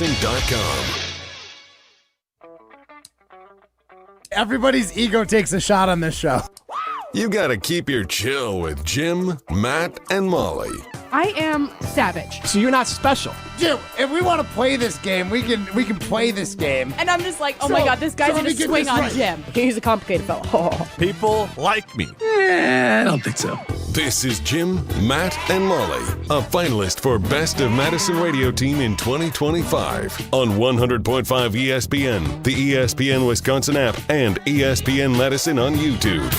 JM&MMadison.com. Everybody's ego takes a shot on this show. You gotta keep your chill with Jim, Matt, and Molly. I am savage. So you're not special. Jim, if we want to play this game, we can play this game. And I'm just like, oh my God, this guy's gonna swing on Jim. He's a complicated fellow. People like me. I don't think so. This is Jim, Matt, and Molly, a finalist for Best of Madison Radio Team in 2025 on 100.5 ESPN, the ESPN Wisconsin app, and ESPN Madison on YouTube.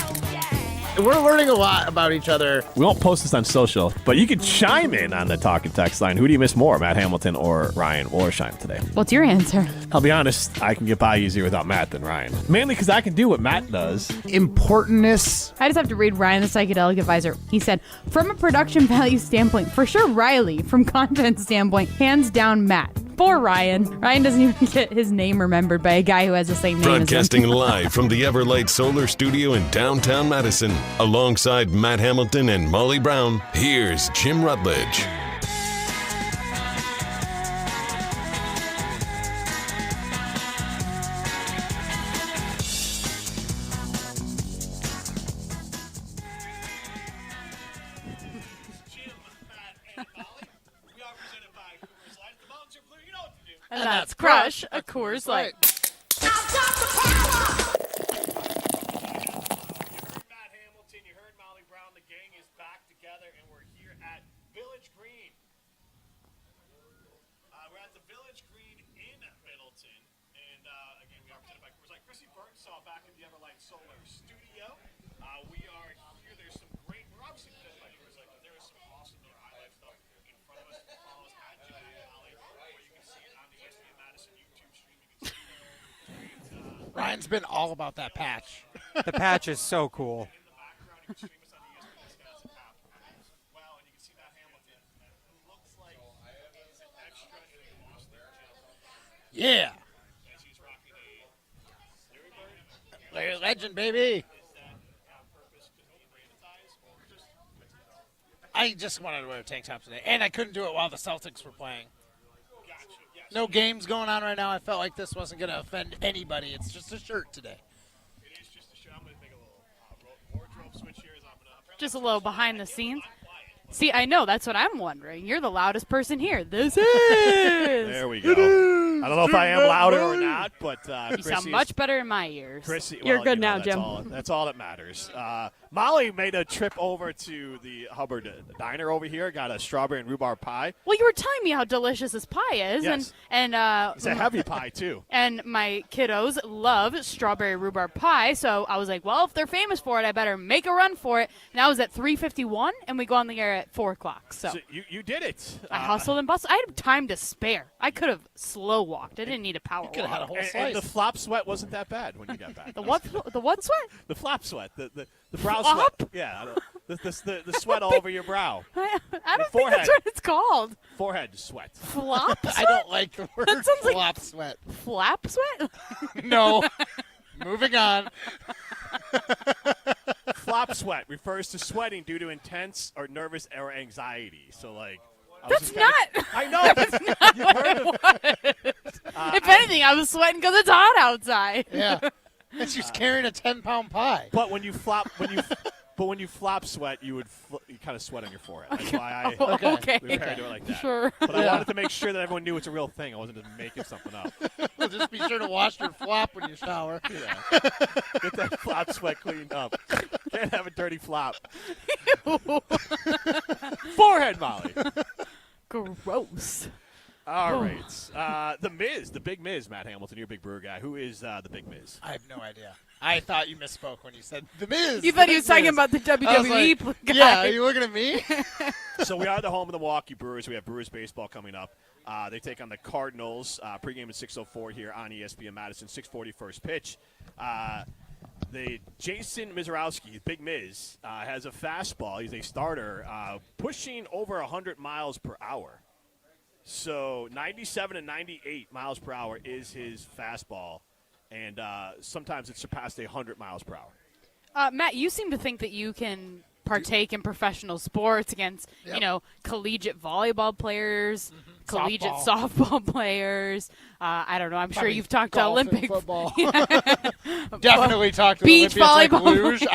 We're learning a lot about each other. We won't post this on social, but you can chime in on the talk and text line. Who do you miss more, Matt Hamilton or Ryan Wollersheim today? What's your answer? I'll be honest, I can get by easier without Matt than Ryan. Mainly because I can do what Matt does. Importantness. I just have to read Ryan the Psychedelic Advisor. He said, from a production value standpoint, for sure Riley. From content standpoint, hands down Matt. Poor Ryan. Ryan doesn't even get his name remembered by a guy who has the same name Broadcasting as him. live from the Everlight Solar Studio in downtown Madison, alongside Matt Hamilton and Molly Brown, here's Jim Rutledge. And that's Crush, a Coors Light. You heard Matt Hamilton, you heard Molly Brown. The gang is back together, and we're here at Village Green. We're at the Village Green in Middleton, and again, we are presented by Coors Light. Chrissy Burnsall back at the Everlight Solar Studio. We are here. There's some great. We're obviously presented by Coors Light, but there is some awesome highlight stuff in front of us. Follow us at Jim and Molly, where you can see it on the ESPN Madison YouTube stream. You can see it. Ryan's been all about that patch. The patch is so cool. In the background, you can stream us on the ESPN Wisconsin app as well, and you can see Matt Hamilton, who looks like he's an extra in a Boston gym. Yeah. As he's rocking a Larry Bird. Larry Legend, baby. Is that on purpose because he ran his eyes, or just I just wanted to wear a tank top today, and I couldn't do it while the Celtics were playing. gotcha? Yes. No games going on right now. I felt like this wasn't going to offend anybody. It's just a shirt today. It is just a show. I'm going to make a little wardrobe switch here. As I'm gonna Just a little behind the scenes. See, I know. That's what I'm wondering. You're the loudest person here. This is. There we go. I don't know if I am louder or not, but You sound much better in my ears. Chrissy, You're well, good you know, now, that's Jim. That's all that matters. Molly made a trip over to the Hubbard Diner over here, got a strawberry and rhubarb pie. Well, you were telling me how delicious this pie is, Yes. and It's a heavy pie, too. and my kiddos love strawberry rhubarb pie, so I was like, well, if they're famous for it, I better make a run for it. And I was at 3:51, and we go on the air at 4 o'clock. So So you did it. I hustled and bustled. I had time to spare. I could have slow walked. I didn't need a power Could have had a walk. whole And slice. the flop sweat wasn't that bad when you got back. The what? The what sweat? The flop sweat. The brow Flop? sweat. Yeah. The sweat all over your brow. I don't think forehead. that's what it's called. Forehead sweat. Flop sweat? I don't like the word That sounds like- flop sweat. Flap sweat? No. Moving on. Flop sweat refers to sweating due to intense or nervous or anxiety. So, like. That's not. I know. That's You've heard of if anything, I was sweating because it's hot outside. Yeah. And she's carrying a 10-pound pie. But when you flop sweat, you kind of sweat on your forehead. That's why I Okay. compared to it like that. Sure. But I wanted to make sure that everyone knew it's a real thing. I wasn't just making something up. Well, just be sure to wash your flop when you shower. Yeah. Get that flop sweat cleaned up. Can't have a dirty flop. Forehead, Molly. Gross. All right. The Miz, the Big Miz, Matt Hamilton, you're a big Brewer guy. Who is the Big Miz? I have no idea. I thought you misspoke when you said The Miz. You thought he was talking about the WWE guy. Yeah, are you looking at me? So we are the home of the Milwaukee Brewers. We have Brewers baseball coming up. They take on the Cardinals. Pregame at 6:04 here on ESPN Madison. 6:40 first pitch. The Jason Mizorowski, Big Miz, has a fastball. He's a starter, pushing over 100 miles per hour. So 97 and 98 miles per hour is his fastball, and sometimes it's surpassed 100 miles per hour. Matt, you seem to think that you can partake in professional sports against, collegiate volleyball players, collegiate softball players. I don't know. I'm sure you've talked to golf and Olympic football. Definitely talked to Beach Olympians volleyball. like luge.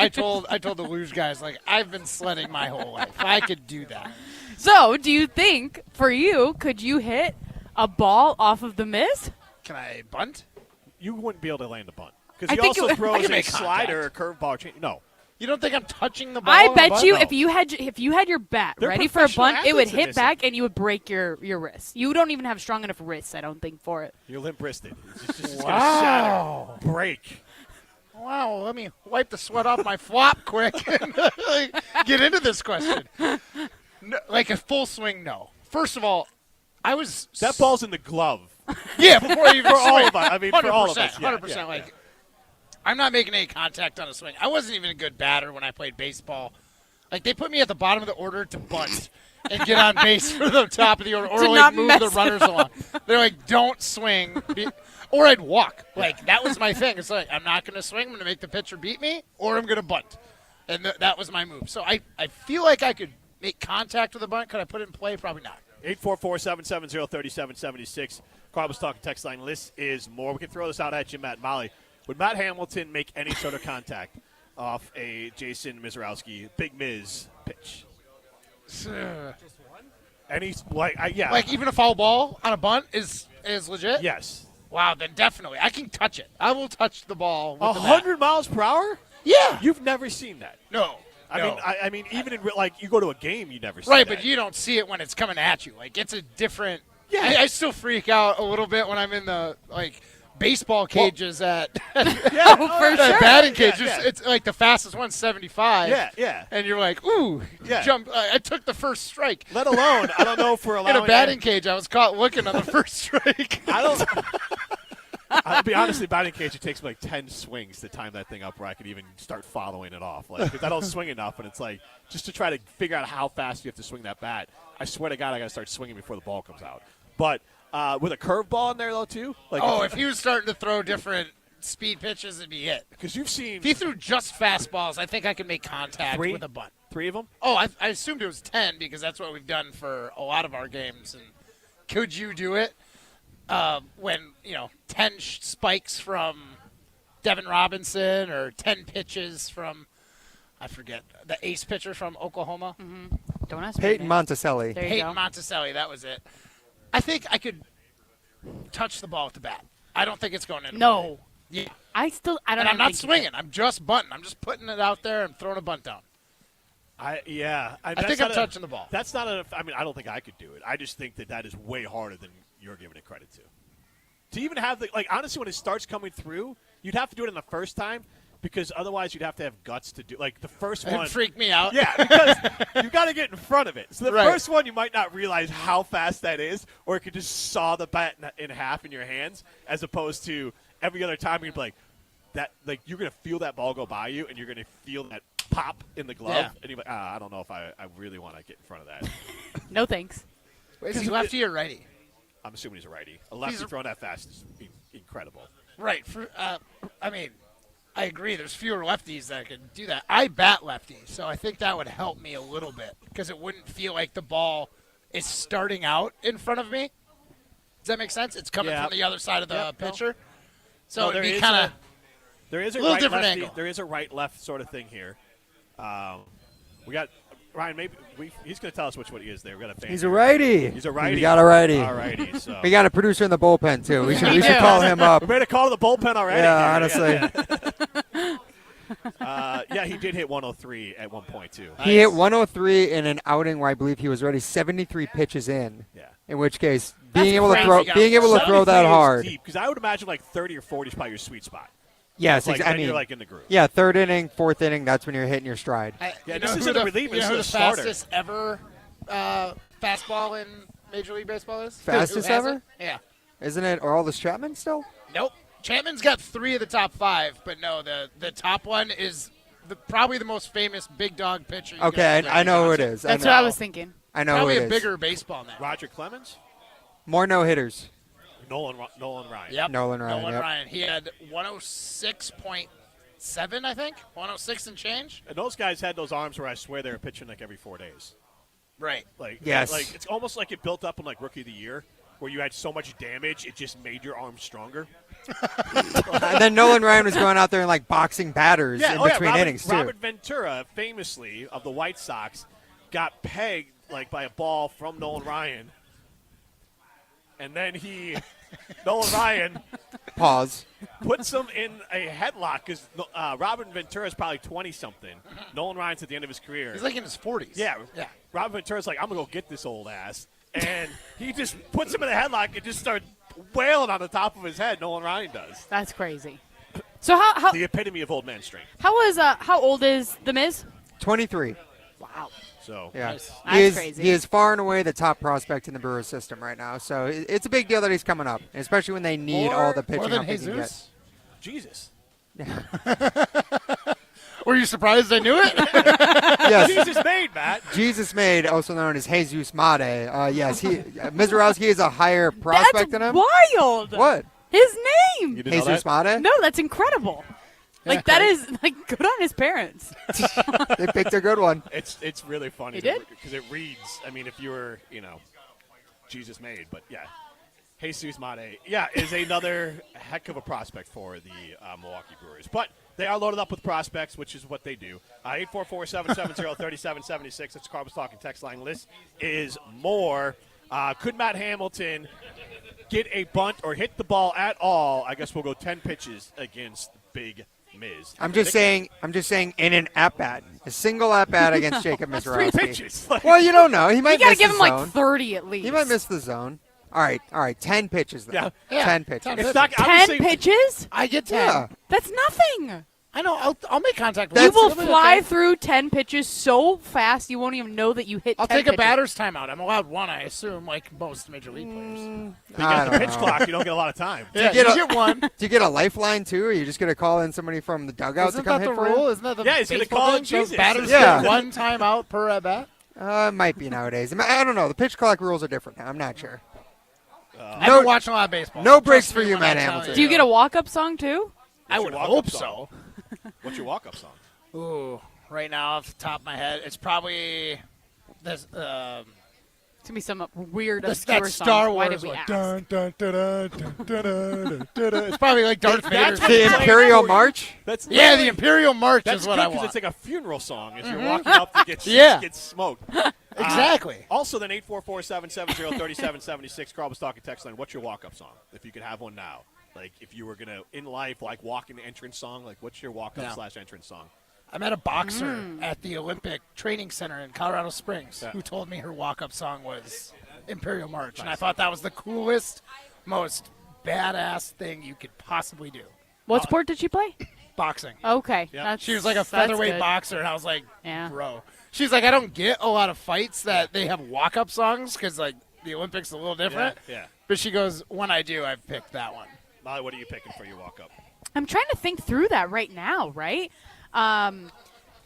I told the luge guys, like, I've been sledding my whole life. I could do that. So, do you think, for you, could you hit a ball off of the miss? Can I bunt? You wouldn't be able to land a bunt. I Because he think also you- I throws can a make slider, a curveball. No. You don't think I'm touching the ball? I on a bet bunt? you No. if you had your bat They're ready for a professional bunt, it would athletes in hit this. back and you would break your wrist. You don't even have strong enough wrists, I don't think, for it. You're limp-wristed. It's just going to Wow. shatter. Break. Wow, let me wipe the sweat off my flop quick and get into this question. No, like a full swing, no. First of all, I was That ball's in the glove. yeah before you even For all swing. of us. I mean, for all of us. Yeah, 100%. yeah, Like I'm not making any contact on a swing. I wasn't even a good batter when I played baseball. Like they put me at the bottom of the order to bunt and get on base for the top of the order, or To like not move mess the it runners along. They're like, don't swing, or I'd walk. Like that was my thing. It's like I'm not going to swing. I'm going to make the pitcher beat me, or I'm going to bunt, and that was my move. So I feel like I could make contact with the bunt. Could I put it in play? Probably not. 844-770-3776. Carl was talking text line. This is more. We can throw this out at you, Matt and Molly. Would Matt Hamilton make any sort of contact off a Jason Mizrowski Big Miz pitch? Any yeah. Like even a foul ball on a bunt is legit. Yes. Wow, then definitely I can touch it. I will touch the ball. With the bat. 100 miles per hour? Yeah. You've never seen that. No. I mean, even in like you go to a game, you never see Right, that. but you don't see it when it's coming at you. Like it's a different. Yeah. I still freak out a little bit when I'm in the baseball cages at For the sure. batting cage. Yeah. It's like the fastest one, 75. Yeah. And you're like, ooh, Yeah. jump! I took the first strike. Let alone, I don't know if we're allowing In a batting cage, I was caught looking on the first strike. I don't. I'll be honest, in batting cage, it takes me like 10 swings to time that thing up where I can even start following it off. Like, because I don't swing enough, and it's like just to try to figure out how fast you have to swing that bat. I swear to God, I got to start swinging before the ball comes out. But with a curveball in there though too. Like, If he was starting to throw different speed pitches, it'd be it. because you've seen If he threw just fastballs, I think I could make contact Three? with a bunt. 3 of them. Oh, I assumed it was 10 because that's what we've done for a lot of our games. And could you do it when 10 spikes from Devin Robinson or 10 pitches from I forget the ace pitcher from Oklahoma, Don't ask me. Peyton man. Monticelli. There you Peyton go. Monticelli. That was it. I think I could touch the ball with the bat. I don't think it's going in. No. Yeah. I don't And I'm even not think you swinging. I'm just bunting. I'm just putting it out there and throwing a bunt down. I I think I'm touching the ball. That's not a. I mean, I don't think I could do it. I just think that is way harder than you're giving it credit to. To even have honestly, when it starts coming through, you'd have to do it in the first time because otherwise you'd have to have guts to do. Like the first one, It freaked me out. yeah, because you got to get in front of it. So the Right. first one, you might not realize how fast that is, or it could just saw the bat in half in your hands, as opposed to every other time you'd be like that. Like you're gonna feel that ball go by you, and you're gonna feel that pop in the glove, Yeah. and you're like, I don't know if I really want to get in front of that. No thanks. Is he lefty or righty? I'm assuming he's a righty. A lefty throwing that fast is incredible. Right. I mean, I agree. There's fewer lefties that can do that. I bat lefty, so I think that would help me a little bit because it wouldn't feel like the ball is starting out in front of me. Does that make sense? It's coming Yeah. from the other side of the Yep, no. pitcher. So No, it'd there be is kind of There is a little right different lefty. angle. There is a right-left sort of thing here. We got Ryan. Maybe he's going to tell us which one he is. There, we got a fan. He's a righty. He's a righty. We got a righty. All righty. So We got a producer in the bullpen too. We should We do. call him up. we made a call to the bullpen already. Yeah, here. honestly. Yeah, he did hit 103 at one point too. He hit 103 in an outing where I believe he was already 73 pitches in. Yeah. In which case, That's being able to crazy, throw, guys. being able to throw that 73 is hard. deep, because I would imagine like 30 or 40 is probably your sweet spot. Yes, Like, I then mean, you're like in the groove. yeah, third inning, fourth inning, that's when you're hitting your stride. Yeah, you this know isn't who a the- reliever, You this know who is the a starter. fastest ever fastball in Major League Baseball is? Fastest Who has ever? it? Yeah. Isn't it Aroldis Chapman still? Nope. Chapman's got 3 of the top 5, but no, the top one is probably the most famous big dog pitcher. you Okay, can I know who it is. That's I what know, I was thinking. I know Probably who a it is. bigger baseball now. Roger Clemens, More no-hitters. Nolan Ryan. Yep. Nolan Ryan, yep. Ryan. He had 106.3 107, I think. 106 and change. And those guys had those arms where I swear they were pitching like every 4 days. Right. Like, Yes. like it's almost like it built up in like Rookie of the Year, where you had so much damage, it just made your arms stronger. And then Nolan Ryan was going out there and like boxing batters in between innings too. Robert Ventura, famously of the White Sox, got pegged like by a ball from Nolan Ryan, and then Nolan Ryan Pause. puts him in a headlock because Robert Ventura is probably 20-something. Nolan Ryan's at the end of his career. He's like in his 40s. Yeah. Yeah. Robert Ventura's like, I'm going to go get this old ass. And he just puts him in a headlock and just starts wailing on the top of his head. Nolan Ryan does. That's crazy. So how The epitome of old man strength. how old is The Miz? 23. Wow. So Yeah, Nice. That's crazy. He is far and away the top prospect in the Brewers system right now. So it's a big deal that he's coming up, especially when they need all the pitching more than up they can get. Jesus. Jesus. Were you surprised I knew it? Yes, Jesus made, Matt. Jesus made, also known as Jesus Made. Yes, Mizorowski is a higher prospect than That's him. wild. What? His name. You didn't know Jesus that? Made? No, that's incredible. Like that is like good on his parents. They picked a good one. It's really funny. He did? Because it reads, I mean, if you were, Jesus made, but yeah. Jesus Mate, is another heck of a prospect for the Milwaukee Brewers. But they are loaded up with prospects, which is what they do. 844-770-3776. That's the Cardinals Talking text line. List is more. Could Matt Hamilton get a bunt or hit the ball at all? I guess we'll go 10 pitches against Big Miz. I'm just saying, in an at-bat. A single at-bat against Jacob Three Mizorowski. pitches. Well, you don't know. He might You gotta miss give the him zone. like 30 at least. He might miss the zone. All right. 10 pitches, though. Yeah. 10 pitches. 10 It's not, 10 obviously- pitches? I get 10. Yeah. That's nothing. I know. I'll make contact. You with will him. fly through 10 pitches so fast you won't even know that you hit I'll 10 take a pitches. batter's timeout. I'm allowed one, I assume, like most major league players. You I got the don't pitch know. clock. You don't get a lot of time. Yeah, get you a- get one. Do you get a lifeline, too, or are you just going to call in somebody from the dugout Isn't to come that hit the for rule? you? Isn't that the Yeah, he's gonna baseball call thing? it So Jesus. batters Yeah. get one time out per at bat. It might be nowadays. I don't know. The pitch clock rules are different now. I'm not sure. I've been watching a lot of baseball. no Trust breaks me for you, when I Matt tell Hamilton. Do you get a walk-up song too? I What's would your walk-up hope song? so. What's your walk-up song? Ooh, right now off the top of my head, it's probably this. It's gonna be some weird That's obscure that song. Star Why Wars did we one. ask? Dun, dun, dun, dun, dun, dun, dun, dun, dun. It's probably like Darth Vader's. The Imperial March? That's Yeah, the literally- Imperial March That's is what good I because want. it's like a funeral song as you're walking up to get Yeah. get smoked. Exactly. Also, then 844-770-3776. Carl was talking text line. What's your walk-up song? If you could have one now, like if you were gonna in life, like walk in the entrance song, like what's your walk-up Yeah. / entrance song? I met a boxer at the Olympic Training Center in Colorado Springs Yeah. who told me her walk-up song was Imperial March, and I thought that was the coolest, most badass thing you could possibly do. What sport did she play? Boxing. Okay. Yeah. That's, She was like a that's featherweight good. boxer, and I was like, Yeah. bro. She's like, I don't get a lot of fights that they have walk-up songs because, like, the Olympics is a little different. Yeah. But she goes, when I do, I've picked that one. Molly, what are you picking for your walk-up? I'm trying to think through that right now, right? God,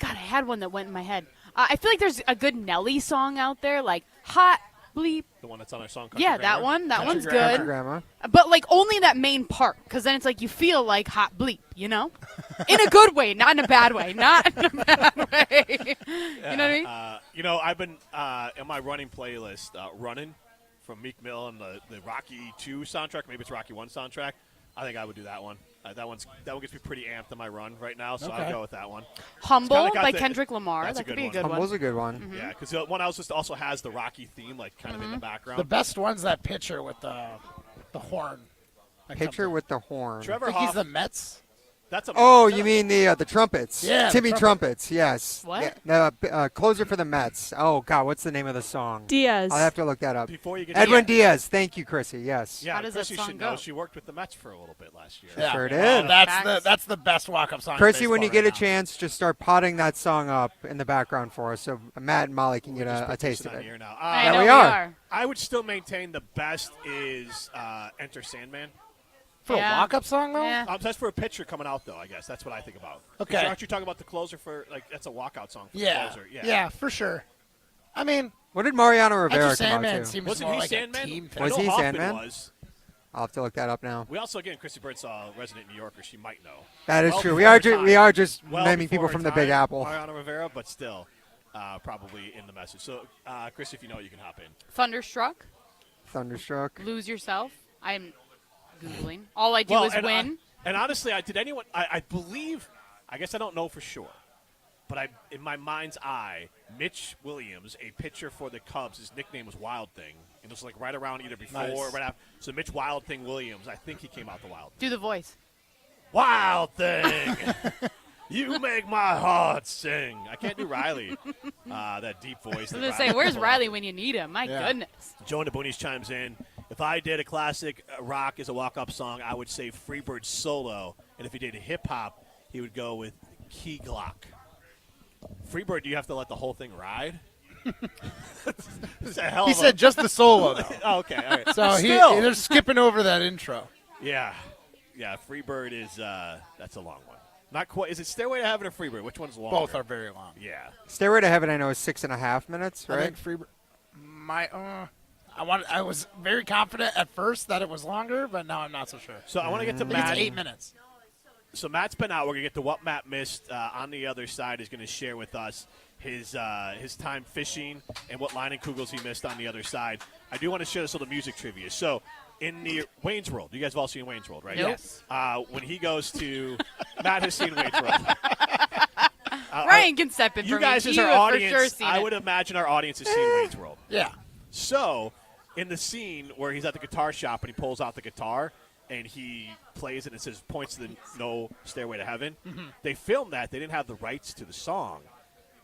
I had one that went in my head. I feel like there's a good Nelly song out there, like Hot Bleep. The one that's on our song. Country Yeah, Grammar? that one. That Country one's Grammar. good. Grandma. But, like, only that main part, because then it's like you feel like Hot Bleep, you know? In a good way, not in a bad way. Not in a bad way. You know what I mean? I've been in my running playlist, running from Meek Mill and the Rocky 2 soundtrack. Maybe it's Rocky 1 soundtrack. I think I would do that one. That one gets me pretty amped on my run right now, so Okay. I'll go with that one. Humble kinda got by the- Kendrick Lamar. that's a That could good be a one. good one. Humble's a good one. Mm-hmm. Yeah, because the one else just also has the Rocky theme, like kind of in the background. The best one's that pitcher with the horn. that comes Pitcher in. with the horn. I Trevor think he's Hoff. the Mets. That's a. Oh, you mean the trumpets? Yeah, the Timmy trumpet. Trumpets. Yes. What? Yeah, the closer for the Mets. Oh God, what's the name of the song? Diaz. I'll have to look that up. Before you get Edwin to Diaz. Thank you, Chrissy. Yes. Yeah, How does that Chrissy song should know. go? She worked with the Mets for a little bit last year. Yeah. Sure did. Well, Facts. that's the best walk-up song. in Chrissy, when you baseball get a right now. chance, just start potting that song up in the background for us, so Matt and Molly can get Just a put taste this of on it. here now. I Yeah, know we we are. are. I would still maintain the best is Enter Sandman. For Yeah. a walk-up song, though? Yeah. That's for a pitcher coming out, though. I guess that's what I think about. Okay. 'Cause aren't you talking about the closer for like that's a walkout song for Yeah. the closer? Yeah, for sure. I mean, What did Mariano Rivera Enter come out Sandman to? seems Wasn't more he like Sandman? a team thing. Was I know he Hoffman Sandman? Was. I'll have to look that up now. We also, again, Chrissy Birdsall, resident New Yorker, she might know. That is Well true. before We are just well naming people before from the her Big time, Apple. Mariano Rivera, but still probably in the message. So, Chris, if you know it, you can hop in. Thunderstruck. Thunderstruck. Lose Yourself. I'm Googling. All I do is win. And honestly, I believe, I guess I don't know for sure, but in my mind's eye, Mitch Williams, a pitcher for the Cubs, his nickname was Wild Thing. And it was like right around either before or right after. So Mitch Wild Thing Williams, I think he came out the Wild Thing. Do the voice. Wild Thing! You make my heart sing. I can't do Riley, that deep voice. I was going to say, where's Riley when you need him? My goodness. Joe Naboonies chimes in. If I did a classic rock as a walk-up song, I would say Freebird Solo. And if he did a hip-hop, he would go with Key Glock. Freebird, do you have to let the whole thing ride? He said just the solo, though. Oh, okay, all right. So they're skipping over that intro. Yeah. Freebird is that's a long one. Not quite. Is it Stairway to Heaven or Freebird? Which one's longer? Both are very long. Yeah. Stairway to Heaven, I know, is 6.5 minutes, right? I think Freebird. I was very confident at first that it was longer, but now I'm not so sure. So I want to get to I think Matt. it's 8 minutes. So Matt's been out. We're going to get to what Matt missed. On the other side is going to share with us his time fishing and what line and kugels he missed on the other side. I do want to share this little music trivia. So in the Wayne's World, you guys have all seen Wayne's World, right? Nope. Yes. When he goes to – Matt has seen Wayne's World. Ryan can step in You for guys me. as You our have audience, for sure seen I it. would imagine our audience has seen Wayne's World. Yeah. So in the scene where he's at the guitar shop and he pulls out the guitar and he plays it and it says points to the No Stairway to Heaven, they filmed that. They didn't have the rights to the song.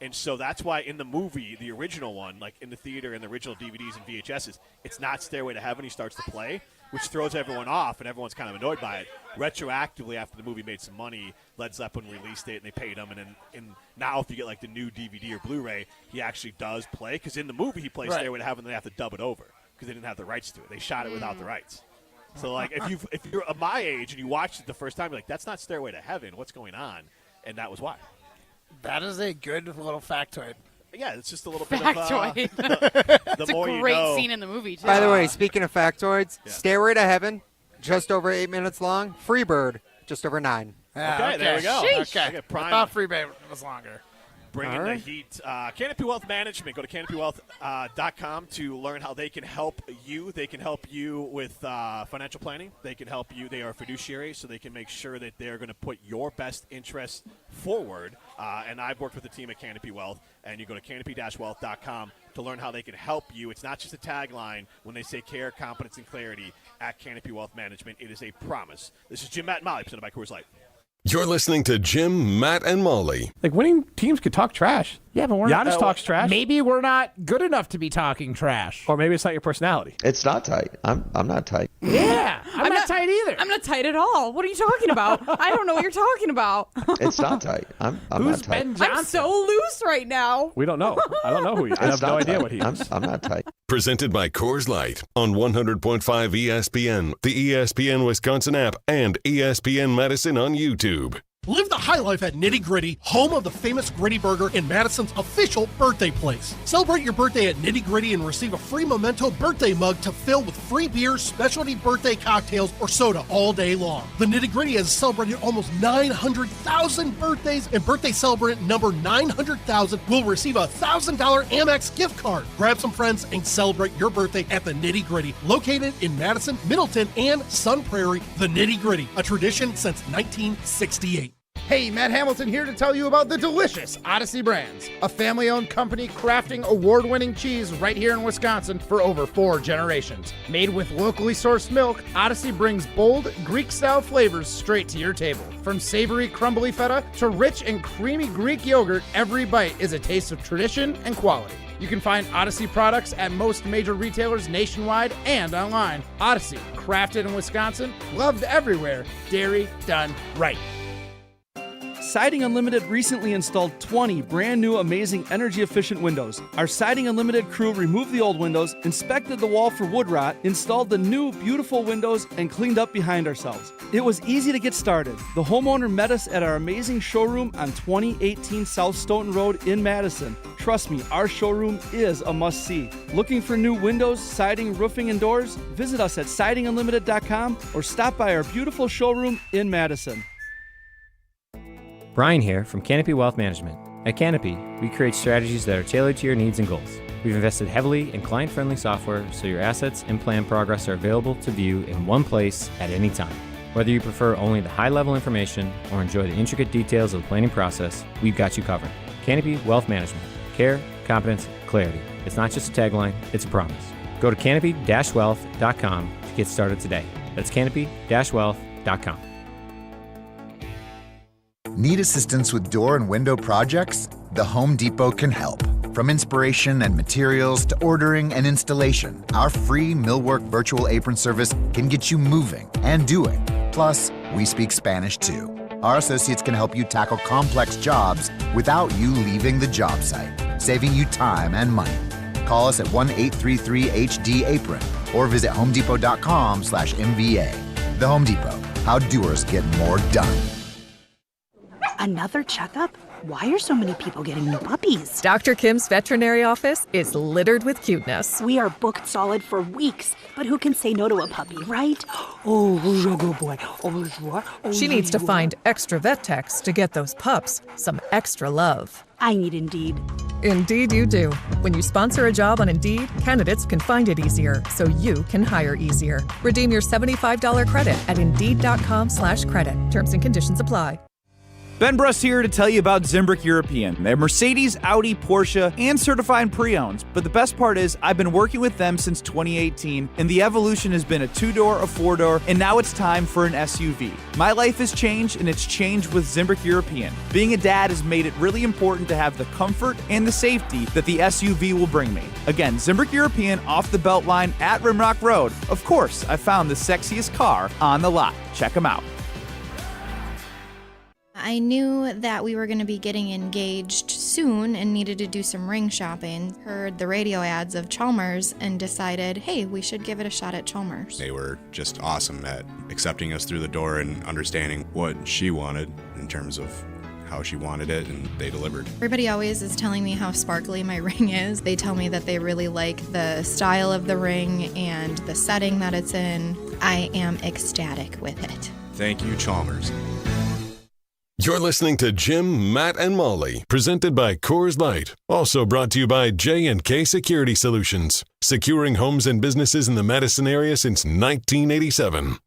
And so that's why in the movie, the original one, like in the theater and the original DVDs and VHSs, it's not Stairway to Heaven. He starts to play, which throws everyone off, and everyone's kind of annoyed by it. Retroactively, after the movie made some money, Led Zeppelin released it, and they paid him. And then now if you get like the new DVD or Blu-ray, he actually does play. Because in the movie, he plays Stairway to Heaven, and they have to dub it over because they didn't have the rights to it. They shot it without the rights. So like if you're my age and you watched it the first time, you're like, that's not Stairway to Heaven. What's going on? And that was why. That is a good little factoid. Yeah, it's just a little bit of Factoid. the It's a more you great know. scene in the movie, too. By the way, speaking of factoids, Stairway to Heaven, just over 8 minutes long. Freebird, just over 9. Yeah, Okay, there we go. Sheesh. Okay. Okay, prime. I thought Freebird was longer. Bringing All the right. heat. Canopy Wealth Management. Go to canopywealth.com to learn how they can help you. They can help you with financial planning. They can help you. They are fiduciary, so they can make sure that they're going to put your best interests forward. And I've worked with the team at Canopy Wealth, and you go to canopy-wealth.com to learn how they can help you. It's not just a tagline when they say care, competence, and clarity at Canopy Wealth Management. It is a promise. This is Jim, Matt, and Molly, presented by Coors Light. You're listening to Jim, Matt, and Molly. Like, winning teams could talk trash. Yeah, but we're Giannis talks trash. Maybe we're not good enough to be talking trash. Or maybe it's not your personality. It's not tight. I'm not tight. Yeah, I'm not tight either. I'm not tight at all. What are you talking about? I don't know what you're talking about. It's not tight. I'm not Who's tight. Ben Johnson? I'm so loose right now. We don't know. I don't know who he is. I have It's no not idea tight. what he is. I'm not tight. Presented by Coors Light on 100.5 ESPN, the ESPN Wisconsin app, and ESPN Madison on YouTube. Live the high life at Nitty Gritty, home of the famous Gritty Burger in Madison's official birthday place. Celebrate your birthday at Nitty Gritty and receive a free memento birthday mug to fill with free beers, specialty birthday cocktails, or soda all day long. The Nitty Gritty has celebrated almost 900,000 birthdays, and birthday celebrant number 900,000 will receive a $1,000 Amex gift card. Grab some friends and celebrate your birthday at the Nitty Gritty, located in Madison, Middleton, and Sun Prairie. The Nitty Gritty, a tradition since 1968. Hey, Matt Hamilton here to tell you about the delicious Odyssey Brands, a family-owned company crafting award-winning cheese right here in Wisconsin for over 4 generations. Made with locally sourced milk, Odyssey brings bold, Greek-style flavors straight to your table. From savory, crumbly feta to rich and creamy Greek yogurt, every bite is a taste of tradition and quality. You can find Odyssey products at most major retailers nationwide and online. Odyssey, crafted in Wisconsin, loved everywhere, dairy done right. Siding Unlimited recently installed 20 brand new amazing energy efficient windows. Our Siding Unlimited crew removed the old windows, inspected the wall for wood rot, installed the new beautiful windows, and cleaned up behind ourselves. It was easy to get started. The homeowner met us at our amazing showroom on 2018 South Stoughton Road in Madison. Trust me, our showroom is a must-see. Looking for new windows, siding, roofing, and doors? Visit us at sidingunlimited.com or stop by our beautiful showroom in Madison. Brian here from Canopy Wealth Management. At Canopy, we create strategies that are tailored to your needs and goals. We've invested heavily in client-friendly software so your assets and plan progress are available to view in one place at any time. Whether you prefer only the high-level information or enjoy the intricate details of the planning process, we've got you covered. Canopy Wealth Management. Care, competence, clarity. It's not just a tagline, it's a promise. Go to canopy-wealth.com to get started today. That's canopy-wealth.com. Need assistance with door and window projects? The Home Depot can help. From inspiration and materials to ordering and installation, our free Millwork virtual apron service can get you moving and doing. Plus, we speak Spanish too. Our associates can help you tackle complex jobs without you leaving the job site, saving you time and money. Call us at 1-833-HD-APRON or visit homedepot.com/MVA. The Home Depot, how doers get more done. Another checkup? Why are so many people getting new puppies? Dr. Kim's veterinary office is littered with cuteness. We are booked solid for weeks, but who can say no to a puppy, right? Oh, good boy. She needs to find extra vet techs to get those pups some extra love. I need Indeed. Indeed you do. When you sponsor a job on Indeed, candidates can find it easier, so you can hire easier. Redeem your $75 credit at Indeed.com/credit. Terms and conditions apply. Ben Bruss here to tell you about Zimbrick European. They're Mercedes, Audi, Porsche, and certified pre-owned. But the best part is I've been working with them since 2018, and the evolution has been a 2-door, a 4-door, and now it's time for an SUV. My life has changed, and it's changed with Zimbrick European. Being a dad has made it really important to have the comfort and the safety that the SUV will bring me. Again, Zimbrick European off the Beltline at Rimrock Road. Of course, I found the sexiest car on the lot. Check them out. I knew that we were going to be getting engaged soon and needed to do some ring shopping. Heard the radio ads of Chalmers and decided, hey, we should give it a shot at Chalmers. They were just awesome at accepting us through the door and understanding what she wanted in terms of how she wanted it, and they delivered. Everybody always is telling me how sparkly my ring is. They tell me that they really like the style of the ring and the setting that it's in. I am ecstatic with it. Thank you, Chalmers. You're listening to Jim, Matt, and Molly, presented by Coors Light. Also brought to you by J&K Security Solutions, securing homes and businesses in the Madison area since 1987.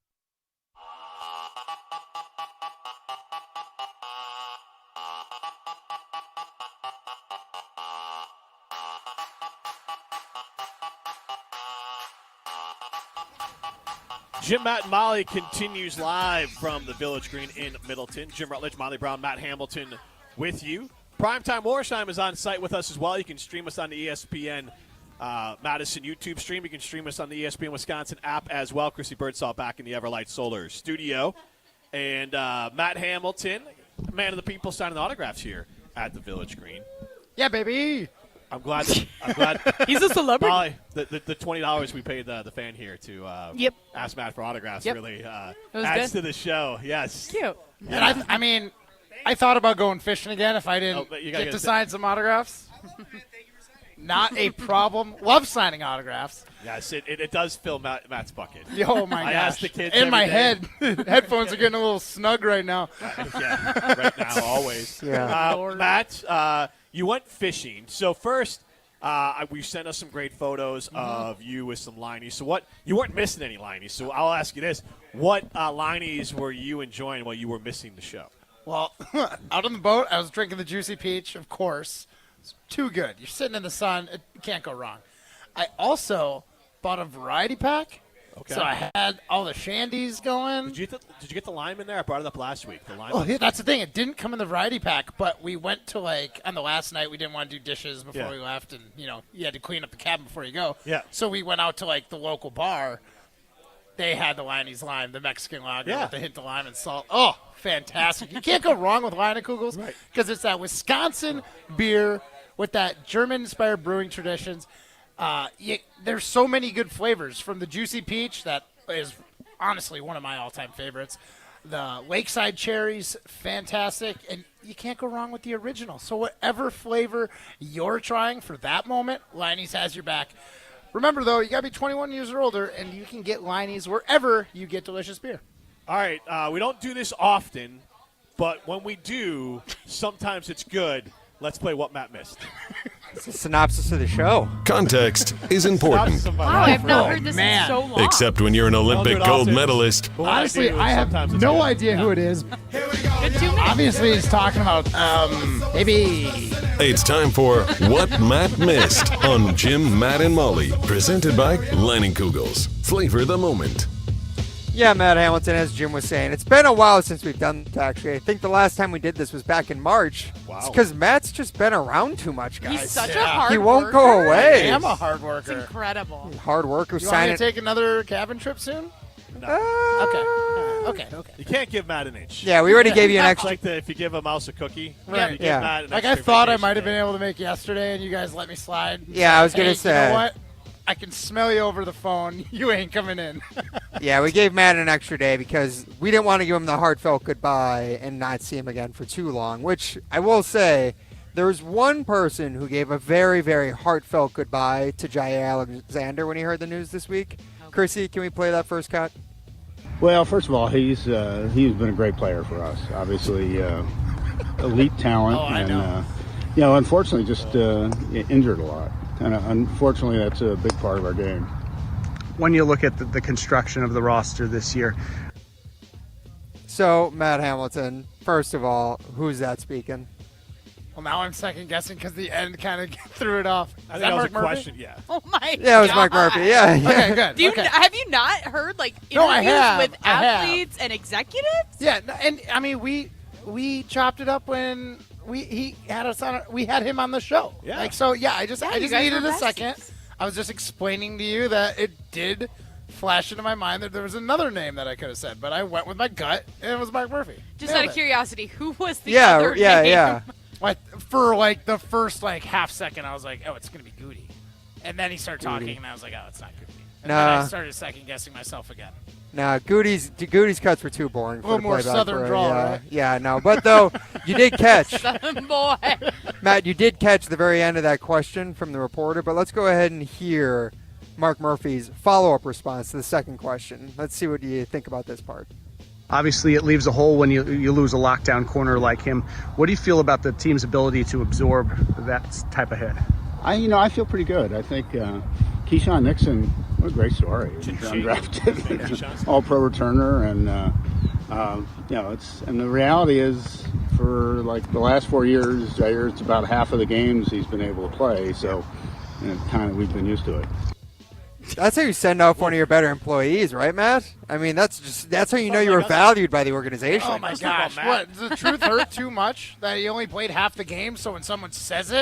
Jim, Matt, and Molly continues live from the Village Green in Middleton. Jim Rutledge, Molly Brown, Matt Hamilton with you. Primetime Warsheim is on site with us as well. You can stream us on the ESPN Madison YouTube stream. You can stream us on the ESPN Wisconsin app as well. Chrissy Birdsall back in the Everlight Solar studio. And Matt Hamilton, man of the people, signing autographs here at the Village Green. Yeah, baby. I'm glad. He's a celebrity. Molly, the $20 we paid the fan here to ask Matt for autographs really adds to the show. Yes. Cute. And I thought about going fishing again if I didn't get to sign some autographs. Not a problem. Love signing autographs. Yes, it does fill Matt's bucket. Oh, my gosh. I ask the kids in my day. head. Headphones are getting a little snug right now. Yeah, right now, always. Yeah. Matt, you went fishing. So first, we sent us some great photos of you with some lineys. So you weren't missing any lineys. So I'll ask you this. What lineys were you enjoying while you were missing the show? Well, out on the boat, I was drinking the Juicy Peach, of course. It's too good. You're sitting in the sun. It can't go wrong. I also bought a variety pack. Okay. So I had all the shandies going. Did you get the lime in there? I brought it up last week. The lime. Oh, yeah, that's the thing. It didn't come in the variety pack, but we went to on the last night, we didn't want to do dishes before we left, and you had to clean up the cabin before you go. Yeah. So we went out to the local bar. They had the Liney's Lime, the Mexican lager with the hint of lime and salt. Oh, fantastic! You can't go wrong with Leinekugels because it's that Wisconsin beer with that German-inspired brewing traditions. There's so many good flavors from the Juicy Peach that is honestly one of my all-time favorites. The Lakeside cherries, fantastic, and you can't go wrong with the original. So whatever flavor you're trying for that moment, Liney's has your back. Remember, though, you got to be 21 years or older, and you can get Liney's wherever you get delicious beer. All right, we don't do this often, but when we do, sometimes it's good. Let's play What Matt Missed. It's a synopsis of the show. Context is important. Wow, I've not heard this in so long. Except when you're an Olympic gold medalist. Honestly, I have no idea who it is. Obviously, he's talking about maybe. It's time for What Matt Missed on Jim, Matt, and Molly. Presented by Leinenkugels. Flavor the moment. Yeah, Matt Hamilton, as Jim was saying, it's been a while since we've done this, actually. I think the last time we did this was back in March. Wow. It's because Matt's just been around too much, guys. He's such a hard worker. He won't go away. I am a hard worker. It's incredible. Hard worker. You want me to take another cabin trip soon? No. Okay. You can't give Matt an inch. Yeah, we already gave you an It's extra. like if you give a mouse a cookie. Right. You give Matt an Like I extra thought I vacation might have day. been able to make yesterday, and you guys let me slide. Yeah, I was gonna say. You know what? I can smell you over the phone. You ain't coming in. Yeah, we gave Matt an extra day because we didn't want to give him the heartfelt goodbye and not see him again for too long, which I will say, there was one person who gave a very, very heartfelt goodbye to Jair Alexander when he heard the news this week. Chrissy, can we play that first cut? Well, first of all, he's been a great player for us. Obviously, elite talent, and unfortunately, just injured a lot. And unfortunately, that's a big part of our game. When you look at the construction of the roster this year. So, Matt Hamilton, first of all, who's that speaking? Well, now I'm second guessing because the end kind of threw it off. I think Is that was Mark a Murphy? question, yeah. Oh my Yeah, it was God. Mark Murphy. Yeah. Okay, good. Do you, okay. Have you not heard like interviews No, I have. with I have. athletes and executives? Yeah, and I mean we chopped it up when he had us on. We had him on the show. Yeah. Like so. Yeah, I just you guys needed were a besties. second. I was just explaining to you that it did flash into my mind that there was another name that I could have said, but I went with my gut, and it was Mark Murphy. Just Nailed out of it. curiosity, who was the Yeah, other yeah, name? yeah. Like for like the first like half second, I was like, oh, it's gonna be Goody, and then he started talking, and I was like, oh, it's not Goody. And then I started second guessing myself again. Nah, Goody's cuts were too boring. A little for the more playback Southern for it, drawl, yeah. right? Yeah, no, but though you did catch, Southern boy. Matt, you did catch the very end of that question from the reporter. But let's go ahead and hear Mark Murphy's follow-up response to the second question. Let's see what you think about this part. Obviously, it leaves a hole when you lose a lockdown corner like him. What do you feel about the team's ability to absorb that type of hit? I feel pretty good. I think Keyshawn Nixon, what a great story. Undrafted, all-pro returner, and and the reality is, for like the last 4 years, Jair, it's about half of the games he's been able to play. So, we've been used to it. That's how you send off one of your better employees, right, Matt? I mean, that's how you know you were valued by the organization. Oh my gosh! What does the truth hurt too much that he only played half the game? So when someone says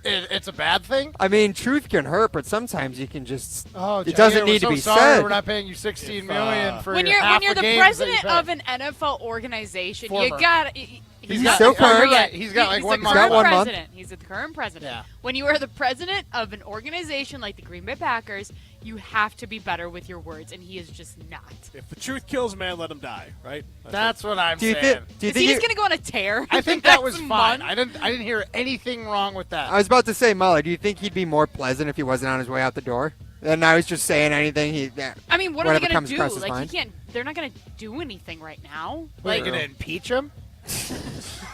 it's a bad thing. I mean, truth can hurt, but sometimes you can just. Oh, it doesn't need to be said. We're not paying you $16 million for when half you're the the games president that you of an NFL organization, Former. you got. He's still current. Right. He's got like he's 1 the month. current Got 1 month. president. He's the current president. Yeah. When you are the president of an organization like the Green Bay Packers, you have to be better with your words, and he is just not. If the truth kills a man, let him die, right? That's what I'm Do you saying. thi- do you Is think he just you- going to go on a tear? I think that was next fine. month? I didn't hear anything wrong with that. I was about to say, Molly, do you think he'd be more pleasant if he wasn't on his way out the door? And now he's just saying anything. I mean, what are they whatever going comes to do? across his Like, mind. he can't. They're not going to do anything right now. Like, Like, going to impeach him?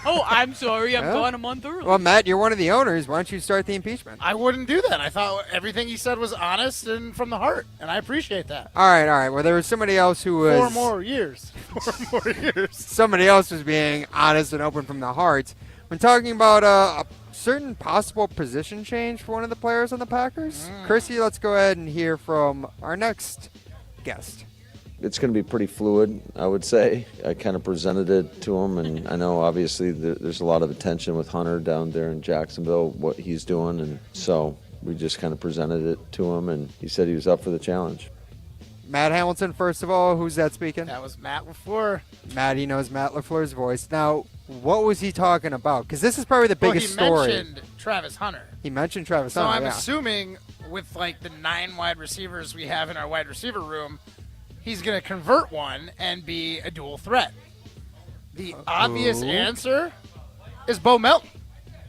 oh, I'm sorry, I'm Yeah. going a month early. Well, Matt, you're one of the owners. Why don't you start the impeachment? I wouldn't do that. I thought everything he said was honest and from the heart, and I appreciate that. All right. Well, there was somebody else who was. 4 more years. 4 more years. Somebody else was being honest and open from the heart. When talking about a certain possible position change for one of the players on the Packers, Chrissy, let's go ahead and hear from our next guest. It's going to be pretty fluid, I would say. I kind of presented it to him, and I know obviously there's a lot of attention with Hunter down there in Jacksonville, what he's doing, and so we just kind of presented it to him, and he said he was up for the challenge. Matt Hamilton, first of all, who's that speaking? That was Matt LaFleur. Matt, he knows Matt LaFleur's voice. Now, what was he talking about? Because this is probably the biggest story. He mentioned Travis Hunter. He mentioned Travis So Hunter, I'm yeah. assuming with like the 9 wide receivers we have in our wide receiver room, he's going to convert one and be a dual threat. The obvious answer is Bo Melton.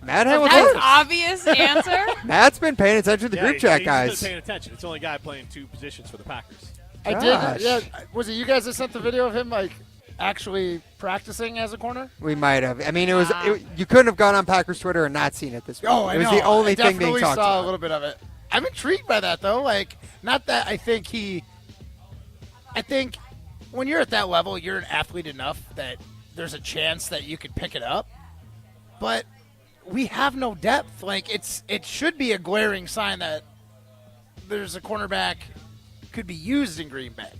Matt That's Hamilton. obvious anscer. Matt's been paying attention to the group chat, he's guys. been paying attention. It's the only guy playing 2 positions for the Packers. I Gosh. did. Yeah, was it you guys that sent the video of him like actually practicing as a corner? We might have. I mean, you couldn't have gone on Packers Twitter and not seen it this week. Oh, I It was know. the only I thing being definitely talked saw about. a little bit of it. I'm intrigued by that though. Like, not that I think I think when you're at that level, you're an athlete enough that there's a chance that you could pick it up. But we have no depth. Like, it should be a glaring sign that there's a cornerback could be used in Green Bay,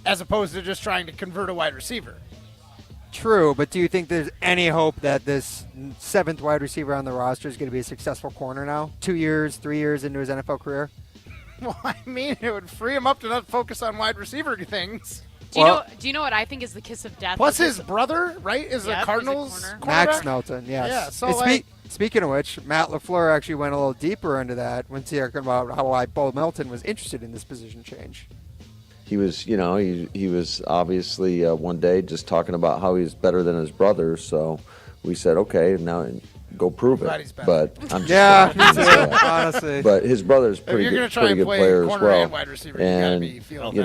as opposed to just trying to convert a wide receiver. True, but do you think there's any hope that this 7th wide receiver on the roster is going to be a successful corner now? 2 years, 3 years into his NFL career? Well, I mean, it would free him up to not focus on wide receiver things. Do you know what I think is the kiss of death? Plus, his brother, right, is Yep, a Cardinals he's a corner. Max cornerback? Melton, yes. Yeah, so And speaking of which, Matt LaFleur actually went a little deeper into that when talking about how Bo Melton was interested in this position change. He was, he was obviously one day just talking about how he's better than his brother. So we said, okay, now go prove Glad it. he's better. But I'm just Yeah, saying. me too, honestly. But his brother's If pretty you're gonna good, try pretty and good play player as corner well. and wide receiver, you gotta And be feeling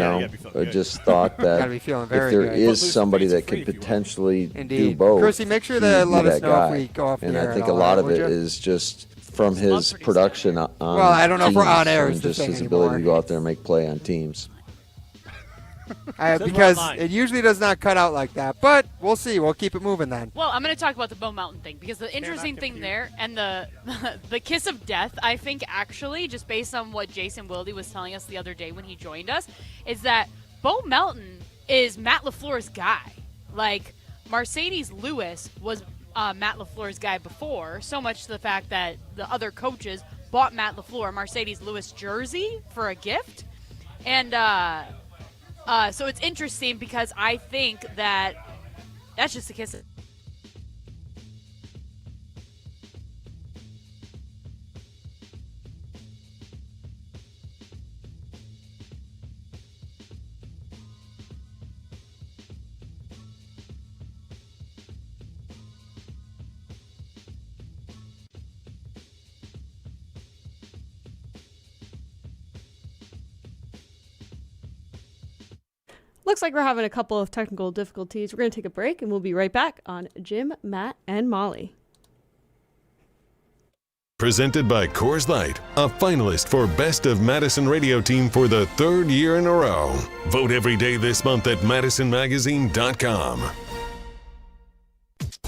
I just thought that Gotta be feeling if very there good. is somebody that could potentially do Indeed. both, Chrissy, make sure he'd to be let us that know if guy. we go off the And air I think and a all lot that, of would it you? is just from his production on Well, I don't know if we're teams on air and is the just thing his anymore. ability to go out there and make play on teams. Because it usually does not cut out like that. But we'll see. We'll keep it moving then. Well, I'm going to talk about the Bo Melton thing because the interesting thing there and the the kiss of death, I think actually, just based on what Jason Wilde was telling us the other day when he joined us, is that Bo Melton is Matt LaFleur's guy. Like, Mercedes Lewis was Matt LaFleur's guy before, so much to the fact that the other coaches bought Matt LaFleur a Mercedes Lewis jersey for a gift. And so it's interesting because I think that that's just a kiss. Looks like we're having a couple of technical difficulties. We're going to take a break, and we'll be right back on Jim, Matt, and Molly. Presented by Coors Light, a finalist for Best of Madison Radio Team for the 3rd year in a row. Vote every day this month at madisonmagazine.com.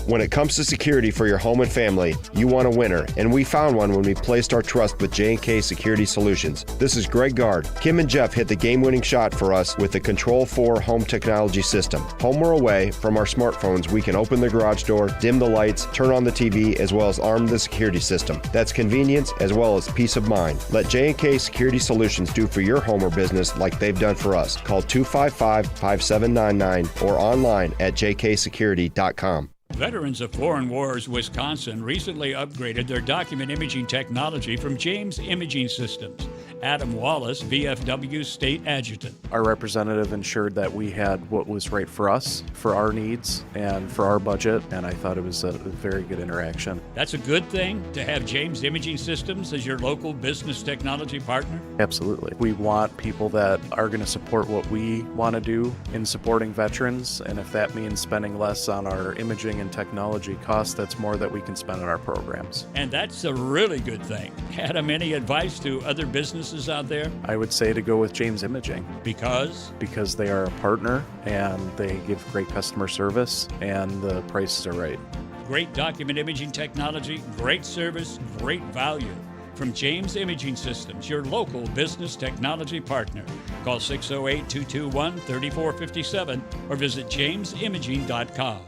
When it comes to security for your home and family, you want a winner, and we found one when we placed our trust with J&K Security Solutions. This is Greg Gard. Kim and Jeff hit the game-winning shot for us with the Control 4 home technology system. Home or away, from our smartphones, we can open the garage door, dim the lights, turn on the TV, as well as arm the security system. That's convenience as well as peace of mind. Let J&K Security Solutions do for your home or business like they've done for us. Call 255-5799 or online at jksecurity.com. Veterans of Foreign Wars Wisconsin recently upgraded their document imaging technology from James Imaging Systems. Adam Wallace, VFW State Adjutant. Our representative ensured that we had what was right for us, for our needs, and for our budget, and I thought it was a very good interaction. That's a good thing to have James Imaging Systems as your local business technology partner? Absolutely. We want people that are going to support what we want to do in supporting veterans, and if that means spending less on our imaging and technology costs, that's more that we can spend on our programs. And that's a really good thing. Adam, any advice to other businesses out there? I would say to go with James Imaging. Because? Because they are a partner and they give great customer service and the prices are right. Great document imaging technology, great service, great value. From James Imaging Systems, your local business technology partner. Call 608-221-3457 or visit jamesimaging.com.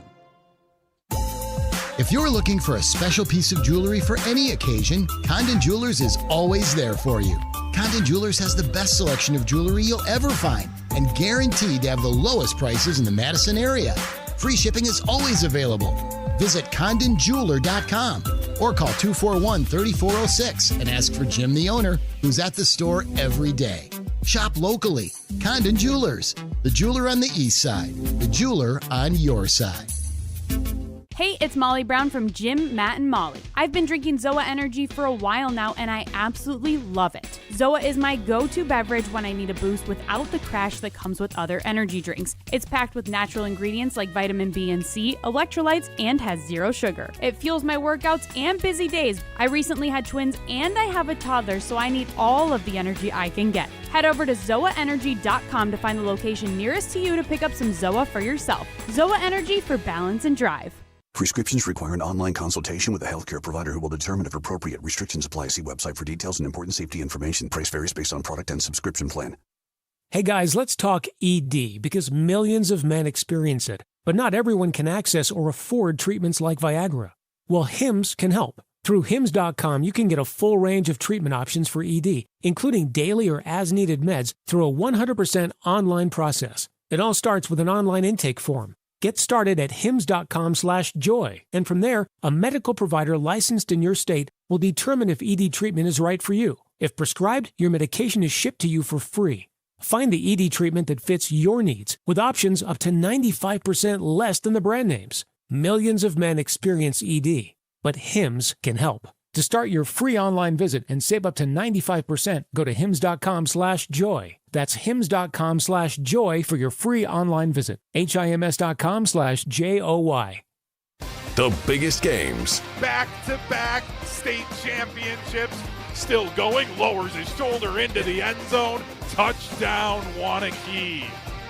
If you're looking for a special piece of jewelry for any occasion, Condon Jewelers is always there for you. Condon Jewelers has the best selection of jewelry you'll ever find and guaranteed to have the lowest prices in the Madison area. Free shipping is always available. Visit CondonJeweler.com or call 241-3406 and ask for Jim, the owner, who's at the store every day. Shop locally. Condon Jewelers, the jeweler on the east side, the jeweler on your side. Hey, it's Molly Brown from Jim, Matt, and Molly. I've been drinking ZOA Energy for a while now, and I absolutely love it. ZOA is my go-to beverage when I need a boost without the crash that comes with other energy drinks. It's packed with natural ingredients like vitamin B and C, electrolytes, and has zero sugar. It fuels my workouts and busy days. I recently had twins, and I have a toddler, so I need all of the energy I can get. Head over to ZOAEnergy.com to find the location nearest to you to pick up some ZOA for yourself. ZOA Energy for balance and drive. Prescriptions require an online consultation with a healthcare provider who will determine if appropriate. Restrictions apply. See website for details and important safety information. Price varies based on product and subscription plan. Hey guys, let's talk ED because millions of men experience it, but not everyone can access or afford treatments like Viagra. Well, Hims can help. Through Hims.com, you can get a full range of treatment options for ED, including daily or as-needed meds through a 100% online process. It all starts with an online intake form. Get started at hims.com/joy, and from there, a medical provider licensed in your state will determine if ED treatment is right for you. If prescribed, your medication is shipped to you for free. Find the ED treatment that fits your needs with options up to 95% less than the brand names. Millions of men experience ED, but Hims can help. To start your free online visit and save up to 95%, go to hims.com/joy. That's hims.com/joy for your free online visit. HIMS.com/JOY. The biggest games. Back-to-back state championships. Still going, lowers his shoulder into the end zone. Touchdown, Wanakee.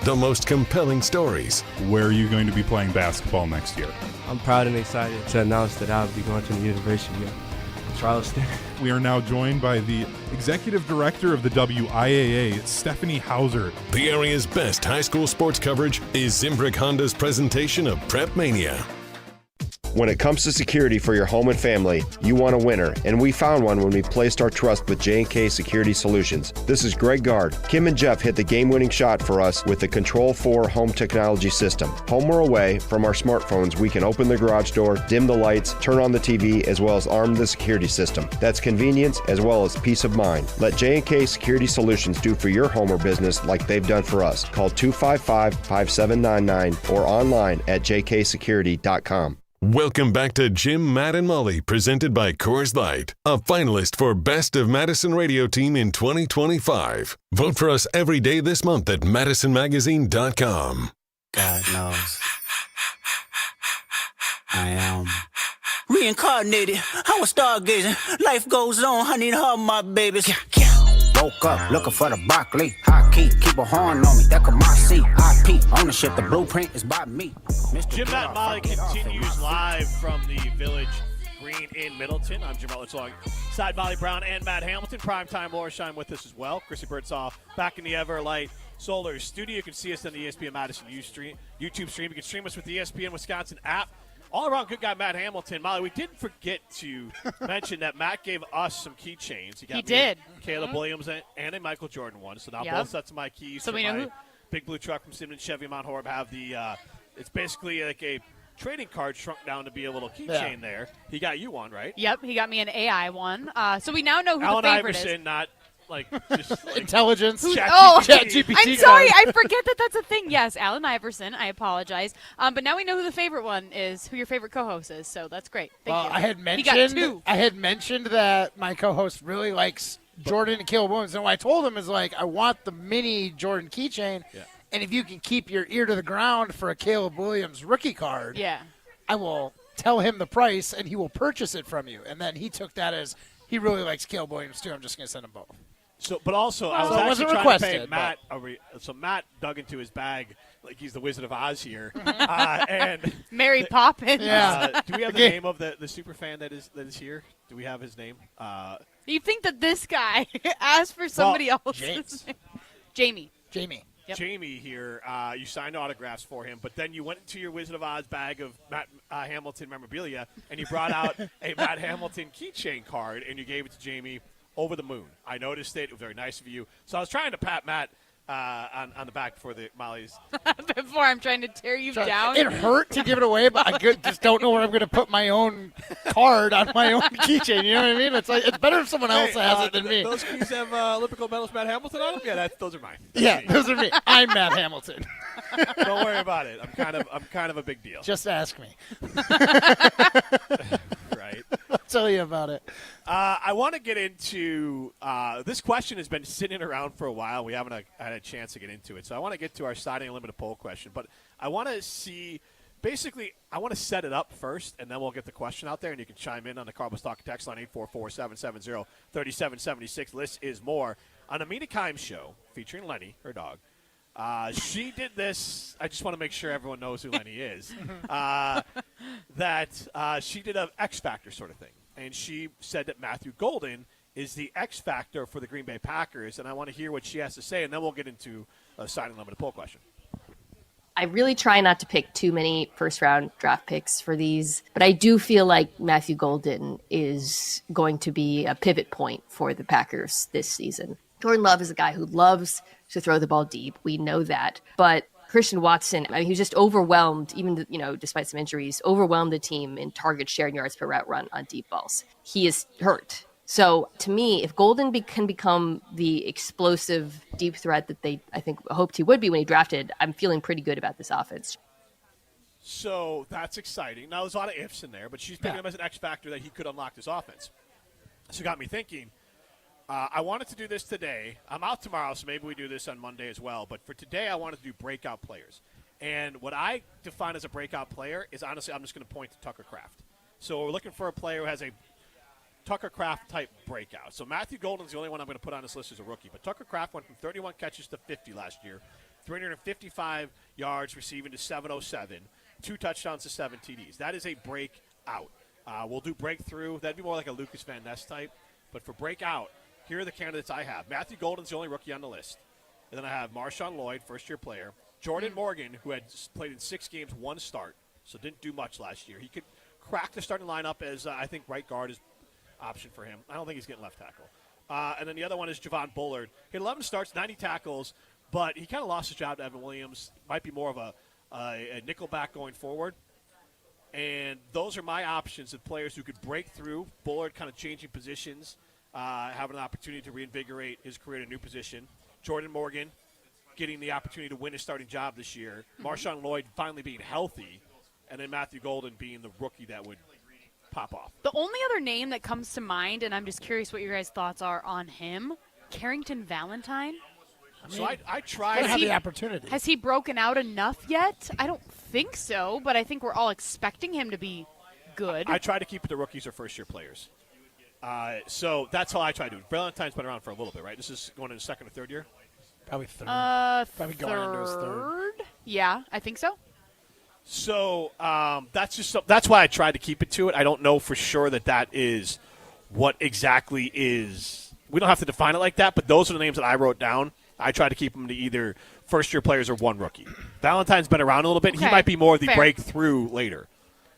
The most compelling stories. Where are you going to be playing basketball next year? I'm proud and excited to announce that I'll be going to the University of Charleston. We are now joined by the Executive Director of the WIAA, Stephanie Hauser. The area's best high school sports coverage is Zimbrick Honda's presentation of Prep Mania. When it comes to security for your home and family, you want a winner, and we found one when we placed our trust with J&K Security Solutions. This is Greg Gard. Kim and Jeff hit the game-winning shot for us with the Control 4 home technology system. Home or away, from our smartphones, we can open the garage door, dim the lights, turn on the TV, as well as arm the security system. That's convenience as well as peace of mind. Let J&K Security Solutions do for your home or business like they've done for us. Call 255-5799 or online at jksecurity.com. Welcome back to Jim, Matt, and Molly, presented by Coors Light, a finalist for Best of Madison Radio Team in 2025. Vote for us every day this month at madisonmagazine.com. God knows I am reincarnated. I was stargazing. Life goes on. I need her, my babies. Woke up looking for the broccoli. High key, keep a horn on me. That could my seat. IP ownership. The blueprint is by me. Jim, Matt, and Molly continues live from the Village Green in Middleton. I'm Jim Rutledge alongside Molly Brown and Matt Hamilton. Primetime Laura Shine with us as well. Chrissy Birdsall back in the Everlight Solar Studio. You can see us on the ESPN Madison YouTube stream. You can stream us with the ESPN Wisconsin app. All-around good guy, Matt Hamilton. Molly, we didn't forget to mention that Matt gave us some keychains. He did. Caleb Williams and a Michael Jordan one. So now Yep. both sets of my keys So for we know my who- big blue truck from Simmons Chevy Mount Horeb have the it's basically like a trading card shrunk down to be a little keychain there. He got you one, right? Yep, he got me an AI one. So we now know who Allen the favorite Iverson, is. not like just like Intelligence. ChatGPT. I'm sorry, I forget that that's a thing. Yes, Allen Iverson. I apologize. But now we know who the favorite one is, who your favorite co-host is. So that's great. Thank you. I had He got mentioned two. that my co-host really likes Jordan and Caleb Williams, and what I told him is I want the mini Jordan keychain, and if you can keep your ear to the ground for a Caleb Williams rookie card, I will tell him the price and he will purchase it from you. And then he took that as he really likes Caleb Williams too. I'm just going to send them both. So, but also, I was So it actually wasn't trying requested, to pay Matt. So Matt dug into his bag like he's the Wizard of Oz here, and Mary Poppins. Do we have the name of the super fan that is here? Do we have his name? You think that this guy asked for somebody else's name? Jamie. Yep. Jamie here, you signed autographs for him, but then you went into your Wizard of Oz bag of Matt Hamilton memorabilia, and you brought out a Matt Hamilton keychain card, and you gave it to Jamie. Over the moon. I noticed it. It was very nice of you. So I was trying to pat Matt on the back before the Molly's. Before I'm trying to tear you down. It hurt to give it away, but I just don't know where I'm going to put my own card on my own keychain. You know what I mean? It's like it's better if someone else has it than me. Those keys have Olympic gold medalist Matt Hamilton on them? Yeah, those are mine. Those are me. I'm Matt Hamilton. Don't worry about it. I'm kind of a big deal. Just ask me. Right. I'll tell you about it. I want to get into this question has been sitting around for a while. We haven't had a chance to get into it. So I want to get to our Signing Unlimited poll question. But I want to see – basically, I want to set it up first, and then we'll get the question out there, and you can chime in on the Carbos Talk text line 844-770-3776. List is more. On a Mina Kimes show featuring Lenny, her dog, she did this. I just want to make sure everyone knows who Lenny is. She did an X Factor sort of thing. And she said that Matthew Golden is the X Factor for the Green Bay Packers. And I want to hear what she has to say, and then we'll get into a Signing Limited poll question. I really try not to pick too many first-round draft picks for these, but I do feel like Matthew Golden is going to be a pivot point for the Packers this season. Jordan Love is a guy who loves to throw the ball deep. We know that. But Christian Watson, he was just overwhelmed, even, despite some injuries, overwhelmed the team in target share and yards per route run on deep balls. He is hurt. So to me, if Golden can become the explosive deep threat that they, I think, hoped he would be when he drafted, I'm feeling pretty good about this offense. So that's exciting. Now, there's a lot of ifs in there, but she's picking him as an X factor that he could unlock this offense. So it got me thinking, I wanted to do this today. I'm out tomorrow, so maybe we do this on Monday as well. But for today, I wanted to do breakout players. And what I define as a breakout player is, honestly, I'm just going to point to Tucker Kraft. So we're looking for a player who has a Tucker Kraft type breakout. So Matthew Golden's the only one I'm going to put on this list as a rookie. But Tucker Kraft went from 31 catches to 50 last year, 355 yards receiving to 707, 2 touchdowns to 7 TDs. That is a breakout. We'll do breakthrough. That'd be more like a Lucas Van Ness type. But for breakout, here are the candidates I have. Matthew Golden's the only rookie on the list. And then I have Marshawn Lloyd, first-year player. Jordan Morgan, who had played in 6 games, 1 start, so didn't do much last year. He could crack the starting lineup as I think right guard is option for him. I don't think he's getting left tackle. And then the other one is Javon Bullard. He had 11 starts, 90 tackles, but he kind of lost his job to Evan Williams. Might be more of a nickelback going forward. And those are my options of players who could break through. Bullard kind of changing positions, having an opportunity to reinvigorate his career in a new position. Jordan Morgan getting the opportunity to win his starting job this year. Marshawn Lloyd finally being healthy. And then Matthew Golden being the rookie that would pop off. The only other name that comes to mind, and I'm just curious what your guys' thoughts are on him, Carrington Valentine. I tried to have the opportunity. Has he broken out enough yet? I don't think so, but I think we're all expecting him to be good. I try to keep the rookies or first-year players. So that's how I try to do it. Valentine's been around for a little bit, right? This is going into 2nd or 3rd year? Probably 3rd. Probably going into his 3rd. Yeah, I think so. So that's why I tried to keep it to it. I don't know for sure that is what exactly is. We don't have to define it like that, but those are the names that I wrote down. I try to keep them to either first-year players or one rookie. Valentine's been around a little bit. Okay. He might be more of the Fair. breakthrough later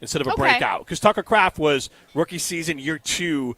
instead of a breakout. Because Tucker Kraft was rookie season, year 2,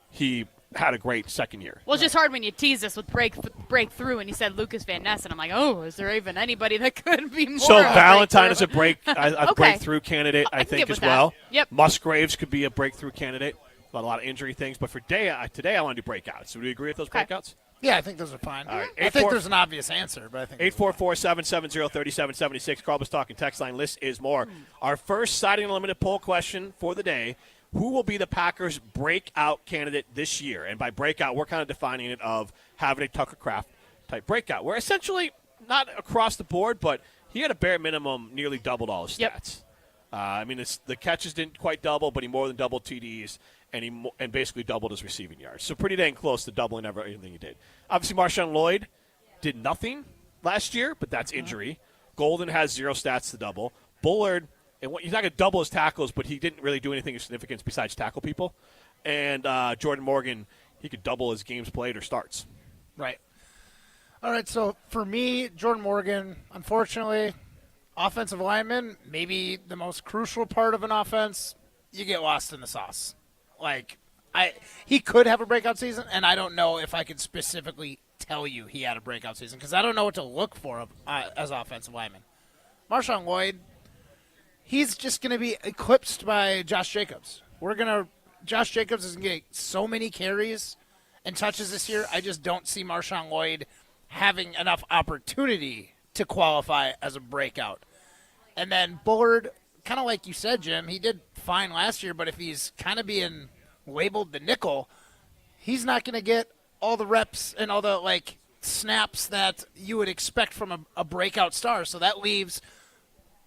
he had a great second year. Well, it's just hard when you tease us with breakthrough, and you said Lucas Van Ness, and I'm like, oh, is there even anybody that could be more? So of a Valentine is breakthrough? a breakthrough candidate, I think, as well. Yep. Musgraves could be a breakthrough candidate. A lot of injury things. But for today I want to do breakouts. So do you agree with those breakouts? Yeah, I think those are fine. All right. I think there's an obvious answer, but I think 844-770-3776. Carbos Talking text line list is more. Our first Signing Unlimited poll question for the day: who will be the Packers' breakout candidate this year? And by breakout, we're kind of defining it of having a Tucker Kraft type breakout. We're essentially not across the board, but he had a bare minimum nearly doubled all his stats. The catches didn't quite double, but he more than doubled TDs. And basically doubled his receiving yards. So pretty dang close to doubling everything he did. Obviously, Marshawn Lloyd did nothing last year, but that's injury. Golden has 0 stats to double. Bullard, he's not going to double his tackles, but he didn't really do anything of significance besides tackle people. And Jordan Morgan, he could double his games played or starts. Right. All right, so for me, Jordan Morgan, unfortunately, offensive lineman, maybe the most crucial part of an offense, you get lost in the sauce. He could have a breakout season, and I don't know if I could specifically tell you he had a breakout season because I don't know what to look for as offensive lineman. Marshawn Lloyd, he's just going to be eclipsed by Josh Jacobs. Josh Jacobs is going to get so many carries and touches this year. I just don't see Marshawn Lloyd having enough opportunity to qualify as a breakout. And then Bullard, kind of like you said, Jim, he did fine last year, but if he's kind of being labeled the nickel, he's not going to get all the reps and all the snaps that you would expect from a breakout star. So that leaves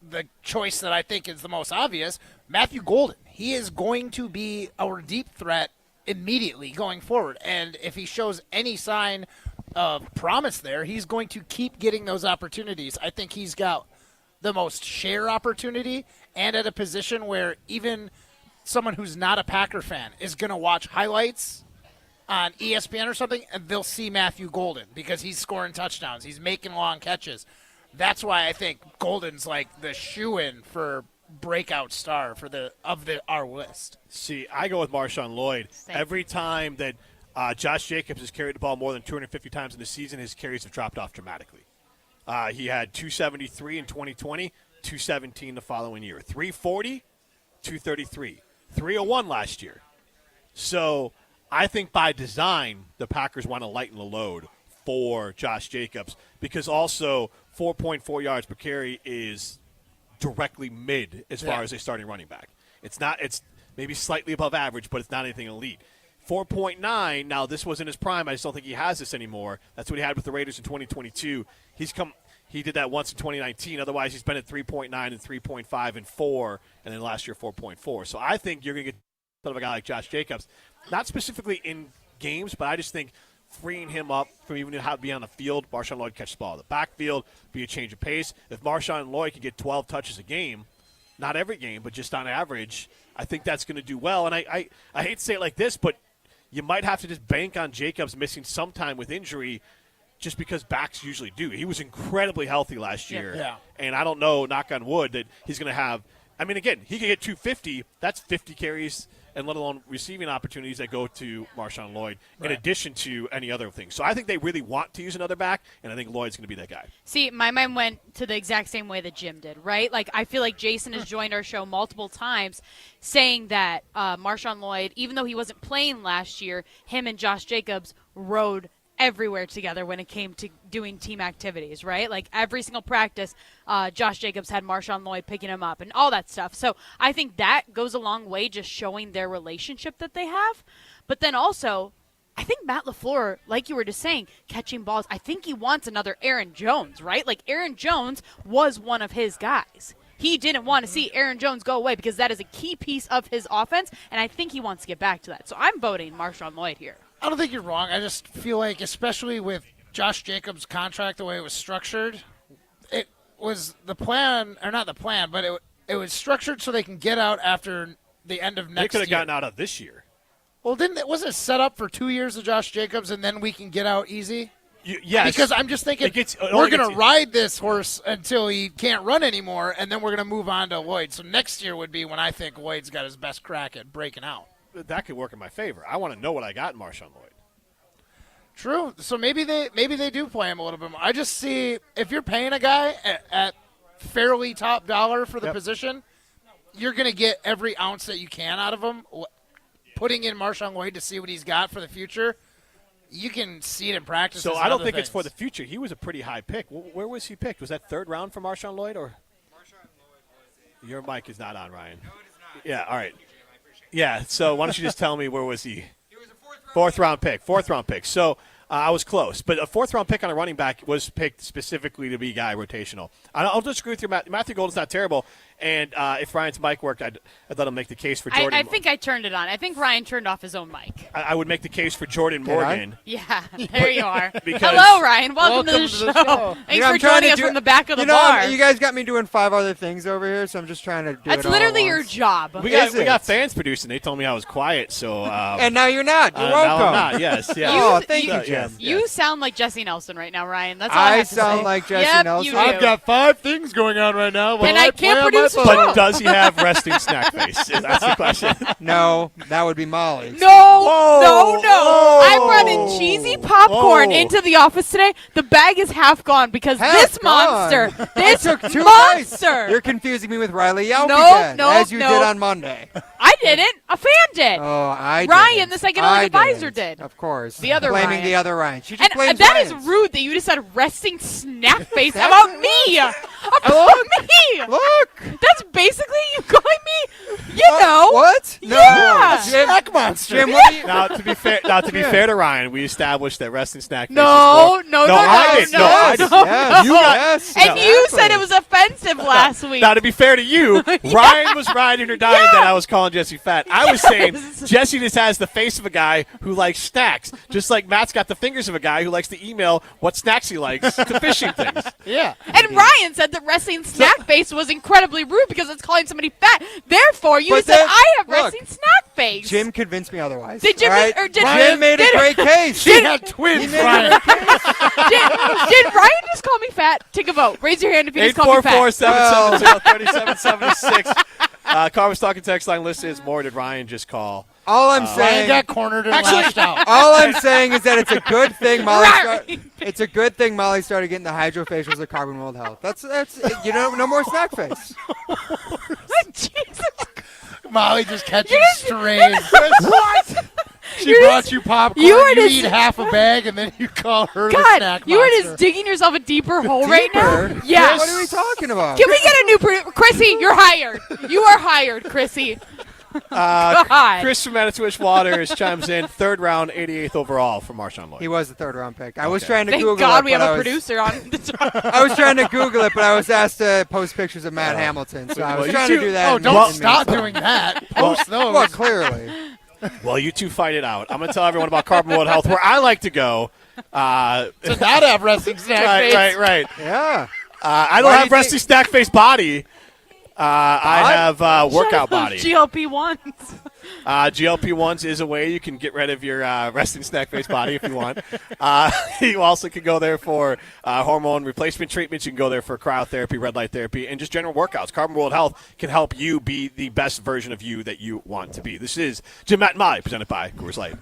the choice that I think is the most obvious, Matthew Golden. He is going to be our deep threat immediately going forward. And if he shows any sign of promise there, he's going to keep getting those opportunities. I think he's got the most share opportunity and at a position where even someone who's not a Packer fan is going to watch highlights on ESPN or something, and they'll see Matthew Golden because he's scoring touchdowns. He's making long catches. That's why I think Golden's like the shoe-in for breakout star our list. See, I go with Marshawn Lloyd. Every time that Josh Jacobs has carried the ball more than 250 times in the season, his carries have dropped off dramatically. He had 273 in 2020, 217 the following year, 340, 233, 301 last year. So I think by design, the Packers want to lighten the load for Josh Jacobs because also 4.4 yards per carry is directly mid as far as a starting running back. It's maybe slightly above average, but it's not anything elite. 4.9, now this wasn't his prime. I just don't think he has this anymore. That's what he had with the Raiders in 2022. He did that once in 2019. Otherwise, he's been at 3.9 and 3.5 and 4, and then last year 4.4. So I think you're going to get sort of a guy like Josh Jacobs, not specifically in games, but I just think freeing him up from even how to be on the field, Marshawn Lloyd catch the ball in the backfield, be a change of pace. If Marshawn Lloyd can get 12 touches a game, not every game, but just on average, I think that's going to do well. And I hate to say it like this, but you might have to just bank on Jacobs missing some time with injury just because backs usually do. He was incredibly healthy last year, and I don't know, knock on wood, that he's going to have – I mean, again, he could get 250. That's 50 carries and let alone receiving opportunities that go to Marshawn Lloyd in addition to any other things. So I think they really want to use another back, and I think Lloyd's going to be that guy. See, my mind went to the exact same way that Jim did, right? Like, I feel like Jason has joined our show multiple times saying that Marshawn Lloyd, even though he wasn't playing last year, him and Josh Jacobs rode everywhere together when it came to doing team activities, right? Like every single practice, Josh Jacobs had Marshawn Lloyd picking him up and all that stuff. So I think that goes a long way just showing their relationship that they have. But then also, I think Matt LaFleur, like you were just saying, catching balls, I think he wants another Aaron Jones, right? Like Aaron Jones was one of his guys. He didn't want to see Aaron Jones go away because that is a key piece of his offense, and I think he wants to get back to that. So I'm voting Marshawn Lloyd here. I don't think you're wrong. I just feel like, especially with Josh Jacobs' contract, the way it was structured, it was the plan, or not the plan, but it was structured so they can get out after the end of next year. They could have gotten out of this year. Well, wasn't it set up for 2 years of Josh Jacobs and then we can get out easy? Yes. Because I'm just thinking we're going to ride this horse until he can't run anymore, and then we're going to move on to Lloyd. So next year would be when I think Lloyd's got his best crack at breaking out. That could work in my favor. I want to know what I got in Marshawn Lloyd. True. So maybe they do play him a little bit more. I just see if you're paying a guy at fairly top dollar for the position, you're going to get every ounce that you can out of him. Putting in Marshawn Lloyd to see what he's got for the future, you can see it in practice. So I don't think it's for the future. He was a pretty high pick. Where was he picked? Was that third round for Marshawn Lloyd? Or your mic is not on, Ryan. No, it is not. Yeah, all right. Yeah, so why don't you just tell me where was he? He was a fourth round pick. So I was close. But a fourth-round pick on a running back was picked specifically to be guy rotational. I'll disagree with you. Matthew Golden's not terrible. And if Ryan's mic worked, I'd let him make the case for Jordan. I think I turned it on. I think Ryan turned off his own mic. I would make the case for Jordan Morgan. Yeah, there you are. Hello, Ryan. Welcome to the show. Thanks for joining us from the back of the bar. You guys got me doing 5 other things over here, so I'm just trying to do That's literally your job. We got fans producing. They told me I was quiet, so. And now you're not. You're welcome. Now I'm not, yes. Yeah. Thank you, Jim. You sound like Jesse Nelson right now, Ryan. That's all I have to sound say. like Jesse Nelson. You do. I've got 5 things going on right now. And I can't produce It's true. But does he have resting snack face? That's the question. No, that would be Molly. No, Whoa. no. I brought in cheesy popcorn into the office today. The bag is half gone because this monster, this I took 2 monster. bites. You're confusing me with Riley Yelke No, as you did on Monday. I didn't. A fan did. Oh, I did. Ryan, the psychedelic advisor, did. Of course. The other Blaming Ryan. the other Ryan. She just blames that is Ryan's. rude that you just said resting snack face about me. About me. Look. That's basically you calling me, you know. What? Yeah. Jim, Snack monster. Jim, what do you... Now, to be fair to Ryan, we established that resting snack face No, is more... no, I did. no, No, I did. Yes, You got- yes. And you said it was offensive last week. Now, to be fair to you, Ryan was riding or dying that I was calling Jesse fat. I was saying Jesse just has the face of a guy who likes snacks, just like Matt's got the fingers of a guy who likes to email what snacks he likes to fishing things. Yeah. And Ryan said that resting snack face was incredibly rude because it's calling somebody fat. Therefore, you But said then- I have look, resting snack face. Jim convinced me otherwise. Did Jim all right? or did Jim made a great case. She had twins, Ryan. did Ryan just call me fat? Take a vote. Raise your hand if you just called me fat. 844-770-3776. Carver's talking text line listed as more. Did Ryan just call? All I'm Ryan saying, got cornered and lashed out. all I'm saying is that it's a good thing it's a good thing Molly started getting the hydrofacials at Carbon World Health. That's no more snack face. Jesus. Molly just catching strays. What? She brought you popcorn. you were You just- eat half a bag, and then you call her the God, snack you were monster. just digging yourself a deeper hole right now. Deeper? Yeah. What are we talking about? Can we get a new Chrissy, you're hired. You are hired, Chrissy. God. Chris from Manitowish Waters chimes in. 3rd round, 88th overall for Marshawn Lloyd. He was the 3rd round pick. I was trying to Thank Google God it. we have but a I was- producer on the top. I was trying to Google it, but I was asked to post pictures of Matt Hamilton, so I was Well, trying you to two- do that. Oh, in don't me. stop doing that. Post those. Well, clearly. Well, you two fight it out. I'm going to tell everyone about Carbon World Health, where I like to go. To not have resting snack face. Right. Yeah. I don't Why do have you resting snack face body. I have workout body. GLP-1s. GLP-1s is a way you can get rid of your resting snack face body if you want. You also can go there for hormone replacement treatments. You can go there for cryotherapy, red light therapy, and just general workouts. Carbon World Health can help you be the best version of you that you want to be. This is Jim, Matt, and Molly, presented by Coors Light.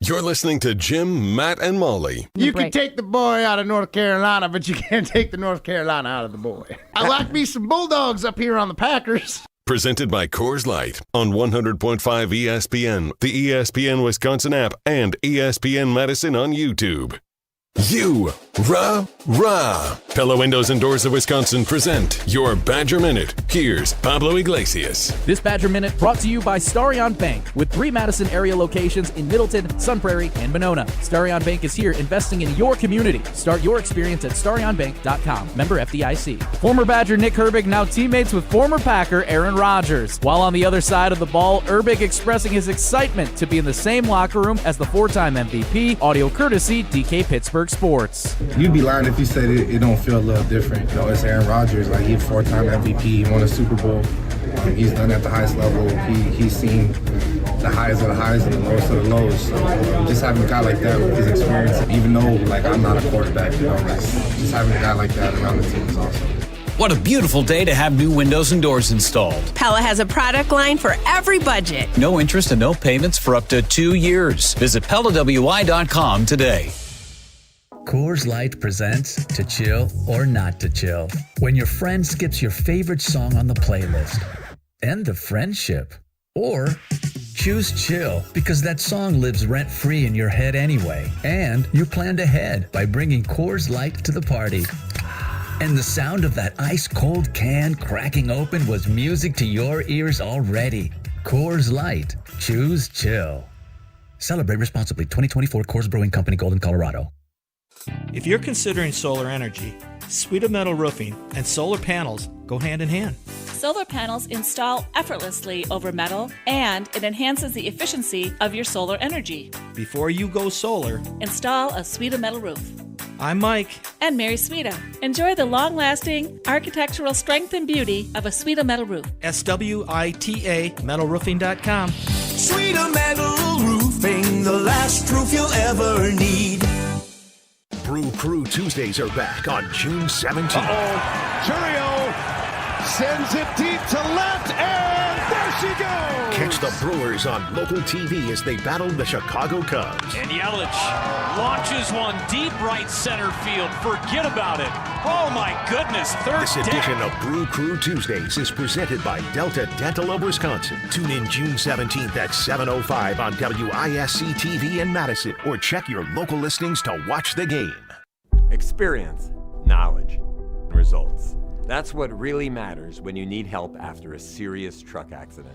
You're listening to Jim, Matt, and Molly. You can take the boy out of North Carolina, but you can't take the North Carolina out of the boy. I like me some Bulldogs up here on the Packers. Presented by Coors Light on 100.5 ESPN, the ESPN Wisconsin app, and ESPN Madison on YouTube. Rah. Pella Windows and Doors of Wisconsin present your Badger Minute. Here's Pablo Iglesias. This Badger Minute brought to you by Starion Bank with 3 Madison area locations in Middleton, Sun Prairie, and Monona. Starion Bank is here investing in your community. Start your experience at starionbank.com. Member FDIC. Former Badger Nick Herbig now teammates with former Packer Aaron Rodgers. While on the other side of the ball, Herbig expressing his excitement to be in the same locker room as the 4-time MVP, audio courtesy DK Pittsburgh Sports. You'd be lying if you said it don't feel a little different. You know, it's Aaron Rodgers. Like, he's 4-time MVP. He won a Super Bowl. He's done at the highest level. He's seen the highs of the highs and the lows of the lows. So just having a guy like that with his experience, even though, like, I'm not a quarterback, you know, just having a guy like that around the team is awesome. What a beautiful day to have new windows and doors installed. Pella has a product line for every budget. No interest and no payments for up to 2 years. Visit PellaWI.com today. Coors Light presents To Chill or Not to Chill. When your friend skips your favorite song on the playlist. End the friendship. Or choose chill because that song lives rent-free in your head anyway. And you planned ahead by bringing Coors Light to the party. And the sound of that ice-cold can cracking open was music to your ears already. Coors Light. Choose chill. Celebrate responsibly. 2024 Coors Brewing Company, Golden, Colorado. If you're considering solar energy, Suite of Metal Roofing and solar panels go hand in hand. Solar panels install effortlessly over metal, and it enhances the efficiency of your solar energy. Before you go solar, Install a Suite of Metal roof. I'm Mike. And Mary Suita. Enjoy the long-lasting architectural strength and beauty of a Suite of Metal roof. SWITA metalroofing.com. Suite of Metal Roofing, the last roof you'll ever need. Brew Crew Tuesdays are back on June 17th. Churio Sends it deep to left, and there she goes. Catch the Brewers on local TV as they battle the Chicago Cubs. And Yelich launches one deep right center field. Forget about it. Oh, my goodness. This edition of Brew Crew Tuesdays is presented by Delta Dental of Wisconsin. Tune in June 17th at 7:05 on WISC TV in Madison, or check your local listings to watch the game. Experience, knowledge, and results. That's what really matters when you need help after a serious truck accident.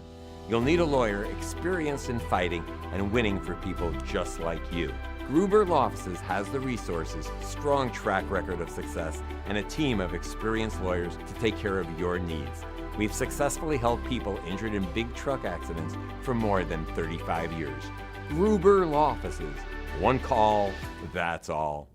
You'll need a lawyer experienced in fighting and winning for people just like you. Gruber Law Offices has the resources, strong track record of success, and a team of experienced lawyers to take care of your needs. We've successfully helped people injured in big truck accidents for more than 35 years. Gruber Law Offices. One call, that's all.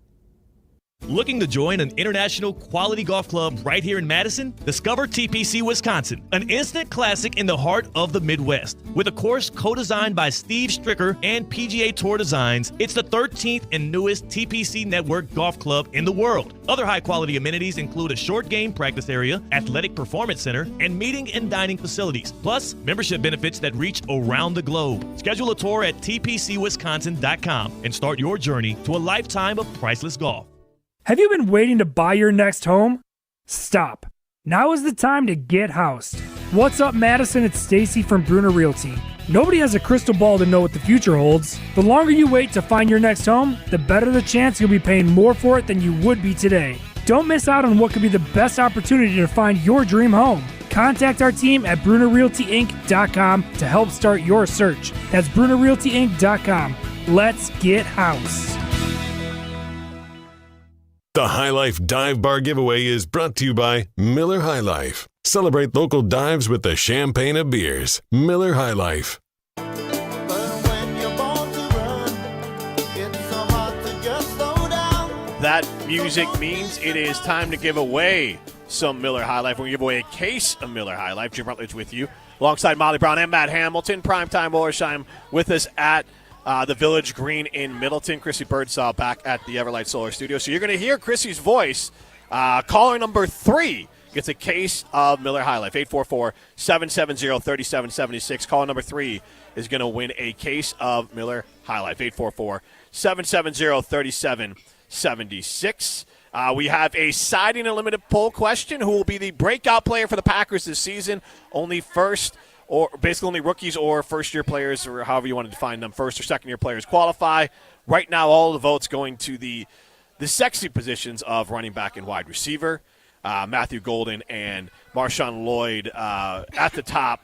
Looking to join an international quality golf club right here in Madison? Discover TPC Wisconsin, an instant classic in the heart of the Midwest. With a course co-designed by Steve Stricker and PGA Tour Designs, it's the 13th and newest TPC Network golf club in the world. Other high-quality amenities include a short game practice area, athletic performance center, and meeting and dining facilities, plus membership benefits that reach around the globe. Schedule a tour at tpcwisconsin.com and start your journey to a lifetime of priceless golf. Have you been waiting to buy your next home? Stop. Now is the time to get housed. What's up, Madison? It's Stacy from Bruner Realty. Nobody has a crystal ball to know what the future holds. The longer you wait to find your next home, the better the chance you'll be paying more for it than you would be today. Don't miss out on what could be the best opportunity to find your dream home. Contact our team at BrunerRealtyInc.com to help start your search. That's BrunerRealtyInc.com. Let's get housed. The High Life Dive Bar giveaway is brought to you by Miller High Life. Celebrate local dives with the champagne of beers. Miller High Life. That music means it is time to give away some Miller High Life. We're going to give away a case of Miller High Life. Jim Rutledge with you, alongside Molly Brown and Matt Hamilton. Primetime Wollersheim with us at the Village Green in Middleton. Chrissy Birdsall back at the Everlight Solar Studio. So you're going to hear Chrissy's voice. Caller number 3 gets a case of Miller High Life. 844-770-3776. Caller number 3 is going to win a case of Miller High Life. 844-770-3776. We have a siding and limited poll question. Who will be the breakout player for the Packers this season? Only first, or basically only rookies or first-year players, or however you want to define them, first or second-year players qualify. Right now, all the votes going to the sexy positions of running back and wide receiver. Matthew Golden and Marshawn Lloyd at the top.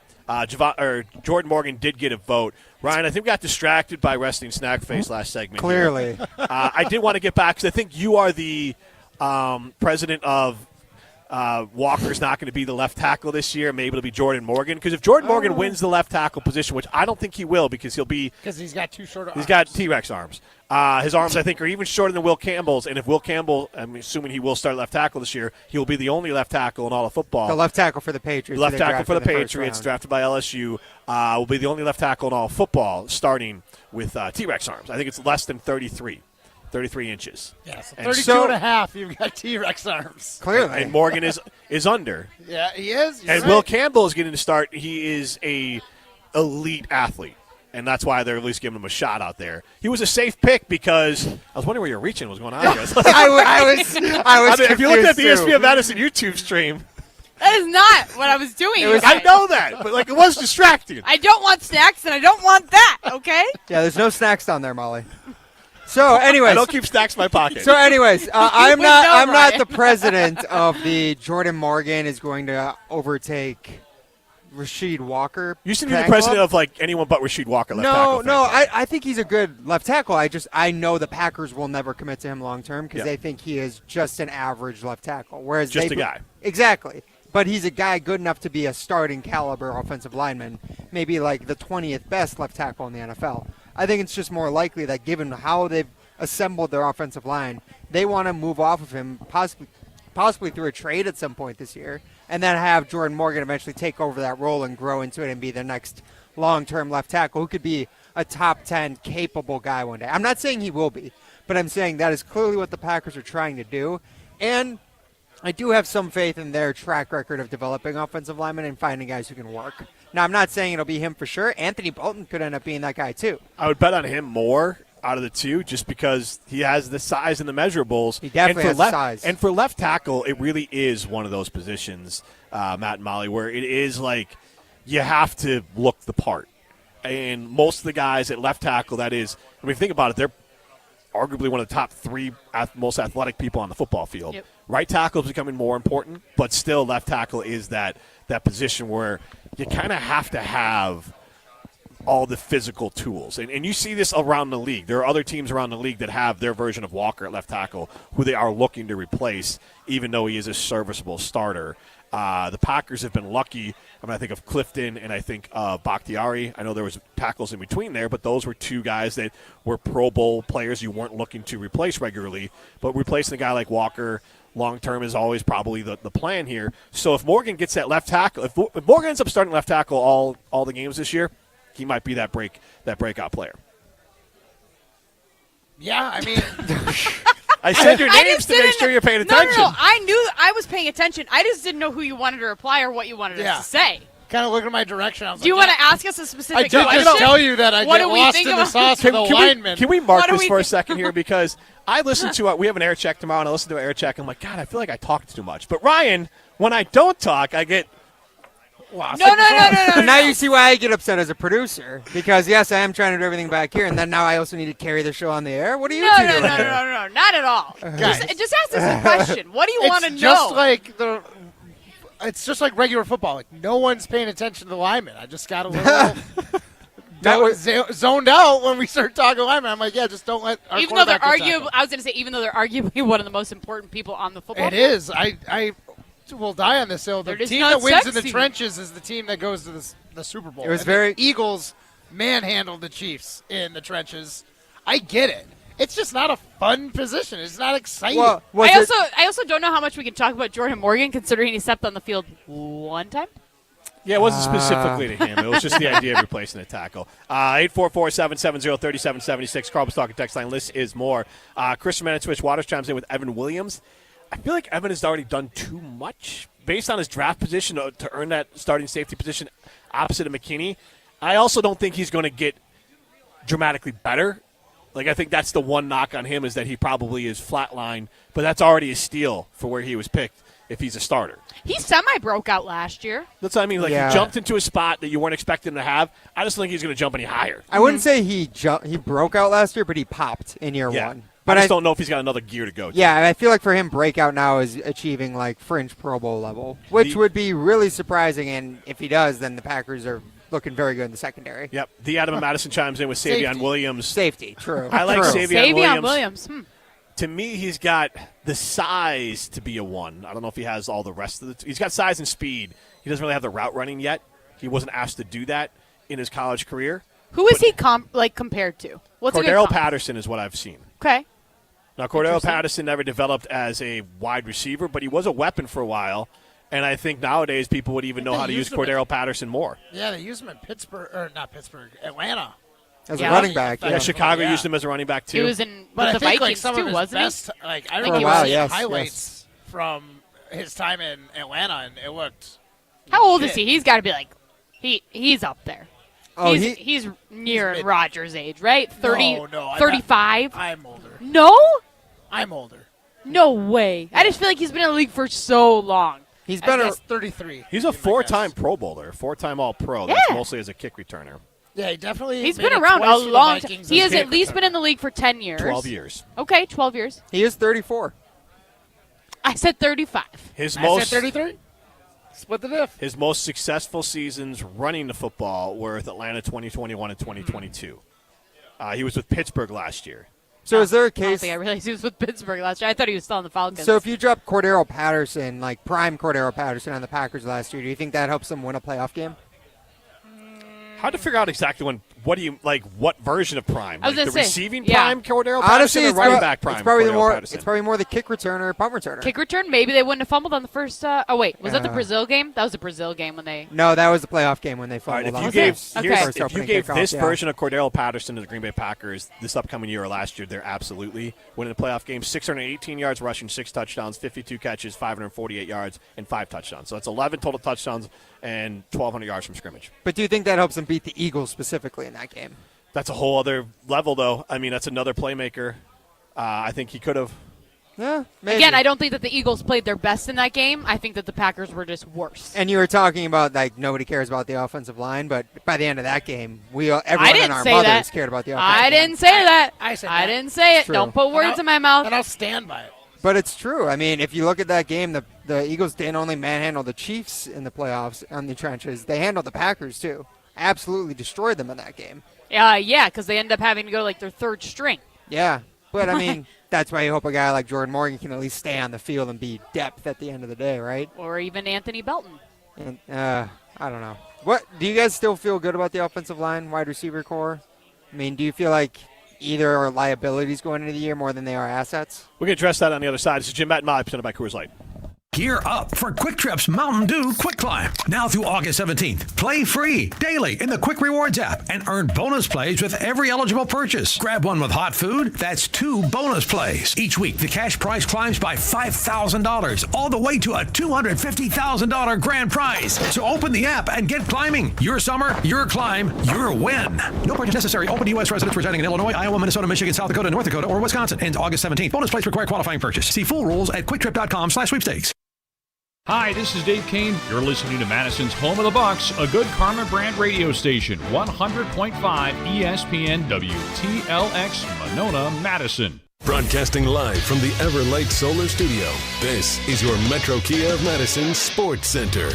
Jordan Morgan did get a vote. Ryan, I think we got distracted by resting snack face last segment. Clearly. I did want to get back because I think you are the president of Walker's not going to be the left tackle this year. Maybe it'll be Jordan Morgan. Because if Jordan Morgan wins the left tackle position, which I don't think he will, because he's got too short arms. He's got T-Rex arms. His arms, I think, are even shorter than Will Campbell's. And if Will Campbell, I'm assuming he will start left tackle this year, he will be the only left tackle in all of football. The left tackle for the Patriots. The left tackle for the Patriots, drafted by LSU, will be the only left tackle in all of football, starting with T-Rex arms. I think it's less than 33 inches. Yeah, so 32 and a half, you've got T-Rex arms. Clearly. And Morgan is under. Yeah, he is. And Will Campbell is getting to start. He is a elite athlete, and that's why they're at least giving him a shot out there. He was a safe pick because I was wondering where you're reaching. What's going on here? I was if you looked at the confused, ESPN Madison YouTube stream. That is not what I was doing. I know that, but it was distracting. I don't want snacks, and I don't want that, okay? Yeah, there's no snacks down there, Molly. So, anyways. I don't keep snacks in my pocket. So, anyways, I'm not the president of the Jordan Morgan is going to overtake Rasheed Walker. You seem to be the president of anyone but Rasheed Walker left tackle. No, I think he's a good left tackle. I know the Packers will never commit to him long term because they think he is just an average left tackle. Whereas just a guy. Exactly. But he's a guy good enough to be a starting caliber offensive lineman, maybe like the 20th best left tackle in the NFL. I think it's just more likely that given how they've assembled their offensive line, they want to move off of him, possibly through a trade at some point this year, and then have Jordan Morgan eventually take over that role and grow into it and be the next long-term left tackle who could be a top 10 capable guy one day. I'm not saying he will be, but I'm saying that is clearly what the Packers are trying to do. And I do have some faith in their track record of developing offensive linemen and finding guys who can work. Now, I'm not saying it'll be him for sure. Anthony Bolton could end up being that guy, too. I would bet on him more out of the two just because he has the size and the measurables. He definitely has the size. And for left tackle, it really is one of those positions, Matt and Molly, where it is like you have to look the part. And most of the guys at left tackle, that is, I mean, if you think about it, they're arguably one of the top 3 most athletic people on the football field. Yep. Right tackle is becoming more important, but still left tackle is that position where you kind of have to have all the physical tools. And you see this around the league. There are other teams around the league that have their version of Walker at left tackle who they are looking to replace, even though he is a serviceable starter. The Packers have been lucky. I mean, I think of Clifton and I think of Bakhtiari. I know there was tackles in between there, but those were 2 guys that were Pro Bowl players you weren't looking to replace regularly. But replacing a guy like Walker long-term is always probably the plan here. So if Morgan gets that left tackle, if Morgan ends up starting left tackle all the games this year, he might be that breakout player. Yeah, I mean, I said your names to make sure you're paying attention. No, I knew I was paying attention. I just didn't know who you wanted to reply or what you wanted us to say. Kind of looking in my direction. I was Do you want to ask us a specific question? I did just tell you that I what get do we lost think in the about- sauce of the linemen. Can we mark this for a second here? Because I listen to we have an air check tomorrow, and I listen to an air check. I'm like, God, I feel like I talk too much. But Ryan, when I don't talk, I get lost. No. Now you see why I get upset as a producer. Because, yes, I am trying to do everything back here, and then now I also need to carry the show on the air. What are you two doing? No, not at all. Just ask us a question. What do you want to know? It's just like regular football. Like no one's paying attention to the linemen. I just got a little zoned out when we start talking linemen. I'm like, yeah, just don't let our even though they're quarterback get arguably, I was going to say, even though they're arguably one of the most important people on the football It field. is. I will die on this hill. The They're just team not that wins in the sexy. trenches is the team that goes to the Super Bowl. It was And very- the Eagles manhandled the Chiefs in the trenches. I get it. It's just not a fun position. It's not exciting. Well, I also don't know how much we can talk about Jordan Morgan, considering he stepped on the field one time. Yeah, it wasn't specifically to him. It was just the idea of replacing the tackle. 844-770-3776. Carl was talking text line. List is more. Christian Manitowicz Waters chimes in with Evan Williams. I feel like Evan has already done too much based on his draft position to earn that starting safety position opposite of McKinney. I also don't think he's going to get dramatically better. Like, I think that's the one knock on him is that he probably is flatline, but that's already a steal for where he was picked if he's a starter. He semi-broke out last year. That's what I mean. Like, Yeah. he jumped into a spot that you weren't expecting him to have. I just don't think he's going to jump any higher. I wouldn't say he broke out last year, but he popped in year Yeah. one. But But I just don't know if he's got another gear to go to. Yeah, I feel like for him, breakout now is achieving like fringe Pro Bowl level, which would be really surprising. And if he does, then the Packers are looking very good in the secondary. Yep. The Adam and Madison chimes in with Savion Williams. Safety, true. I like True. Savion Williams. To me, he's got the size to be a 1. I don't know if he has all the rest of he's got size and speed. He doesn't really have the route running yet. He wasn't asked to do that in his college career. Who is he compared to? What's a good Cordero comp? Patterson is what I've seen. Okay. Now, Cordero Patterson never developed as a wide receiver, but he was a weapon for a while. And I think nowadays people would even know how to use Cordero Patterson more. Yeah, they used him in Atlanta. As a running back. Yeah, Chicago used him as a running back, too. He was in But with I the think Vikings some too, of his wasn't best, he? Like I I think remember he was. seeing highlights from his time in Atlanta, and it looked. How old is he? He's got to be like, he's up there. Oh, he's near Rogers' age, right? 30, No, 35? I'm older. No? I'm older. No way. I just feel like he's been in the league for so long. He's I been guess 33. He's a 4-time Pro Bowler, 4-time All-Pro. Yeah. That's mostly as a kick returner. Yeah, he definitely. He's made been it around twice a for the long time. Vikings He as has a at least kick been in the league for 10 years. 12 years. Okay, 12 years. He is 34. I said 35. I said 33. Split the diff. His most successful seasons running the football were with Atlanta 2021 and 2022. He was with Pittsburgh last year. So is there a I don't case? think I realized he was with Pittsburgh last year. I thought he was still on the Falcons. So if you drop Cordero Patterson, like prime Cordero Patterson on the Packers last year, do you think that helps them win a playoff game? Hard to figure out exactly what do you like? What version of prime? I was Like the gonna say, receiving yeah. prime, Cordero Honestly, Patterson, or running back prime? It's probably Patterson? it's probably more the kick returner, punt returner. Kick return, maybe they wouldn't have fumbled on the first. Oh wait, was that the Brazil game? That was the Brazil game when they. No, that was the playoff game when they All right, fumbled. if you gave this version of Cordero Patterson to the Green Bay Packers this upcoming year or last year, they're absolutely winning the playoff game. 618 yards rushing, 6 touchdowns, 52 catches, 548 yards, and 5 touchdowns. So that's 11 total touchdowns and 1,200 yards from scrimmage. But do you think that helps them beat the Eagles specifically in that game? That's a whole other level, though. I mean, that's another playmaker. I think he could have. Yeah, maybe. Again, I don't think that the Eagles played their best in that game. I think that the Packers were just worse. And you were talking about like nobody cares about the offensive line, but by the end of that game, everyone and our mothers cared about the offensive line. I didn't say that. I didn't say it. True. Don't put words in my mouth. And I'll stand by it. But it's true. I mean, if you look at that game, the Eagles didn't only manhandle the Chiefs in the playoffs on the trenches. They handled the Packers, too. Absolutely destroyed them in that game. Yeah, because they end up having to go like their third string. Yeah, but I mean, that's why you hope a guy like Jordan Morgan can at least stay on the field and be depth at the end of the day, right? Or even Anthony Belton. And, I don't know. What do you guys still feel good about the offensive line, wide receiver core? I mean, do you feel like either are liabilities going into the year more than they are assets? We're going to address that on the other side. This is Jim Matt and Molly, presented by Coors Light. Gear up for Quick Trip's Mountain Dew Quick Climb. Now through August 17th. Play free daily in the Quick Rewards app and earn bonus plays with every eligible purchase. Grab one with hot food. That's 2 bonus plays. Each week, the cash prize climbs by $5,000, all the way to a $250,000 grand prize. So open the app and get climbing. Your summer, your climb, your win. No purchase necessary. Open to U.S. residents residing in Illinois, Iowa, Minnesota, Michigan, South Dakota, North Dakota, or Wisconsin. Ends August 17th. Bonus plays require qualifying purchase. See full rules at quicktrip.com/sweepstakes. Hi, this is Dave Kane. You're listening to Madison's Home of the Bucks, a good Karma brand radio station, 100.5 ESPN WTLX, Monona, Madison. Broadcasting live from the Everlight Solar Studio, this is your Metro Kia of Madison Sports Center.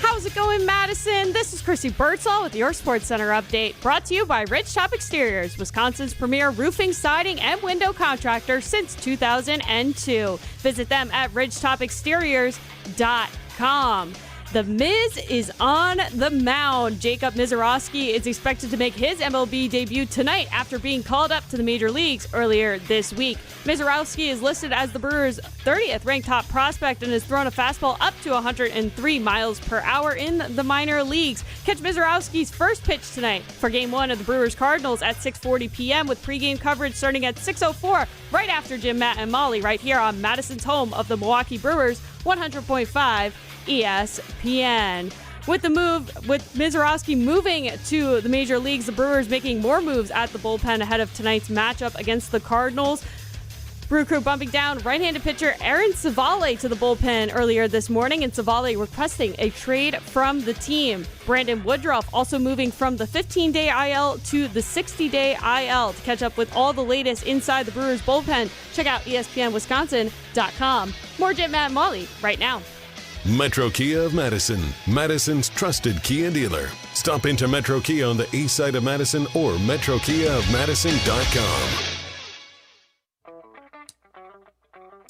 How's it going, Madison? This is Chrissy Birdsall with your Sports Center update, brought to you by Ridgetop Exteriors, Wisconsin's premier roofing, siding, and window contractor since 2002. Visit them at ridgetopexteriors.com. The Miz is on the mound. Jacob Misiorowski is expected to make his MLB debut tonight after being called up to the major leagues earlier this week. Misiorowski is listed as the Brewers' 30th ranked top prospect and has thrown a fastball up to 103 miles per hour in the minor leagues. Catch Misiorowski's first pitch tonight for Game 1 of the Brewers-Cardinals at 6:40 p.m. with pregame coverage starting at 6:04 right after Jim, Matt, and Molly right here on Madison's home of the Milwaukee Brewers, 100.5 ESPN. With Misiorowski moving to the major leagues, the Brewers making more moves at the bullpen ahead of tonight's matchup against the Cardinals. Brew Crew bumping down right-handed pitcher Aaron Civale to the bullpen earlier this morning, and Civale requesting a trade from the team. Brandon Woodruff also moving from the 15-day IL to the 60-day IL. To catch up with all the latest inside the Brewers bullpen, check out ESPNWisconsin.com. More Jim, Matt, and Molly right now. Metro Kia of Madison, Madison's trusted Kia dealer. Stop into Metro Kia on the east side of Madison or metrokiaofmadison.com.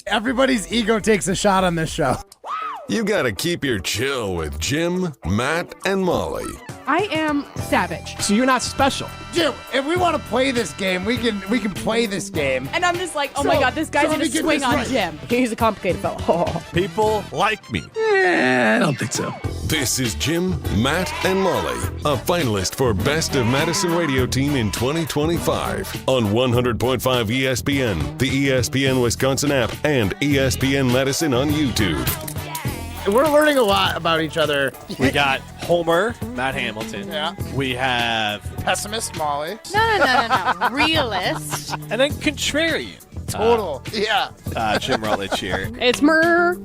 Everybody's ego takes a shot on this show. You gotta keep your chill with Jim, Matt, and Molly. I am savage. So you're not special. Jim, if we want to play this game, we can play this game. And I'm just like, oh my God, this guy's going to swing on Jim. He's a complicated fellow. People like me. I don't think so. This is Jim, Matt, and Molly, a finalist for Best of Madison Radio Team in 2025 on 100.5 ESPN, the ESPN Wisconsin app, and ESPN Madison on YouTube. We're learning a lot about each other. We got Homer, Matt Hamilton. Yeah. We have pessimist Molly. No. Realist. And then contrarian. Total. Jim Rutledge here. It's Mer.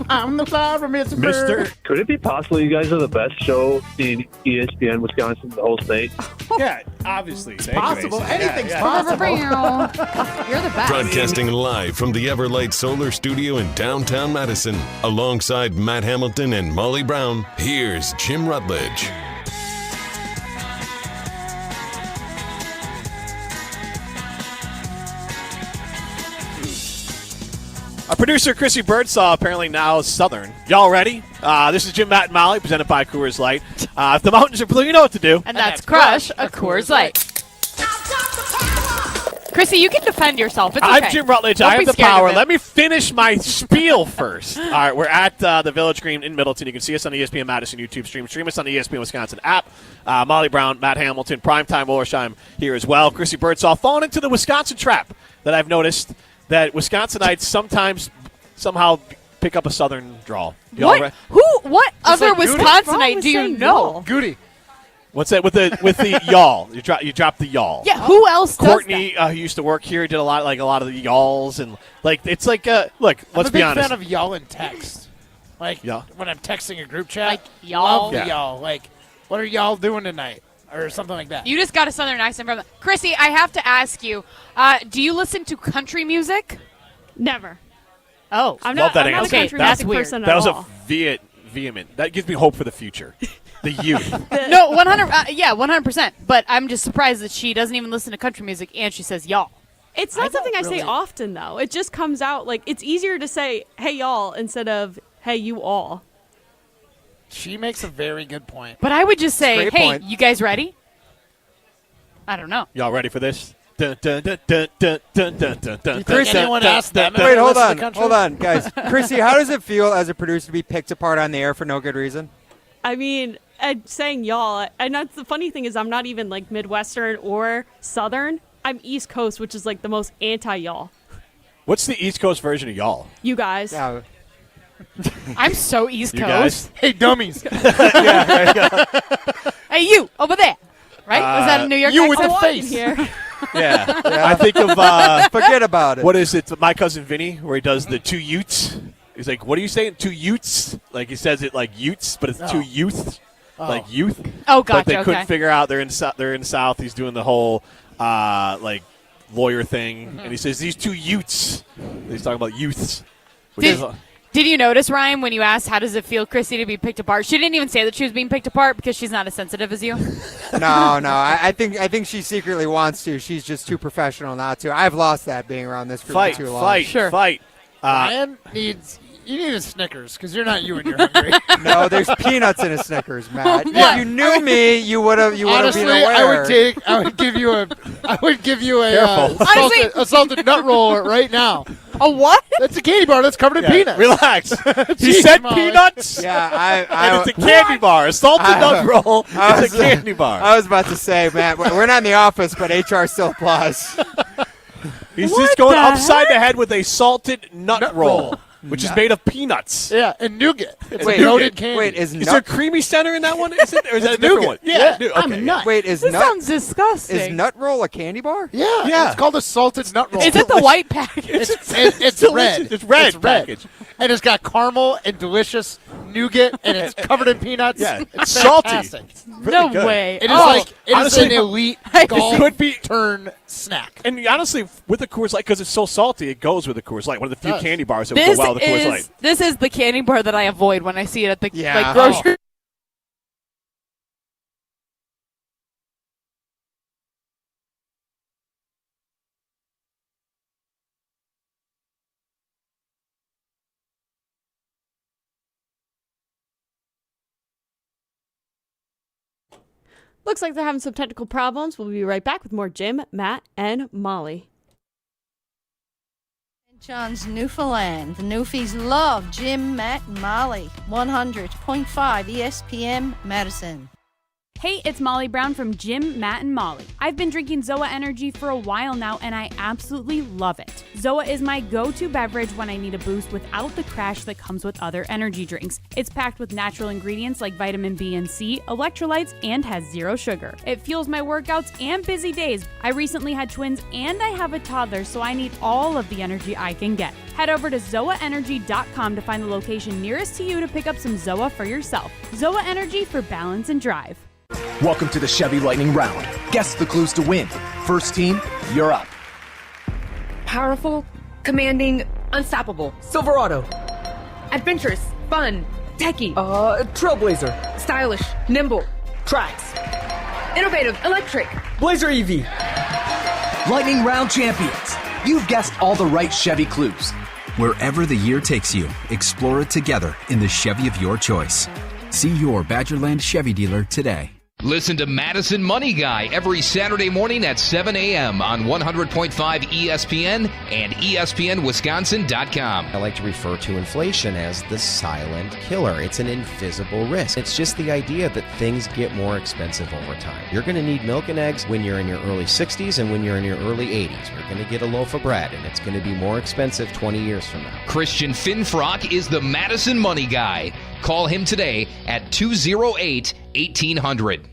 I'm the flower, Mr. Could it be possible you guys are the best show in ESPN Wisconsin, the whole state? Yeah, obviously. It's possible. Anything's possible. You're the best. Broadcasting live from the Everlight Solar Studio in downtown Madison, alongside Matt Hamilton and Molly Brown, here's Jim Rutledge. Our Producer Chrissy Birdsall, apparently now Southern. Y'all ready? This is Jim, Matt, and Molly, presented by Coors Light. If the mountains are blue, you know what to do. And that's crush a Coors Light. Chrissy, you can defend yourself. It's okay. I'm Jim Rutledge. I have the power. Let me finish my spiel first. All right, we're at the Village Green in Middleton. You can see us on the ESPN Madison YouTube stream. Stream us on the ESPN Wisconsin app. Molly Brown, Matt Hamilton, Primetime Wollersheim here as well. Chrissy Birdsall falling into the Wisconsin trap that I've noticed that Wisconsinites sometimes somehow pick up a Southern drawl. What other Wisconsinite do you know? Goody. What's that with the y'all? You drop the y'all. Yeah, who else Courtney, does that? who used to work here, did a lot of the y'alls, and it's like look. Let's be honest. I'm a big fan of y'all in text. Like when I'm texting a group chat, like y'all. Love the y'all. Like, what are y'all doing tonight, or something like that. You just got a Southern accent from Chrissy. I have to ask you: do you listen to country music? Never. Oh, I'm not a country music person that at was all. a vehement. That gives me hope for the future. The youth. No, 100%. But I'm just surprised that she doesn't even listen to country music, and she says y'all. It's not something I say often, though. It just comes out like it's easier to say "Hey y'all" instead of "Hey you all." She makes a very good point. But I would just say, "Hey, point. you guys ready?" I don't know. Y'all ready for this? Dun, dun, dun, dun, dun, dun, dun, dun, dun, Chris, anyone ask them? Wait, hold on, guys. Chrissy, how does it feel as a producer to be picked apart on the air for no good reason? I mean, saying y'all, and that's the funny thing is I'm not even like Midwestern or Southern. I'm East Coast, which is like the most anti-y'all. What's the East Coast version of y'all? You guys. Yeah. I'm so East You Coast. guys? Hey, dummies. Yeah, there you go. Hey, you over there. Right? Was that a New York you accent? with the face. Here. Yeah. I think of forget about it. What is it? My Cousin Vinny, where he does the two Utes. He's like, "What are you saying? Two Utes?" Like he says it like Utes, but it's two youth, like youth. Oh, gotcha. But they couldn't okay. figure out. They're in the South. He's doing the whole like lawyer thing, and he says these two Utes. He's talking about youths. Did you notice, Ryan, when you asked how does it feel, Chrissy, to be picked apart? She didn't even say that she was being picked apart because she's not as sensitive as you. No. I think she secretly wants to. She's just too professional not to. I've lost that being around this group for too long. Fight. Ryan you need a Snickers because you're not you and you're hungry. No, there's peanuts in a Snickers, Matt. Yeah. If you knew me, you would have been Honestly, aware. I would give you a salted nut roll right now. A what? That's a candy bar that's covered in peanuts. Relax. He Jeez, said Molly. peanuts. Yeah, and it's a candy bar. A salted nut roll. It's a candy bar. I was about to say, Matt, we're not in the office, but HR still applauds. He's just going upside the head with a salted nut roll. Which is made of peanuts. Yeah, and nougat. It's Wait, loaded candy. Wait, is there a creamy center in that one? Is it, or is that a different one? Yeah. Okay. I'm a nut. Wait, This sounds disgusting. Is nut roll a candy bar? Yeah. It's called a salted nut roll. Is it the white package? It's red. It's red package. And it's got caramel and delicious nougat, and it's covered in peanuts. Yeah, it's salty. fantastic. No way. It is honestly, an elite golf could be turn snack. And honestly, with the Coors Light, because it's so salty, it goes with the Coors Light. One of the few candy bars that would go well with the Coors Light. This is the candy bar that I avoid when I see it at the Yeah. grocery. Looks like they're having some technical problems. We'll be right back with more Jim, Matt, and Molly. John's Newfoundland. The Newfies love Jim, Matt, and Molly. 100.5 ESPN Madison. Hey, it's Molly Brown from Jim, Matt, and Molly. I've been drinking ZOA Energy for a while now, and I absolutely love it. ZOA is my go-to beverage when I need a boost without the crash that comes with other energy drinks. It's packed with natural ingredients like vitamin B and C, electrolytes, and has zero sugar. It fuels my workouts and busy days. I recently had twins, and I have a toddler, so I need all of the energy I can get. Head over to ZOAEnergy.com to find the location nearest to you to pick up some ZOA for yourself. ZOA Energy for balance and drive. Welcome to the Chevy Lightning Round. Guess the clues to win. First team, you're up. Powerful, commanding, unstoppable. Silverado. Adventurous, fun, techie. Trailblazer. Stylish, nimble. Tracks. Innovative, electric. Blazer EV. Lightning Round champions. You've guessed all the right Chevy clues. Wherever the year takes you, explore it together in the Chevy of your choice. See your Badgerland Chevy dealer today. Listen to Madison Money Guy every Saturday morning at 7 a.m. on 100.5 ESPN and ESPNWisconsin.com. I like to refer to inflation as the silent killer. It's an invisible risk. It's just the idea that things get more expensive over time. You're going to need milk and eggs when you're in your early 60s and when you're in your early 80s. You're going to get a loaf of bread, and it's going to be more expensive 20 years from now. Christian Finfrock is the Madison Money Guy. Call him today at 208-1800.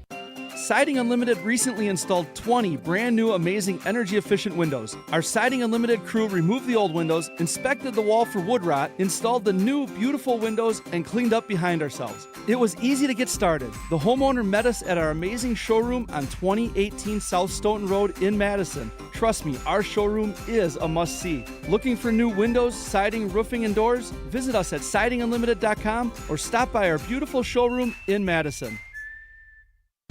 Siding Unlimited recently installed 20 brand new amazing energy efficient windows. Our Siding Unlimited crew removed the old windows, inspected the wall for wood rot, installed the new beautiful windows, and cleaned up behind ourselves. It was easy to get started. The homeowner met us at our amazing showroom on 2018 South Stoughton Road in Madison. Trust me, our showroom is a must-see. Looking for new windows, siding, roofing, and doors? Visit us at sidingunlimited.com or stop by our beautiful showroom in Madison.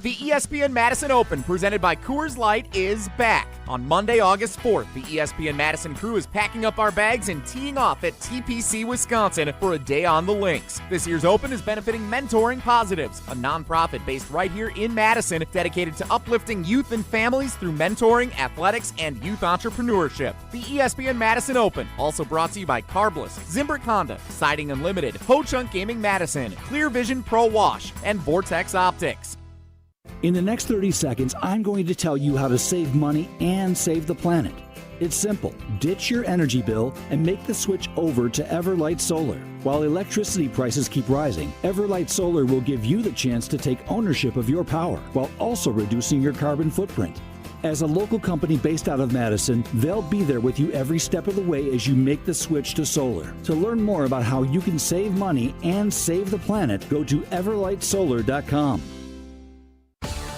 The ESPN Madison Open, presented by Coors Light, is back. On Monday, August 4th, the ESPN Madison crew is packing up our bags and teeing off at TPC, Wisconsin for a day on the links. This year's Open is benefiting Mentoring Positives, a nonprofit based right here in Madison dedicated to uplifting youth and families through mentoring, athletics, and youth entrepreneurship. The ESPN Madison Open, also brought to you by Carbless, Zimbrick Honda, Siding Unlimited, Ho-Chunk Gaming Madison, Clear Vision Pro Wash, and Vortex Optics. In the next 30 seconds, I'm going to tell you how to save money and save the planet. It's simple. Ditch your energy bill and make the switch over to Everlight Solar. While electricity prices keep rising, Everlight Solar will give you the chance to take ownership of your power while also reducing your carbon footprint. As a local company based out of Madison, they'll be there with you every step of the way as you make the switch to solar. To learn more about how you can save money and save the planet, go to everlightsolar.com.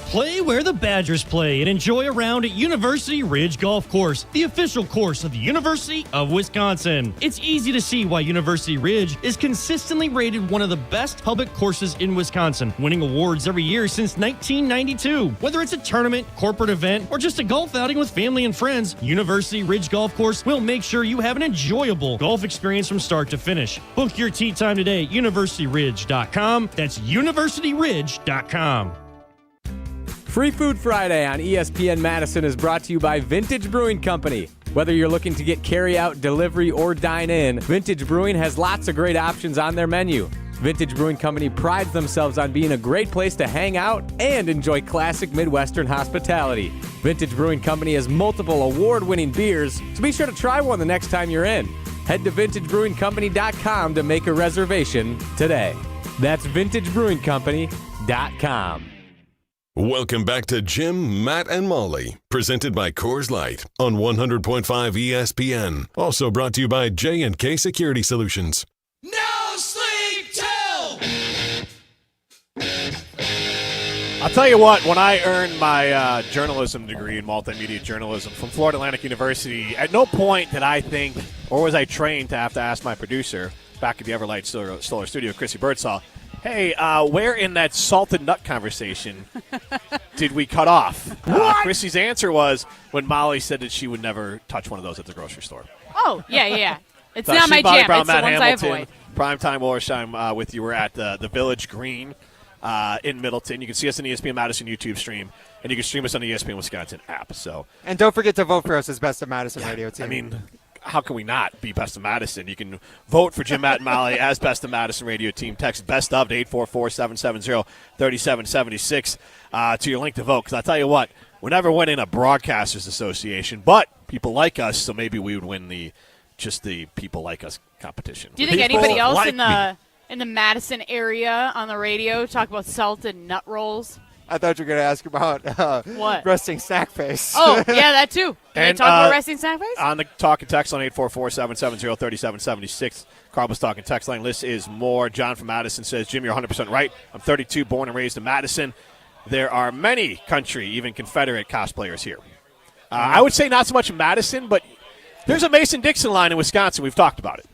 Play where the Badgers play and enjoy a round at University Ridge Golf Course, the official course of the University of Wisconsin. It's easy to see why University Ridge is consistently rated one of the best public courses in Wisconsin, winning awards every year since 1992. Whether it's a tournament, corporate event, or just a golf outing with family and friends, University Ridge Golf Course will make sure you have an enjoyable golf experience from start to finish. Book your tee time today at universityridge.com. That's universityridge.com. Free Food Friday on ESPN Madison is brought to you by Vintage Brewing Company. Whether you're looking to get carry-out, delivery, or dine-in, Vintage Brewing has lots of great options on their menu. Vintage Brewing Company prides themselves on being a great place to hang out and enjoy classic Midwestern hospitality. Vintage Brewing Company has multiple award-winning beers, so be sure to try one the next time you're in. Head to vintagebrewingcompany.com to make a reservation today. That's vintagebrewingcompany.com. Welcome back to Jim, Matt, and Molly, presented by Coors Light on 100.5 ESPN. Also brought to you by J&K Security Solutions. No sleep till! I'll tell you what, when I earned my journalism degree in multimedia journalism from Florida Atlantic University, at no point did I think, or was I trained to have to ask my producer back at the Everlight Solar Studio, Chrissy Birdsall, hey, where in that salted nut conversation did we cut off? Chrissy's answer was when Molly said that she would never touch one of those at the grocery store. Oh, yeah. It's So not my Molly jam. Brown, It's Matt the ones I Hamilton, avoid. Primetime Wollersheim with you. We're at the Village Green in Middleton. You can see us on the ESPN Madison YouTube stream, and you can stream us on the ESPN Wisconsin app. And don't forget to vote for us as Best of Madison Radio team. I mean, how can we not be Best of Madison? You can vote for Jim, Matt, and Molly as Best of Madison Radio team. Text Best of to 844-770-3776 to your link to vote. Because I'll tell you what, we're never winning a Broadcasters Association, but people like us, so maybe we would win the people like us competition. Do you think People anybody else like in the Madison area on the radio talk about salted nut rolls? I thought you were going to ask about what? Resting Snack Face. Oh, yeah, that too. Can they talk about resting snack face? On the talk and text line 844-770-3776. Carl was talking text line. This is more. John from Madison says, Jim, you're 100% right. I'm 32, born and raised in Madison. There are many country, even Confederate cosplayers here. I would say not so much in Madison, but there's a Mason-Dixon line in Wisconsin. We've talked about it.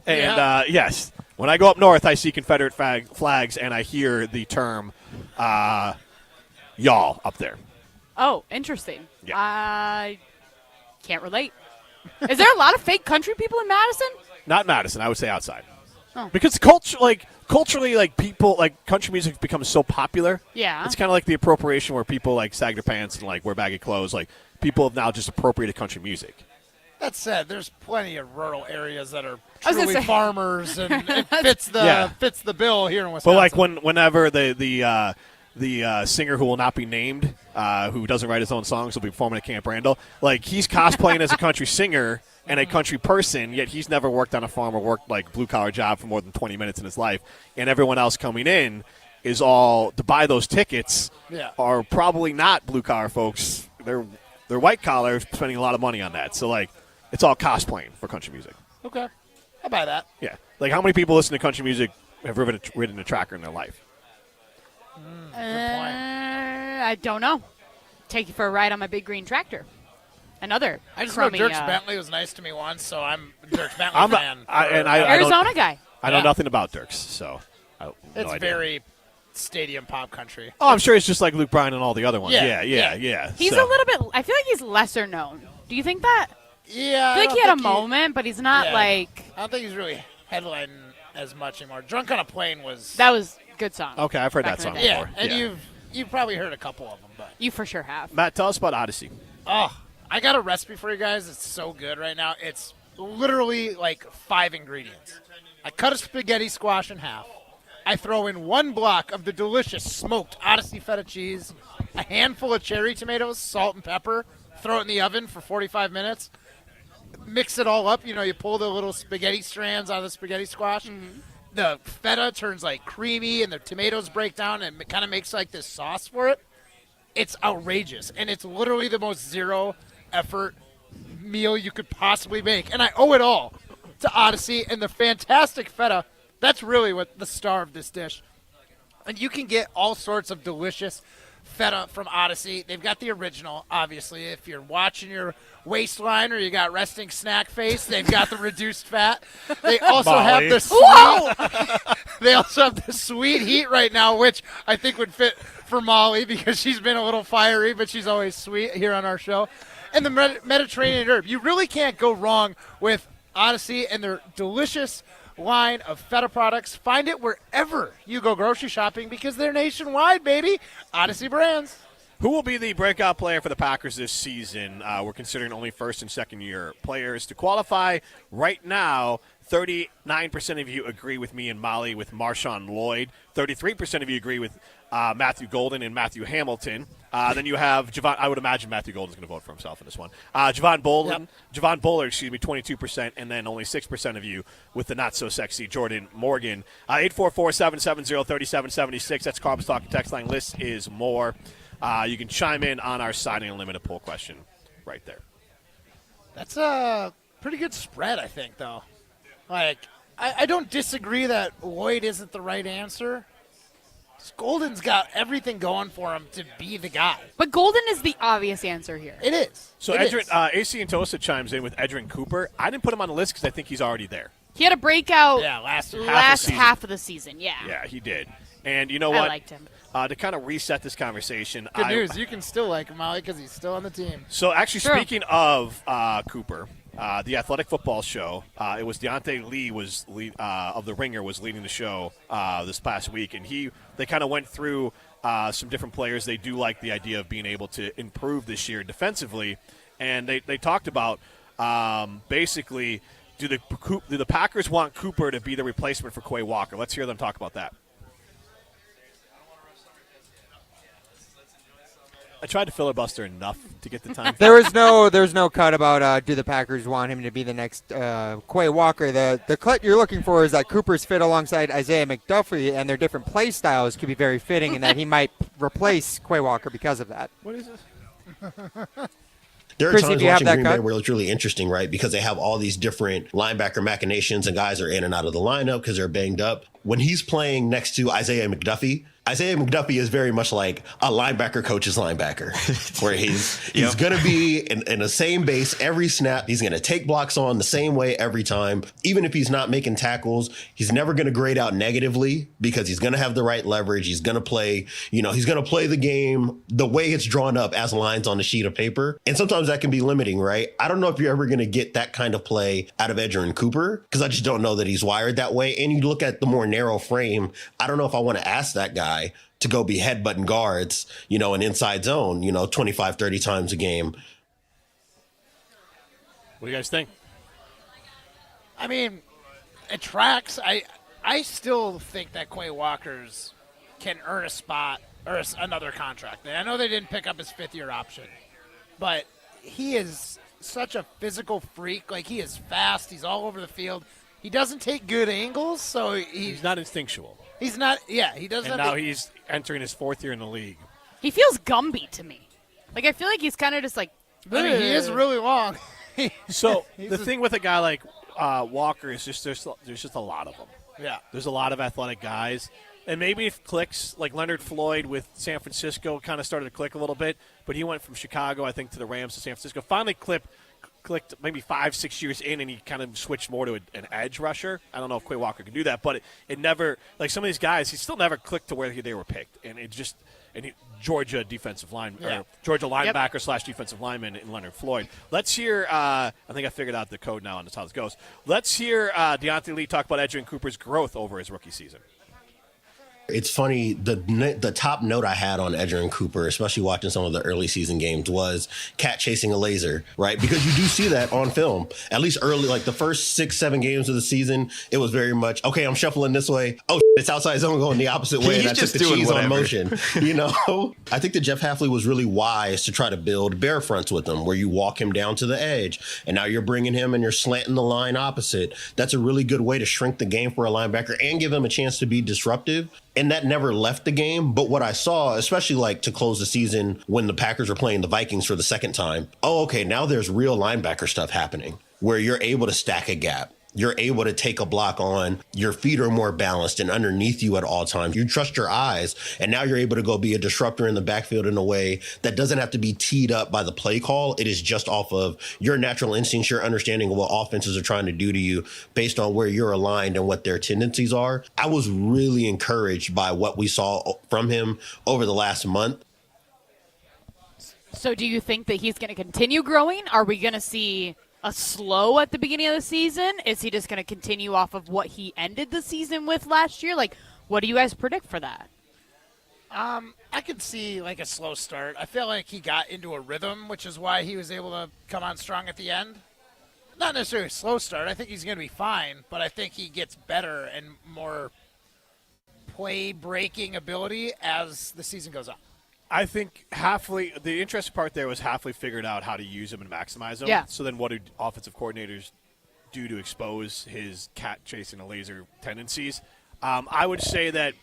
And, yes, when I go up north, I see Confederate flags, and I hear the term y'all up there. Oh, interesting. Yeah. I can't relate. Is there a lot of fake country people in Madison? Not Madison. I would say outside. Oh. Because culturally, like people, like country music becomes so popular. Yeah. It's kind of like the appropriation where people like sag their pants and like wear baggy clothes. Like people have now just appropriated country music. That said, there's plenty of rural areas that are I was gonna truly say- farmers, and it fits the bill here in Wisconsin. But like whenever the singer who will not be named, who doesn't write his own songs, will be performing at Camp Randall. Like he's cosplaying as a country singer and a country person, yet he's never worked on a farm or worked like blue collar job for more than 20 minutes in his life. And everyone else coming in is all to buy those tickets. Yeah. Are probably not blue collar folks. They're white collar, spending a lot of money on that. So like it's all cosplaying for country music. Okay, I buy that. Yeah. Like how many people listen to country music have ridden a tracker in their life? I don't know. Take you for a ride on my big green tractor. Another. I just know crummy, Dirks Bentley was nice to me once, so I'm a Dirks Bentley fan. Arizona guy. I know nothing about Dirks, so I have no It's idea. very stadium pop country. Oh, I'm sure it's just like Luke Bryan and all the other ones. Yeah, Yeah. He's So- a little bit. I feel like he's lesser known. Do you think that? Yeah, I feel like he had a moment, but he's not like. I don't think he's really headlining as much anymore. Drunk on a Plane was. That was a good song. Okay, I've heard Back that in the song day. Yeah, before. and you've probably heard a couple of them, but You for sure have. Matt, tell us about Odyssey. oh, I got a recipe for you guys. It's so good right now. It's literally like 5 ingredients. I cut a spaghetti squash in half. I throw in 1 block of the delicious smoked Odyssey feta cheese, a handful of cherry tomatoes, salt and pepper. Throw it in the oven for 45 minutes. Mix it all up. You know, you pull the little spaghetti strands out of the spaghetti squash. Mm-hmm. The feta turns like creamy, and the tomatoes break down, and it kind of makes like this sauce for it. It's outrageous, and it's literally the most zero effort meal you could possibly make. And I owe it all to Odyssey and the fantastic feta. That's really what the star of this dish. And you can get all sorts of delicious feta from Odyssey. They've got the original, obviously. If you're watching your waistline or you got resting snack face, they've got the reduced fat. They also have the sweet. They also have the sweet heat right now, which I think would fit for Molly because she's been a little fiery, but she's always sweet here on our show. And the Mediterranean herb. You really can't go wrong with Odyssey and their delicious line of feta products. Find it wherever you go grocery shopping because they're nationwide, baby. Odyssey Brands. Who will be the breakout player for the Packers this season? We're considering only first and second year players to qualify. Right now, 39% of you agree with me and Molly with Marshawn Lloyd. 33% of you agree with Matthew Golden and Matthew Hamilton. Then you have Javon. I would imagine Matthew Golden's going to vote for himself in this one. Javon Bullard, 22%, and then only 6% of you with the not-so-sexy Jordan Morgan. 844-770-3776. That's Carbs Talking text line. List is more. You can chime in on our Signing Unlimited poll question right there. That's a pretty good spread, I think, though. Like, I don't disagree that Lloyd isn't the right answer. Golden's got everything going for him to be the guy. But Golden is the obvious answer here. It is. So AC and Tosa chimes in with Edrin Cooper. I didn't put him on the list because I think he's already there. He had a breakout last half of the season. Yeah. Yeah, he did. And you know what? I liked him. To kind of reset this conversation. Good news. You can still like him, Molly, because he's still on the team. So actually, True. speaking of Cooper, the Athletic Football Show, it was Deontay Lee of The Ringer was leading the show this past week, and they kind of went through some different players. They do like the idea of being able to improve this year defensively, and they talked about basically do the Packers want Cooper to be the replacement for Quay Walker? Let's hear them talk about that. I tried to filibuster enough to get the time. There's no cut about do the Packers want him to be the next Quay Walker. The cut you're looking for is that Cooper's fit alongside Isaiah McDuffie, and their different play styles could be very fitting, and that he might replace Quay Walker because of that. What is this? There are Chrissy, times do you have watching that Green Bay cut? where it's really interesting, right? Because they have all these different linebacker machinations and guys are in and out of the lineup because they're banged up. when he's playing next to Isaiah McDuffie is very much like a linebacker coach's linebacker, where he's going to be in the same base every snap. He's going to take blocks on the same way every time. Even if he's not making tackles, he's never going to grade out negatively because he's going to have the right leverage. He's going to play, he's going to play the game the way it's drawn up as lines on a sheet of paper. And sometimes that can be limiting, right? I don't know if you're ever going to get that kind of play out of Edgerrin Cooper because I just don't know that he's wired that way. And you look at the more narrow frame, I don't know if I want to ask that guy to go be headbutting guards, an inside zone, 25, 30 times a game. What do you guys think? I mean, it tracks. I still think that Quay Walker's can earn a spot or another contract. I know they didn't pick up his 5th-year option, but he is such a physical freak. Like, he is fast. He's all over the field. He doesn't take good angles, so he's not instinctual. He's not. Yeah, he doesn't. And now he's entering his 4th year in the league. He feels Gumby to me. Like, I feel like he's kind of just like. I mean, he is really long. So the thing with a guy like Walker is just there's just a lot of them. Yeah, there's a lot of athletic guys, and maybe if clicks like Leonard Floyd with San Francisco kind of started to click a little bit, but he went from Chicago, I think, to the Rams to San Francisco. Finally clicked maybe 5-6 years in, and he kind of switched more to an edge rusher. I don't know if Quay Walker can do that, but it never, like some of these guys, he still never clicked to where they were picked. And it just, Georgia defensive line, or Georgia linebacker / defensive lineman in Leonard Floyd. Let's hear, I think I figured out the code now, and that's how this goes. Let's hear Deontay Lee talk about Edgerrin Cooper's growth over his rookie season. It's funny, the top note I had on Edgerrin Cooper, especially watching some of the early season games, was cat chasing a laser, right? Because you do see that on film. At least early, like the first 6-7 games of the season, it was very much, okay, I'm shuffling this way. Oh, it's outside zone going the opposite way. He's and I just took the doing cheese whatever. on motion, I think that Jeff Hafley was really wise to try to build bear fronts with him, where you walk him down to the edge, and now you're bringing him and you're slanting the line opposite. That's a really good way to shrink the game for a linebacker and give him a chance to be disruptive. And that never left the game. But what I saw, especially like to close the season when the Packers were playing the Vikings for the second time, okay, now there's real linebacker stuff happening where you're able to stack a gap. You're able to take a block on. Your feet are more balanced and underneath you at all times. You trust your eyes, and now you're able to go be a disruptor in the backfield in a way that doesn't have to be teed up by the play call. It is just off of your natural instincts, your understanding of what offenses are trying to do to you based on where you're aligned and what their tendencies are. I was really encouraged by what we saw from him over the last month. So do you think that he's going to continue growing? Are we going to see a slow at the beginning of the season? Is he just going to continue off of what he ended the season with last year? Like, what do you guys predict for that? I could see like a slow start. I feel like he got into a rhythm, which is why he was able to come on strong at the end. Not necessarily a slow start. I think he's going to be fine, but I think he gets better and more play-breaking ability as the season goes on. I think Hafley, the interesting part there was Hafley figured out how to use him and maximize him. Yeah. So then what do offensive coordinators do to expose his cat chasing a laser tendencies? I would say that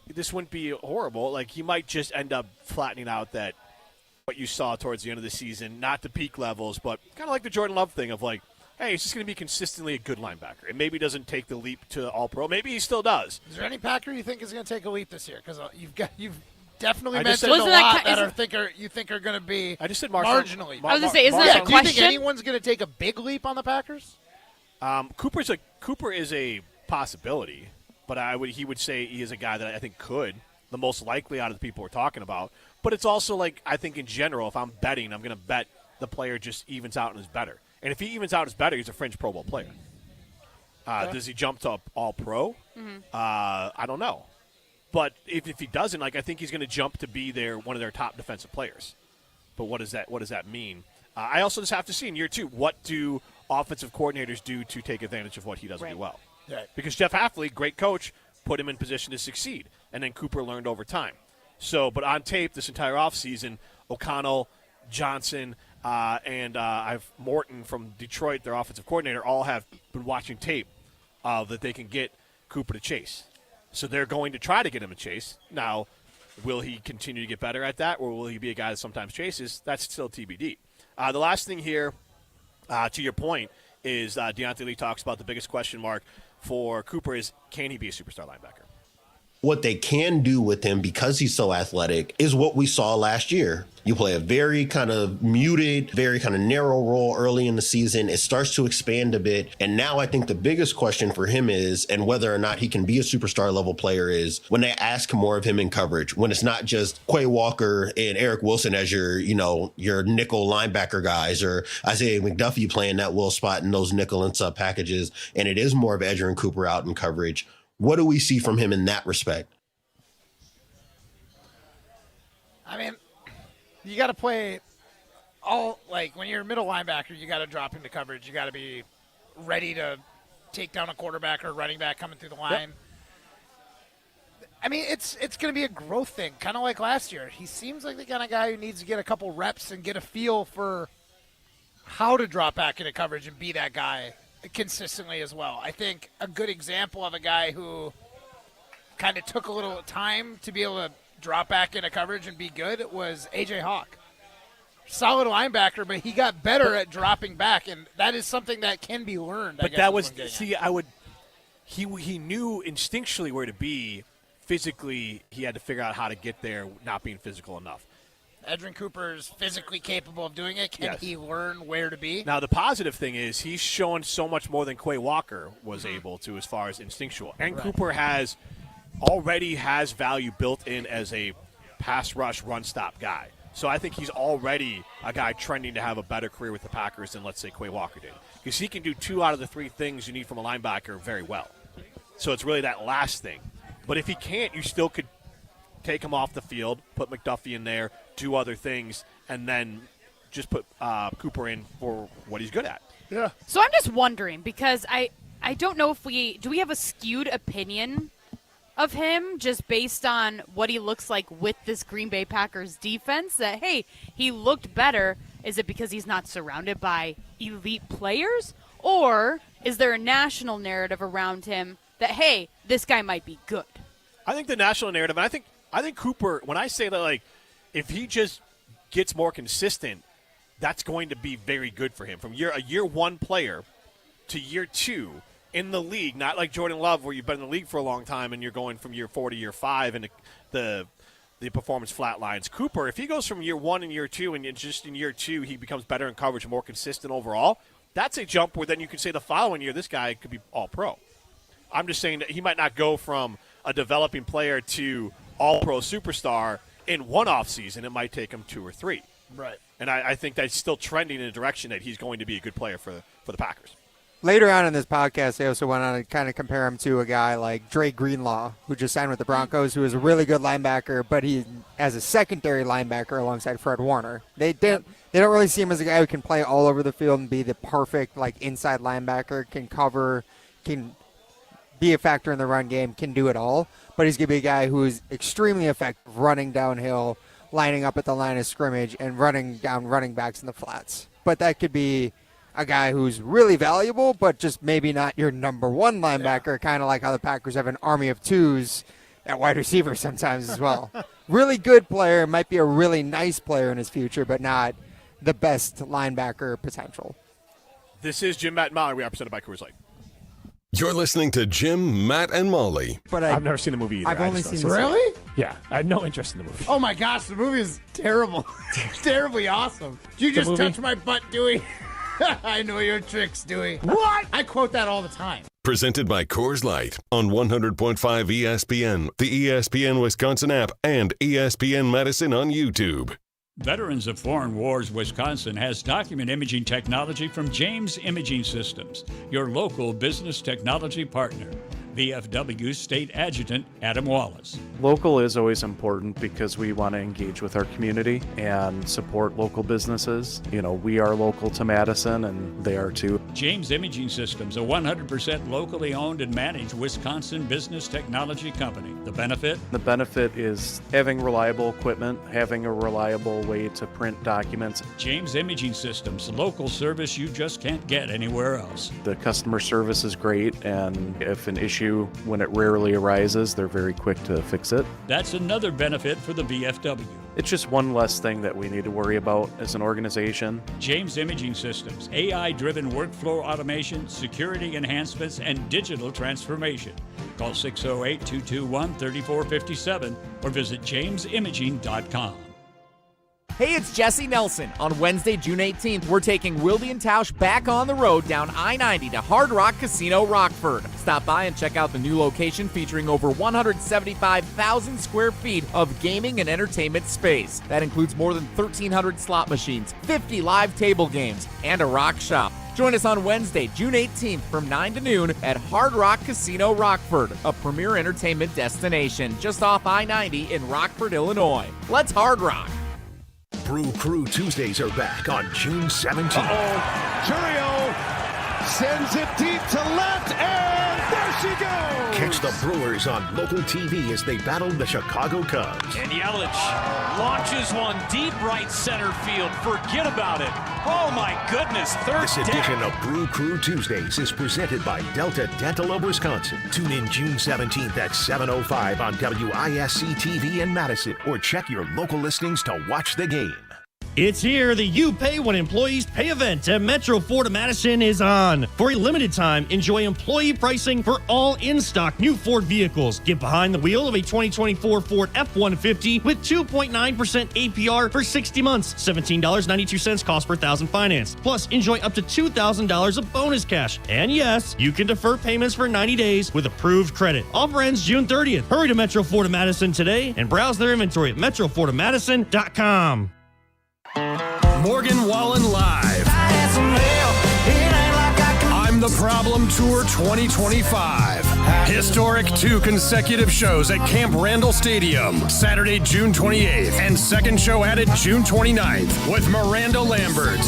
this wouldn't be horrible. Like, he might just end up flattening out that what you saw towards the end of the season, not the peak levels, but kind of like the Jordan Love thing of like, hey, he's just going to be consistently a good linebacker. And maybe he doesn't take the leap to All-Pro. Maybe he still does. Is there any Packer you think is going to take a leap this year? Because you've definitely I just mentioned said- a lot that you think are going to be I just said marginally. I was going to say, isn't that a Do you think question? anyone's going to take a big leap on the Packers? Cooper is a possibility, but he would say he is a guy that I think could, the most likely out of the people we're talking about. But it's also like, I think in general, if I'm betting, I'm going to bet the player just evens out and is better. And if he evens out and is better, he's a fringe Pro Bowl player. Does he jump to All-Pro? Mm-hmm. I don't know. But if he doesn't, like, I think he's going to jump to be one of their top defensive players. But what does that mean? I also just have to see in year two, what do offensive coordinators do to take advantage of what he doesn't do well? Right. Because Jeff Hafley, great coach, put him in position to succeed. And then Cooper learned over time. So, but on tape this entire offseason, O'Connell, Johnson, and I've Morton from Detroit, their offensive coordinator, all have been watching tape that they can get Cooper to chase. So they're going to try to get him a chase. Now, will he continue to get better at that, or will he be a guy that sometimes chases? That's still TBD. The last thing here, to your point, is Deontay Lee talks about the biggest question mark for Cooper is, can he be a superstar linebacker? What they can do with him, because he's so athletic, is what we saw last year. You play a very kind of muted, very kind of narrow role early in the season. It starts to expand a bit. And now I think the biggest question for him is, and whether or not he can be a superstar level player, is when they ask more of him in coverage, when it's not just Quay Walker and Eric Wilson as your nickel linebacker guys, or Isaiah McDuffie playing that will spot in those nickel and sub packages. And it is more of Edgerrin Cooper out in coverage. What do we see from him in that respect? I mean, you got to play when you're a middle linebacker, you got to drop into coverage. You got to be ready to take down a quarterback or a running back coming through the line. Yep. I mean, it's going to be a growth thing, kind of like last year. He seems like the kind of guy who needs to get a couple reps and get a feel for how to drop back into coverage and be that guy consistently as well. I think a good example of a guy who kind of took a little time to be able to drop back into coverage and be good was A.J. Hawk. Solid linebacker, but he got better at dropping back, and that is something that can be learned. But he knew instinctually where to be. Physically, he had to figure out how to get there, not being physical enough. Edgerrin Cooper's physically capable of doing it. Can he learn where to be? Now, the positive thing is he's shown so much more than Quay Walker was able to as far as instinctual. And right. Cooper already has value built in as a pass rush, run stop guy. So I think he's already a guy trending to have a better career with the Packers than, let's say, Quay Walker did. Because he can do 2 out of the 3 things you need from a linebacker very well. So it's really that last thing. But if he can't, you still could take him off the field, put McDuffie in there, do other things, and then just put Cooper in for what he's good at. Yeah. So I'm just wondering, because I don't know if we have a skewed opinion of him just based on what he looks like with this Green Bay Packers defense, that, hey, he looked better. Is it because he's not surrounded by elite players? Or is there a national narrative around him that, hey, this guy might be good? I think the national narrative, and I think Cooper, when I say that, like, if he just gets more consistent, that's going to be very good for him. From a year 1 player to year 2 in the league, not like Jordan Love where you've been in the league for a long time and you're going from year 4 to year 5 and the performance flatlines. Cooper, if he goes from year 1 and year 2 and just in year 2 he becomes better in coverage, more consistent overall, that's a jump where then you can say the following year this guy could be all-pro. I'm just saying that he might not go from a developing player to all-pro superstar in one offseason. It might take him 2 or 3. Right. And I think that's still trending in a direction that he's going to be a good player for the Packers. Later on in this podcast, they also went on to kind of compare him to a guy like Dre Greenlaw, who just signed with the Broncos, who is a really good linebacker, but he as a secondary linebacker alongside Fred Warner. They don't really see him as a guy who can play all over the field and be the perfect inside linebacker, can cover, can be a factor in the run game, can do it all. But he's going to be a guy who is extremely effective running downhill, lining up at the line of scrimmage, and running down running backs in the flats. But that could be a guy who's really valuable, but just maybe not your number 1 linebacker, kind of like how the Packers have an army of 2s at wide receiver sometimes as well. Really good player, might be a really nice player in his future, but not the best linebacker potential. This is Jim, Matt, and Molly. We are presented by Coors Light. You're listening to Jim, Matt, and Molly. But I've never seen the movie either. I've only seen the Really? Yeah, I had no interest in the movie. Oh my gosh, the movie is terrible. Terribly awesome. Did you just touch my butt, Dewey? I know your tricks, Dewey. What? I quote that all the time. Presented by Coors Light on 100.5 ESPN, the ESPN Wisconsin app, and ESPN Madison on YouTube. Veterans of Foreign Wars Wisconsin has document imaging technology from James Imaging Systems, your local business technology partner. VFW State Adjutant Adam Wallace. Local is always important because we want to engage with our community and support local businesses. You know, we are local to Madison and they are too. James Imaging Systems, a 100% locally owned and managed Wisconsin business technology company. The benefit? The benefit is having reliable equipment, having a reliable way to print documents. James Imaging Systems, local service you just can't get anywhere else. The customer service is great, and if an issue, when it rarely arises, they're very quick to fix it. That's another benefit for the VFW. it's just one less thing that we need to worry about as an organization. James Imaging Systems, AI-driven workflow automation, security enhancements, and digital transformation. Call 608-221-3457 or visit jamesimaging.com. Hey, it's Jesse Nelson. On Wednesday, June 18th, we're taking Wildy and Tausch back on the road down I-90 to Hard Rock Casino Rockford. Stop by and check out the new location featuring over 175,000 square feet of gaming and entertainment space. That includes more than 1,300 slot machines, 50 live table games, and a rock shop. Join us on Wednesday, June 18th from 9 to noon at Hard Rock Casino Rockford, a premier entertainment destination just off I-90 in Rockford, Illinois. Let's Hard Rock. Brew Crew Tuesdays are back on June 17th. Churio sends it deep to left, and there she goes! Catch the Brewers on local TV as they battle the Chicago Cubs. And Yelich launches one deep right center field. Forget about it. Oh, my goodness. This edition of Brew Crew Tuesdays is presented by Delta Dental of Wisconsin. Tune in June 17th at 7:05 on WISC TV in Madison, or check your local listings to watch the game. It's here. The You Pay When Employees Pay event at Metro Ford of Madison is on. For a limited time, enjoy employee pricing for all in-stock new Ford vehicles. Get behind the wheel of a 2024 Ford F-150 with 2.9% APR for 60 months, $17.92 cost per thousand finance. Plus, enjoy up to $2,000 of bonus cash. And yes, you can defer payments for 90 days with approved credit. Offer ends June 30th. Hurry to Metro Ford of Madison today and browse their inventory at metrofordofmadison.com. Morgan Wallen Live. I'm the Problem Tour 2025. Historic 2 consecutive shows at Camp Randall Stadium, Saturday, June 28th, and second show added June 29th with Miranda Lambert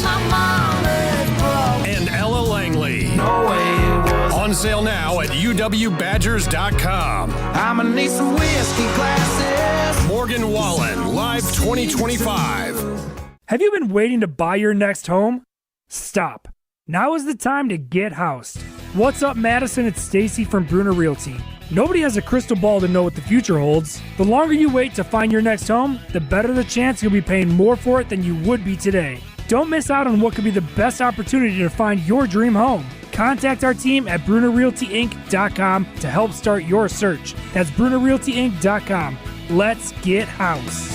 and Ella Langley. On sale now at uwbadgers.com. I'ma need some whiskey glasses. Morgan Wallen, Live 2025. Have you been waiting to buy your next home? Stop. Now is the time to get housed. What's up, Madison? It's Stacy from Bruner Realty. Nobody has a crystal ball to know what the future holds. The longer you wait to find your next home, the better the chance you'll be paying more for it than you would be today. Don't miss out on what could be the best opportunity to find your dream home. Contact our team at BrunerRealtyInc.com to help start your search. That's BrunerRealtyInc.com. Let's get housed.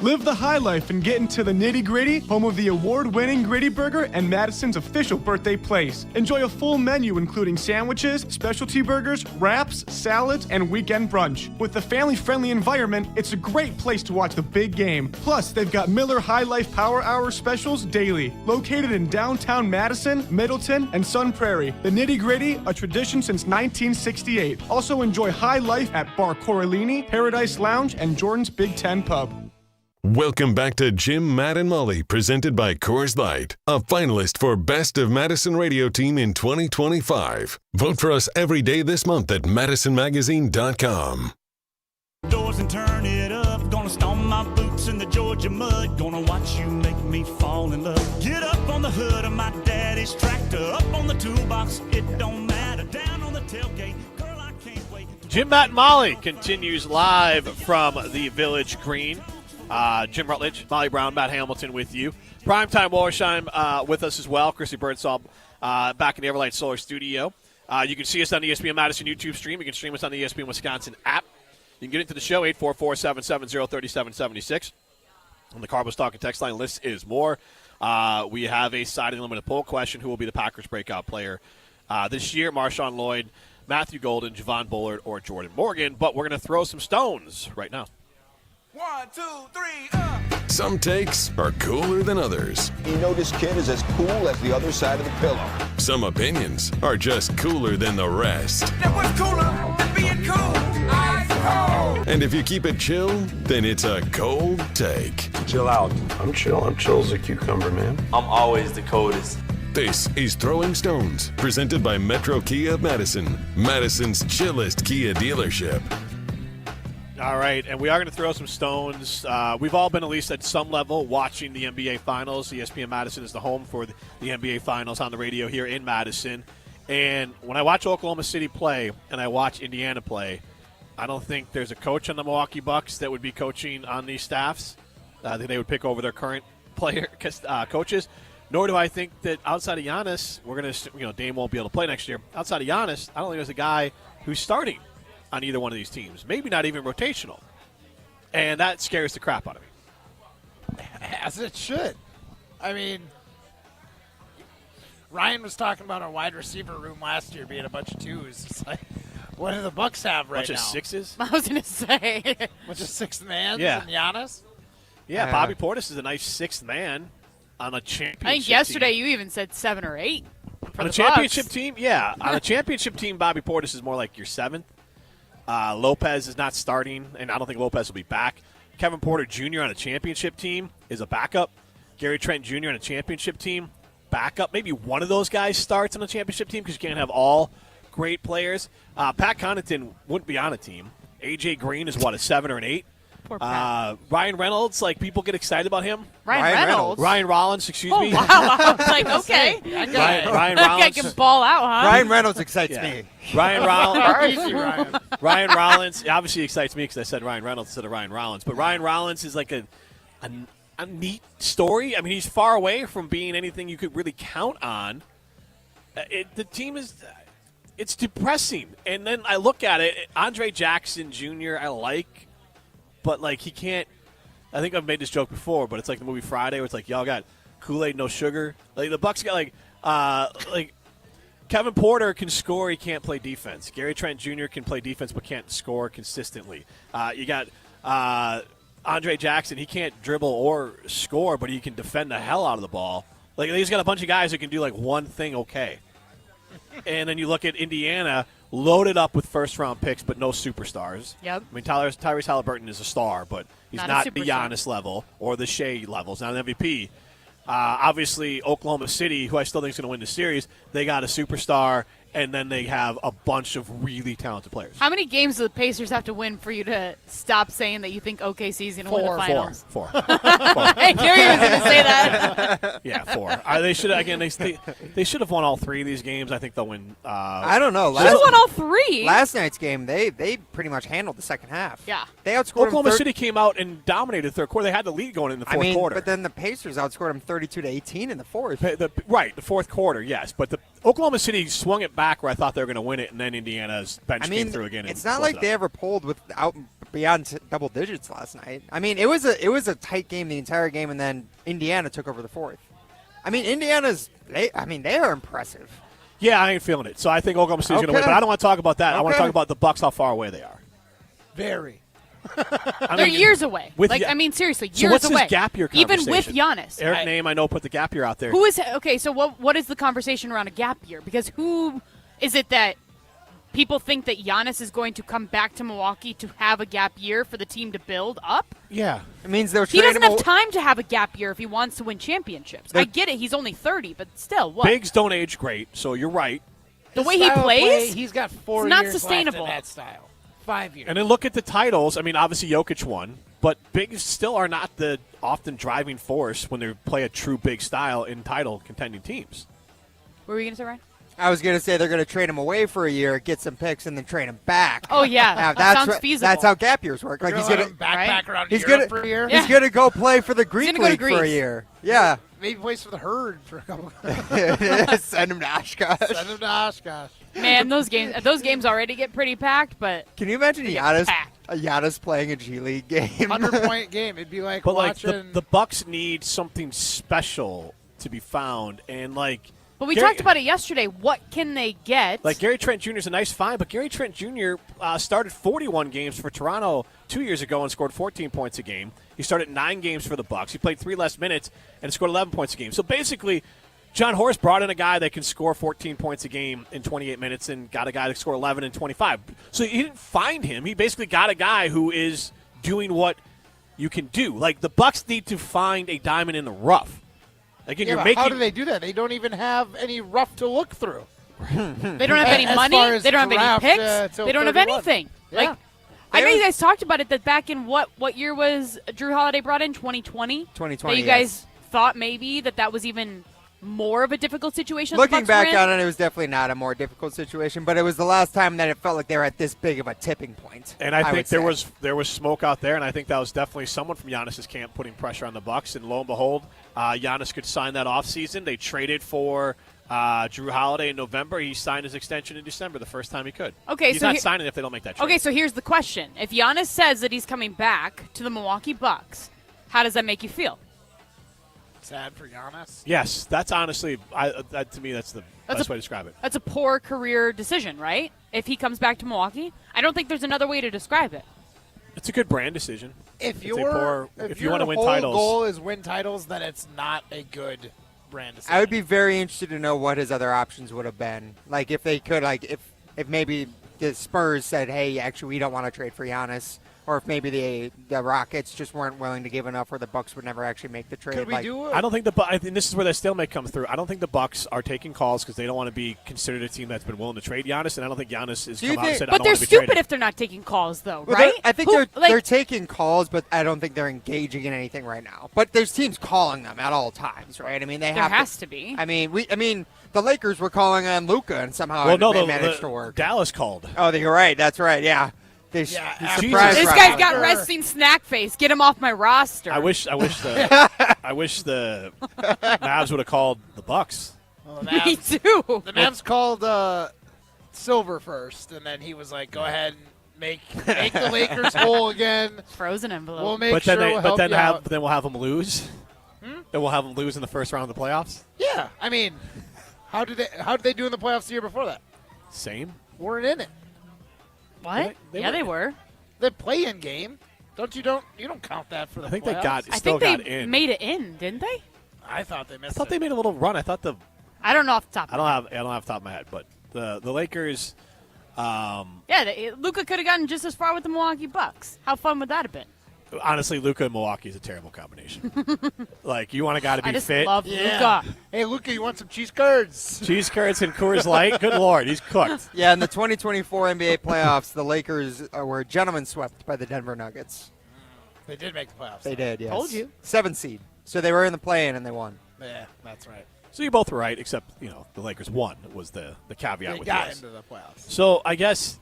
Live the high life and get into the nitty-gritty, home of the award-winning Gritty Burger and Madison's official birthday place. Enjoy a full menu including sandwiches, specialty burgers, wraps, salads, and weekend brunch. With a family-friendly environment, it's a great place to watch the big game. Plus, they've got Miller High Life Power Hour specials daily. Located in downtown Madison, Middleton, and Sun Prairie. The nitty-gritty, a tradition since 1968. Also enjoy high life at Bar Coralini, Paradise Lounge, and Jordan's Big Ten Pub. Welcome back to Jim, Matt, and Molly, presented by Coors Light, a finalist for Best of Madison Radio Team in 2025. Vote for us every day this month at madisonmagazine.com. Doors and turn it up. Gonna stomp my boots in the Georgia mud. Gonna watch you make me fall in love. Get up on the hood of my daddy's tractor. Up on the toolbox, it don't matter. Down on the tailgate, girl, I can't wait. Jim, Matt, and Molly continues live from the Village Green. Jim Rutledge, Molly Brown, Matt Hamilton with you. Primetime Wallersheim with us as well. Chrissy Birdsall back in the Everlight Solar Studio. You can see us on the ESPN Madison YouTube stream. You can stream us on the ESPN Wisconsin app. You can get into the show, 844-770-3776. On the Carbos Talk and Text line, list is more. We have a siding limited poll question. Who will be the Packers breakout player this year? Marshawn Lloyd, Matthew Golden, Javon Bullard, or Jordan Morgan. But we're going to throw some stones right now. 1, 2, 3, Some takes are cooler than others. You know this kid is as cool as the other side of the pillow. Some opinions are just cooler than the rest. Now what's cooler than being cool? Ice cold. And if you keep it chill, then it's a cold take. Chill out. I'm chill. I'm chill as a cucumber, man. I'm always the coldest. This is Throwing Stones, presented by Metro Kia of Madison, Madison's chillest Kia dealership. All right, and we are going to throw some stones. We've all been, at least at some level, watching the NBA Finals. ESPN Madison is the home for the NBA Finals on the radio here in Madison. And when I watch Oklahoma City play and I watch Indiana play, I don't think there's a coach on the Milwaukee Bucks that would be coaching on these staffs that they would pick over their current coaches. Nor do I think that outside of Giannis, we're going to, Dame won't be able to play next year. Outside of Giannis, I don't think there's a guy who's starting on either one of these teams. Maybe not even rotational. And that scares the crap out of me. As it should. I mean, Ryan was talking about our wide receiver room last year being a bunch of twos. It's like, what do the Bucks have right now? Bunch of sixes? I was going to say. Bunch of sixth mans Yeah. and Giannis? Yeah, Bobby Portis is a nice sixth man on a championship I think yesterday team. you even said 7 or 8. For On the a championship Bucks. team, yeah. On a championship team, Bobby Portis is more like your seventh. Lopez is not starting, and I don't think Lopez will be back. Kevin Porter Jr. on a championship team is a backup. Gary Trent Jr. on a championship team, backup. Maybe one of those guys starts on a championship team because you can't have all great players. Pat Connaughton wouldn't be on a team. A.J. Green is, a 7 or an 8? Poor Pat. Ryan Reynolds, people get excited about him. Ryan Reynolds? Ryan Rollins, excuse me. Wow. I was like, okay. Ryan That Rollins. guy can ball out, huh? Ryan Reynolds excites me. Ryan Rollins. Easy, Ryan. Ryan Rollins obviously excites me because I said Ryan Reynolds instead of Ryan Rollins. But Ryan Rollins is like a neat story. I mean, he's far away from being anything you could really count on. The team is it's depressing. And then I look at it, Andre Jackson Jr. I like, but he can't. I think I've made this joke before, but it's like the movie Friday where it's like y'all got Kool-Aid, no sugar. The Bucks got Kevin Porter can score, he can't play defense. Gary Trent Jr. can play defense but can't score consistently. You got Andre Jackson, he can't dribble or score, but he can defend the hell out of the ball. He's got a bunch of guys who can do one thing okay. And then you look at Indiana, loaded up with first-round picks, but no superstars. Yep. I mean, Tyrese Halliburton is a star, but he's Not not a the superstar. Giannis level or the Shea level. He's not an MVP. Obviously, Oklahoma City, who I still think is going to win the series, they got a superstar, and then they have a bunch of really talented players. How many games do the Pacers have to win for you to stop saying that you think OKC is going to win the finals? Four. I knew you were going to say that. Yeah, 4. They should they should have won all 3 of these games. I think they'll win. I don't know. Should have won all 3. Last night's game, they pretty much handled the second half. Yeah. They outscored Oklahoma them City came out and dominated the third quarter. They had the lead going in the fourth quarter. But then the Pacers outscored them 32-18 in the fourth. The fourth quarter, yes. But the Oklahoma City swung it back where I thought they were going to win it, and then Indiana's bench came through again. It's not like they ever pulled beyond double digits last night. I mean, it was a tight game the entire game, and then Indiana took over the fourth. I mean, they are impressive. Yeah, I ain't feeling it. So I think Oklahoma City's going to win, but I don't want to talk about that. I want to talk about the Bucks, how far away they are. Very. They're years away. Seriously, years so what's away. His gap year Even conversation? with Giannis. Eric Name, I know, put the gap year out there. Who is okay? So what is the conversation around a gap year? Because who is it that people think that Giannis is going to come back to Milwaukee to have a gap year for the team to build up? Yeah, it means they're he doesn't have time to have a gap year if he wants to win championships. I get it; he's only 30, but still, what? Bigs don't age great, so you're right. The way he plays, he's got 4 it's not years sustainable. left in that style. 5 years. And then look at the titles. I mean, obviously Jokic won, but bigs still are not the often driving force when they play a true big style in title contending teams. What were you going to say, Ryan? I was going to say they're going to trade him away for a year, get some picks, and then trade him back. Oh, yeah. Now, That sounds right, feasible. That's how gap years work. He's He's going going to back around he's Europe gonna, for a year. He's going to go play for the Greek go to League for a Greece. year. Yeah. Maybe plays for the Herd for a couple. Send him to Oshkosh. Send him to Oshkosh. Man, those games already get pretty packed, but Can you imagine Giannis playing a G League game? 100-point game. It'd be like But watching. the Bucks need something special to be found, and But we talked about it yesterday. What can they get? Gary Trent Jr. is a nice find, but Gary Trent Jr. Started 41 games for Toronto 2 years ago and scored 14 points a game. He started 9 games for the Bucks. He played 3 less minutes and scored 11 points a game. So basically, John Horst brought in a guy that can score 14 points a game in 28 minutes and got a guy that score 11 in 25. So he didn't find him. He basically got a guy who is doing what you can do. The Bucks need to find a diamond in the rough. Again, how do they do that? They don't even have any rough to look through. They don't have any money. They don't have any picks. They don't have anything. Yeah. I know you guys talked about it, that back in what year was Drew Holiday brought in? 2020? 2020, That you guys thought maybe that was even more of a difficult situation? Looking the Bucks back were in? on it, it was definitely not a more difficult situation, but it was the last time that it felt like they were at this big of a tipping point. And I think there would was smoke out there, and I think that was definitely someone from Giannis's camp putting pressure on the Bucks. And lo and behold, Giannis could sign that offseason. They traded for Drew Holiday in November. He signed his extension in December, the first time he could. Okay, he's so not signing if they don't make that trade. Okay, so here's the question: if Giannis says that he's coming back to the Milwaukee Bucks, how does that make you feel? Sad for Giannis. Yes, that's honestly, to me, that's the best way to describe it. That's a poor career decision, right? If he comes back to Milwaukee, I don't think there's another way to describe it. It's a good brand decision. If you your want to win whole titles, goal is win titles, then it's not a good brand decision. I would be very interested to know what his other options would have been. Like if they could, like if maybe the Spurs said, "Hey, actually, we don't want to trade for Giannis," or if maybe the Rockets just weren't willing to give enough, or the Bucks would never actually make the trade. Could we do it? I don't think I think this is where that stalemate comes through. I don't think the Bucks are taking calls because they don't want to be considered a team that's been willing to trade Giannis, and I don't think Giannis is come out and said, But "I don't they're want to be stupid traded." if they're not taking calls, though, Well, right? I think they're taking calls, but I don't think they're engaging in anything right now. But there's teams calling them at all times, right? I mean, There has to be. I mean, the Lakers were calling on Luka, and somehow it managed to work. Dallas called. Oh, you're right. That's right. Yeah. This guy's got resting snack face. Get him off my roster. I wish the Mavs would have called the Bucks. Well, Me too. The Mavs called Silver first, and then he was like, "Go ahead and make the Lakers whole again." Frozen envelope. We'll make sure we'll help you out. Then we'll have them lose. Then we'll have them lose in the first round of the playoffs. Yeah, I mean, how did they do in the playoffs the year before that? Same. Weren't in it. What? They were. The play-in game. You don't count that for the I think playoffs? they still got they in. made it in, didn't they? I thought they missed. I thought they made a little run. I thought I don't know off the top. I don't have the top of my head, but the Lakers. Luka could have gotten just as far with the Milwaukee Bucks. How fun would that have been? Honestly, Luka and Milwaukee is a terrible combination. Like, you want a guy to be I just fit. love Luka. Hey, Luka, you want some cheese curds? Cheese curds and Coors Light. Good Lord, he's cooked. Yeah, in the 2024 NBA playoffs, the Lakers were gentlemen swept by the Denver Nuggets. They did make the playoffs. They did, yes. Told you. 7 seed. So they were in the play-in and they won. Yeah, that's right. So you both were right, except the Lakers won was the caveat They with got this. into the playoffs. So I guess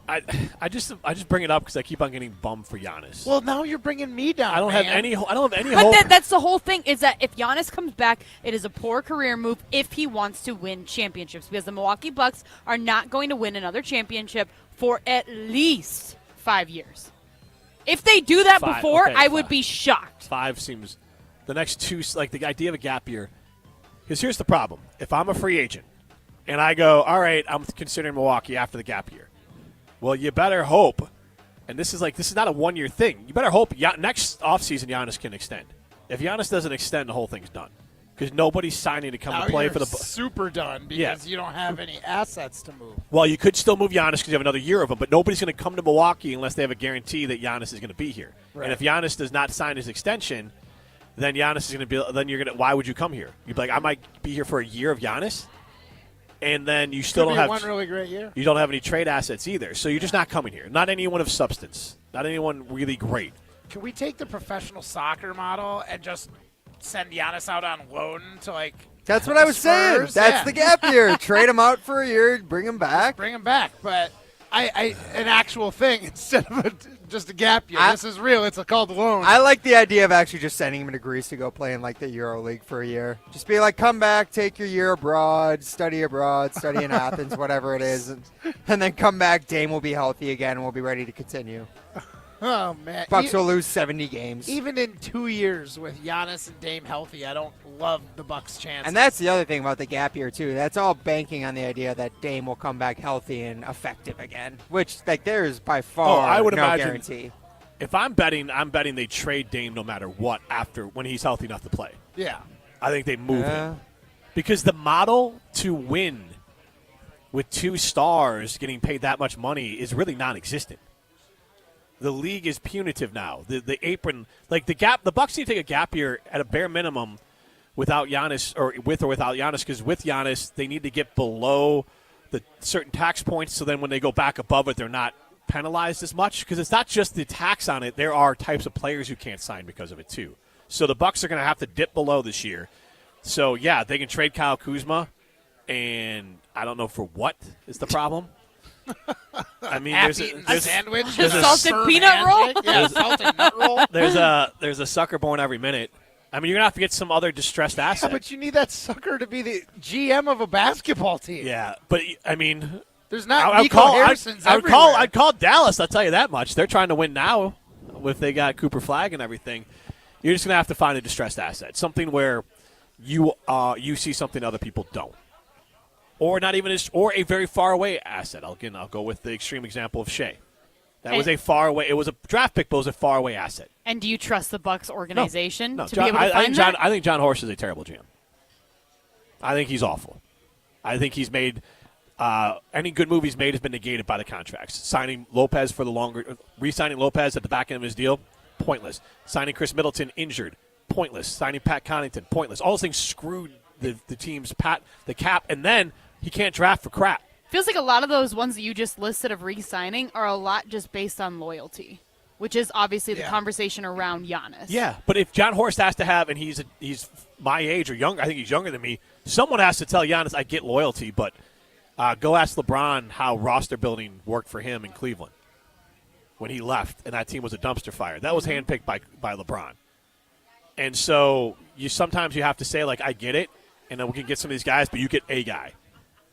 I just bring it up because I keep on getting bummed for Giannis. Well, now you're bringing me down. I don't have man. any hope. But that's the whole thing, is that if Giannis comes back, it is a poor career move if he wants to win championships, because the Milwaukee Bucks are not going to win another championship for at least 5 years. If they do that before, I would be shocked. 5 seems the next 2, like the idea of a gap year. Because here's the problem. If I'm a free agent and I go, all right, I'm considering Milwaukee after the gap year. Well, you better hope, and this is not a 1-year thing. You better hope next offseason Giannis can extend. If Giannis doesn't extend, the whole thing's done. Because nobody's signing to come Now to play you're for the super done because you don't have any assets to move. Well, you could still move Giannis because you have another year of him, but nobody's going to come to Milwaukee unless they have a guarantee that Giannis is going to be here. Right. And if Giannis does not sign his extension, then Giannis is going to be. Then you're going to. Why would you come here? You'd be like, I might be here for a year of Giannis, and then you still Could don't be have one really great year. You don't have any trade assets either, so you're just not coming here. Not anyone of substance. Not anyone really great. Can we take the professional soccer model and just send Giannis out on loan to That's what I was saying. Spurs? That's Yeah. the gap year. Trade him out for a year, bring him back. Bring him back, but an actual thing instead of just a gap year. This is real. It's called loan. I like the idea of actually just sending him to Greece to go play in the Euro League for a year. Just be like, come back, take your year abroad, study in Athens, whatever it is, and then come back. Dame will be healthy again, and we'll be ready to continue. Oh, man. Bucks will lose 70 games. Even in 2 years with Giannis and Dame healthy, I don't love the Bucks' chances. And that's the other thing about the gap year, too. That's all banking on the idea that Dame will come back healthy and effective again, which, there is by far I would no imagine guarantee. If I'm betting they trade Dame no matter what when he's healthy enough to play. Yeah. I think they move him. Because the model to win with 2 stars getting paid that much money is really non-existent. The league is punitive now. The apron, the Bucks need to take a gap year at a bare minimum without Giannis, or without Giannis, because with Giannis, they need to get below the certain tax points, so then when they go back above it, they're not penalized as much. Because it's not just the tax on it. There are types of players who can't sign because of it, too. So the Bucks are going to have to dip below this year. So, yeah, they can trade Kyle Kuzma, and I don't know for what is the problem. I mean, there's a sandwich, salted peanut roll. Yeah, salted nut roll. There's a sucker born every minute. I mean, you're gonna have to get some other distressed asset. Yeah, but you need that sucker to be the GM of a basketball team. Yeah, but I mean, there's not Nico Harrison's everywhere. I'd call Dallas. I'll tell you that much. They're trying to win now. If they got Cooper Flagg and everything, you're just gonna have to find a distressed asset, something where you see something other people don't. Or not even or a very far away asset. I'll go with the extreme example of Shea. That was a far away. It was a draft pick, but it was a far away asset. And do you trust the Bucks organization No, to be able to find that? I think John Horst is a terrible GM. I think he's awful. I think he's made any good move he's made has been negated by the contracts. Signing Lopez for the longer, re-signing Lopez at the back end of his deal, pointless. Signing Chris Middleton injured, pointless. Signing Pat Connaughton, pointless. All those things screwed the team's the cap, and then he can't draft for crap. Feels like a lot of those ones that you just listed of re-signing are a lot just based on loyalty, which is obviously the conversation around Giannis. Yeah, but if John Horst has to have, and he's my age or younger, I think he's younger than me, someone has to tell Giannis, I get loyalty, but go ask LeBron how roster building worked for him in Cleveland when he left, and that team was a dumpster fire. That was handpicked by LeBron. And so sometimes you have to say, like, I get it, and then we can get some of these guys, but you get a guy.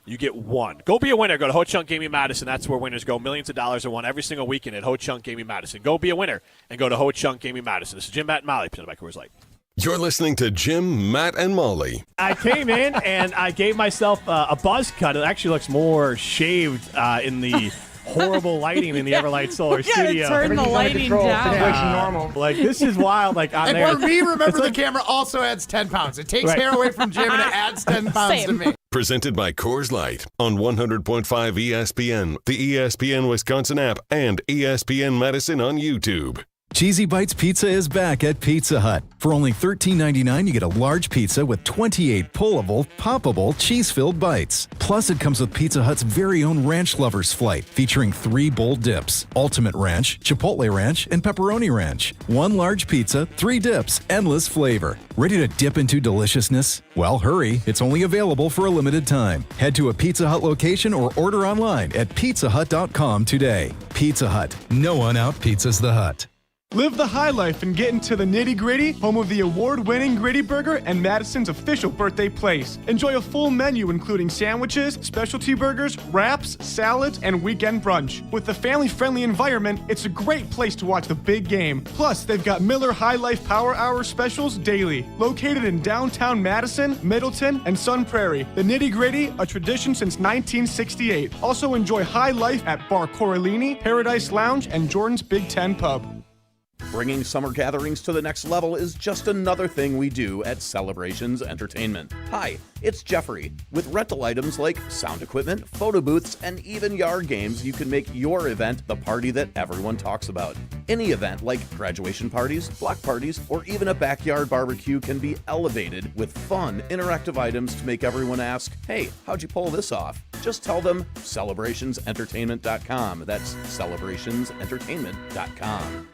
You get one. Go be a winner. Go to Ho Chunk Gaming Madison. That's where winners go. Millions of dollars are won every single weekend at Ho Chunk Gaming Madison. Go be a winner and go to Ho Chunk Gaming Madison. This is Jim, Matt, and Molly, presented by Coors Light. You're listening to Jim, Matt, and Molly. I came in and I gave myself a buzz cut. It actually looks more shaved in the horrible lighting in the Everlight Solar Studio. Turn the lighting down. Normal. Like, this is wild. Like, on And there. for me, remember the camera also adds 10 pounds. It takes hair away from Jim and it adds 10 pounds to me. Presented by Coors Light on 100.5 ESPN, the ESPN Wisconsin app, and ESPN Madison on YouTube. Cheesy Bites Pizza is back at Pizza Hut. For only $13.99, you get a large pizza with 28 pullable, poppable, cheese-filled bites. Plus, it comes with Pizza Hut's very own Ranch Lovers Flight, featuring 3 bold dips: Ultimate Ranch, Chipotle Ranch, and Pepperoni Ranch. 1 large pizza, 3 dips, endless flavor. Ready to dip into deliciousness? Well, hurry. It's only available for a limited time. Head to a Pizza Hut location or order online at pizzahut.com today. Pizza Hut. No one out-pizzas the Hut. Live the high life and get into the nitty-gritty, home of the award-winning Gritty Burger and Madison's official birthday place. Enjoy a full menu including sandwiches, specialty burgers, wraps, salads, and weekend brunch. With the family-friendly environment, it's a great place to watch the big game. Plus, they've got Miller High Life Power Hour specials daily. Located in downtown Madison, Middleton, and Sun Prairie. The nitty-gritty, a tradition since 1968. Also enjoy high life at Bar Coralini, Paradise Lounge, and Jordan's Big Ten Pub. Bringing summer gatherings to the next level is just another thing we do at Celebrations Entertainment. Hi, it's Jeffrey. With rental items like sound equipment, photo booths, and even yard games, you can make your event the party that everyone talks about. Any event like graduation parties, block parties, or even a backyard barbecue can be elevated with fun, interactive items to make everyone ask, hey, how'd you pull this off? Just tell them celebrationsentertainment.com. That's celebrationsentertainment.com.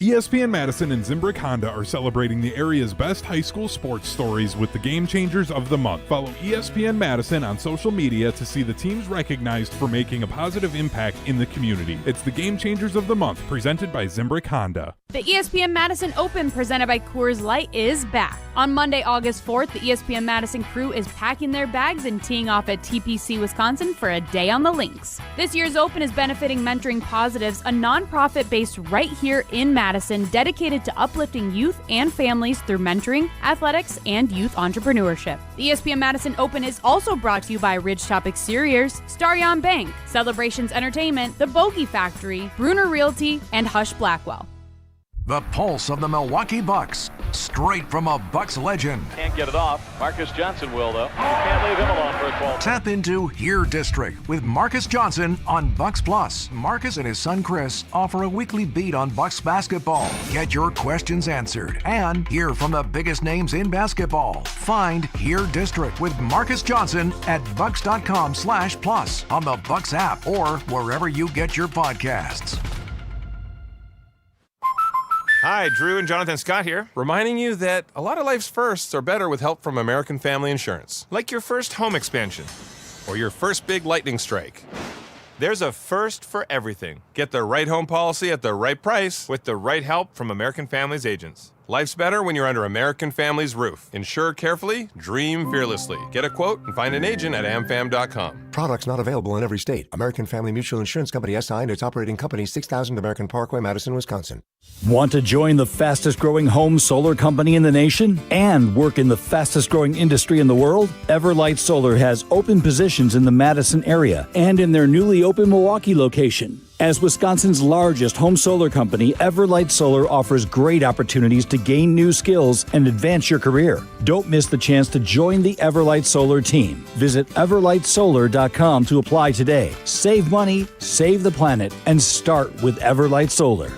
ESPN Madison and Zimbrick Honda are celebrating the area's best high school sports stories with the Game Changers of the Month. Follow ESPN Madison on social media to see the teams recognized for making a positive impact in the community. It's the Game Changers of the Month, presented by Zimbrick Honda. The ESPN Madison Open, presented by Coors Light, is back. On Monday, August 4th, the ESPN Madison crew is packing their bags and teeing off at TPC, Wisconsin for a day on the links. This year's Open is benefiting Mentoring Positives, a nonprofit based right here in Madison, dedicated to uplifting youth and families through mentoring, athletics, and youth entrepreneurship. The ESPN Madison Open is also brought to you by Ridgetop Exteriors, Starion Bank, Celebrations Entertainment, The Bogey Factory, Bruner Realty, and Hush Blackwell. The pulse of the Milwaukee Bucks, straight from a Bucks legend. Can't get it off. Marcus Johnson will, though. Can't leave him alone for a 12. Tap into Here District with Marcus Johnson on Bucks Plus. Marcus and his son Chris offer a weekly beat on Bucks basketball. Get your questions answered and hear from the biggest names in basketball. Find Here District with Marcus Johnson at bucks.com/plus on the Bucks app or wherever you get your podcasts. Hi, Drew and Jonathan Scott here, reminding you that a lot of life's firsts are better with help from American Family Insurance. Like your first home expansion or your first big lightning strike. There's a first for everything. Get the right home policy at the right price with the right help from American Family's agents. Life's better when you're under American Family's roof. Insure carefully, dream fearlessly. Get a quote and find an agent at amfam.com. Products not available in every state. American Family Mutual Insurance Company SI and its operating company 6000 American Parkway, Madison, Wisconsin. Want to join the fastest growing home solar company in the nation and work in the fastest growing industry in the world? Everlight Solar has open positions in the Madison area and in their newly opened Milwaukee location. As Wisconsin's largest home solar company, Everlight Solar offers great opportunities to gain new skills and advance your career. Don't miss the chance to join the Everlight Solar team. Visit everlightsolar.com to apply today. Save money, save the planet, and start with Everlight Solar.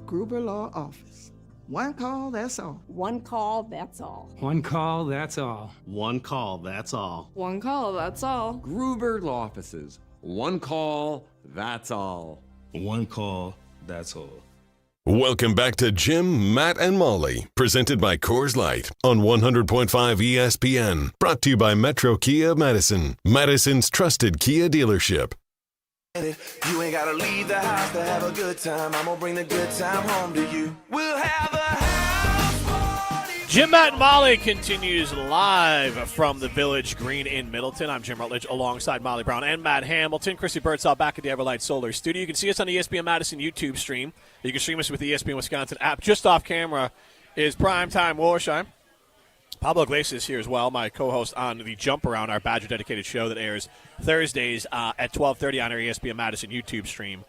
Gruber Law Office. One call, that's all. One call, that's all. One call, that's all. One call, that's all. One call, that's all. Gruber Law Offices. One call, that's all. One call, that's all. Welcome back to Jim, Matt, and Molly, presented by Coors Light on 100.5 ESPN. Brought to you by Metro Kia Madison, Madison's trusted Kia dealership. You ain't gotta leave the house to have a good time. I'm gonna bring the good time home to you. We'll have a Jim, Matt, and Molly continues live from the Village Green in Middleton. I'm Jim Rutledge alongside Molly Brown and Matt Hamilton. Chrissy Birdsall back at the Everlight Solar Studio. You can see us on the ESPN Madison YouTube stream. You can stream us with the ESPN Wisconsin app. Just off camera is Primetime Wollersheim. Pablo Iglesias here as well, my co-host on the Jump Around, our Badger-dedicated show that airs Thursdays at 12:30 on our ESPN Madison YouTube stream.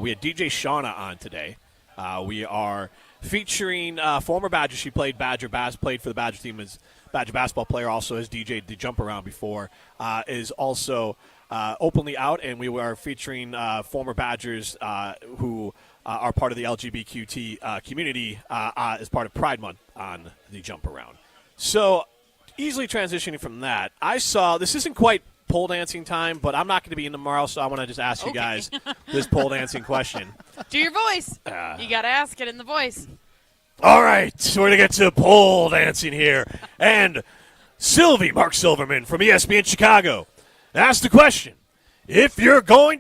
We had DJ Shauna on today. We are featuring former Badger. She played played for the Badger team as Badger basketball player, also has DJ'd the Jump Around before, is also openly out, and we are featuring former Badgers who are part of the LGBTQ community as part of Pride Month on the Jump Around. So, easily transitioning from that, I saw, this isn't quite pole dancing time, but I'm not going to be in tomorrow, so I want to just ask you guys this pole dancing question. Do your voice. You got to ask it in the voice. All right, so we're going to get to pole dancing here. And Mark Silverman from ESPN Chicago asked the question, if you're going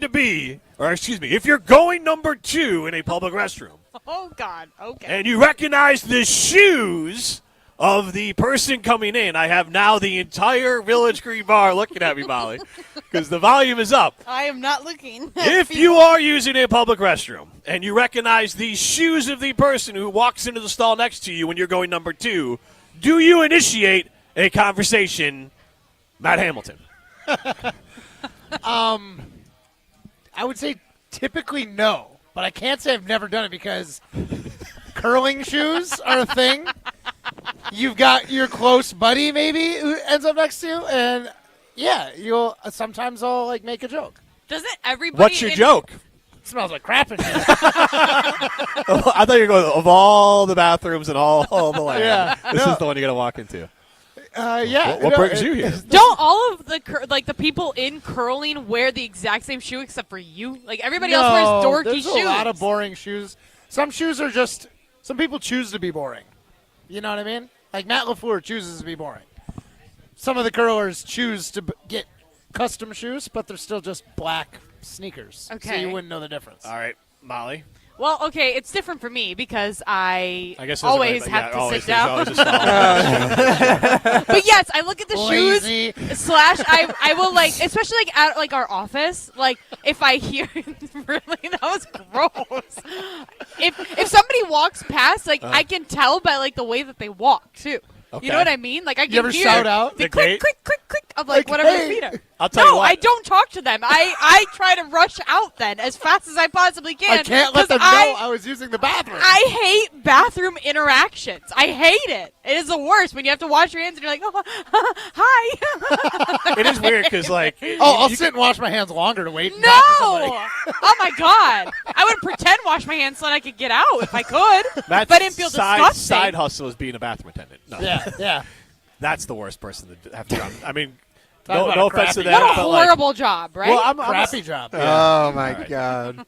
number 2 in a public restroom. Oh, God, okay. And you recognize the shoes of the person coming in. I have now the entire Village Green bar looking at me, Molly, because the volume is up. I am not looking. If you are using a public restroom and you recognize the shoes of the person who walks into the stall next to you when you're going number 2, do you initiate a conversation, Matt Hamilton? I would say typically no, but I can't say I've never done it because curling shoes are a thing. You've got your close buddy maybe who ends up next to you, and yeah, you'll sometimes I'll like make a joke. Doesn't everybody? What's your joke? It smells like crap in here. I thought you were going of all the bathrooms and all the land. Yeah, this is the one you're gonna walk into. Yeah. What brings you here? Don't all of the people in curling wear the exact same shoe except for you? Like everybody else wears dorky shoes. There's a lot of boring shoes. Some shoes are just. Some people choose to be boring. You know what I mean? Like Matt LaFleur chooses to be boring. Some of the curlers choose to get custom shoes, but they're still just black sneakers. Okay. So you wouldn't know the difference. All right, Molly. Well, okay, it's different for me because I guess always have to sit down. But yes, I look at the Lazy. shoes. / I will especially at our office. Like if I hear really that was gross. If somebody walks past, I can tell by the way that they walk too. Okay. You know what I mean? Like I can you ever hear shout out the click, click, click, click of whatever hey. the feet are. I'll tell you what. I don't talk to them. I try to rush out then as fast as I possibly can. I can't let them know I was using the bathroom. I hate bathroom interactions. I hate it. It is the worst when you have to wash your hands and you're like, oh, hi. It is weird because I'll sit and wash my hands longer to wait. No. Oh my God. I would pretend wash my hands so that I could get out if I could. Matt's if I didn't feel disgusting. Side hustle is being a bathroom attendant. No. Yeah. That's the worst person to have to run. I mean, Talk about no a offense to crappy- that. What a but horrible job, right? Well, I'm Crappy job. Oh, my right. God.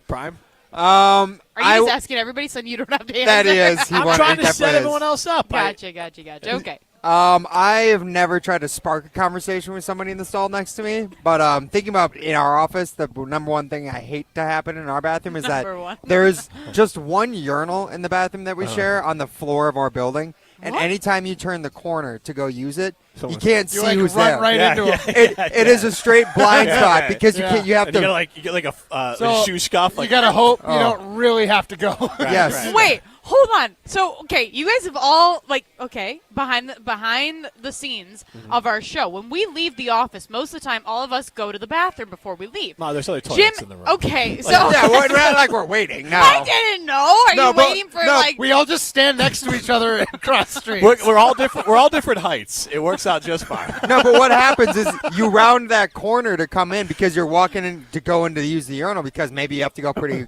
Prime? Are you just asking everybody so you don't have to answer? That is. I'm trying to set everyone else up. Gotcha. Okay. I have never tried to spark a conversation with somebody in the stall next to me, but thinking about in our office, the number one thing I hate to happen in our bathroom is that there's just one urinal in the bathroom that we share on the floor of our building, and anytime you turn the corner to go use it, you can't see who's there. Right into him. It is a straight blind spot because you can't. You have and to. You get like a shoe scuff. You gotta hope you don't really have to go. Yes. Wait, hold on. So, okay, you guys have all behind the scenes of our show. When we leave the office, most of the time, all of us go to the bathroom before we leave. No, there's other toilets in the room. Okay, so we're not like we're waiting. No, I didn't know. Are you waiting for we all just stand next to each other and cross streets. We're all different. We're all different heights. It works out just fine. No, but what happens is you round that corner to come in because you're walking in to go in to use the urinal because maybe you have to go pretty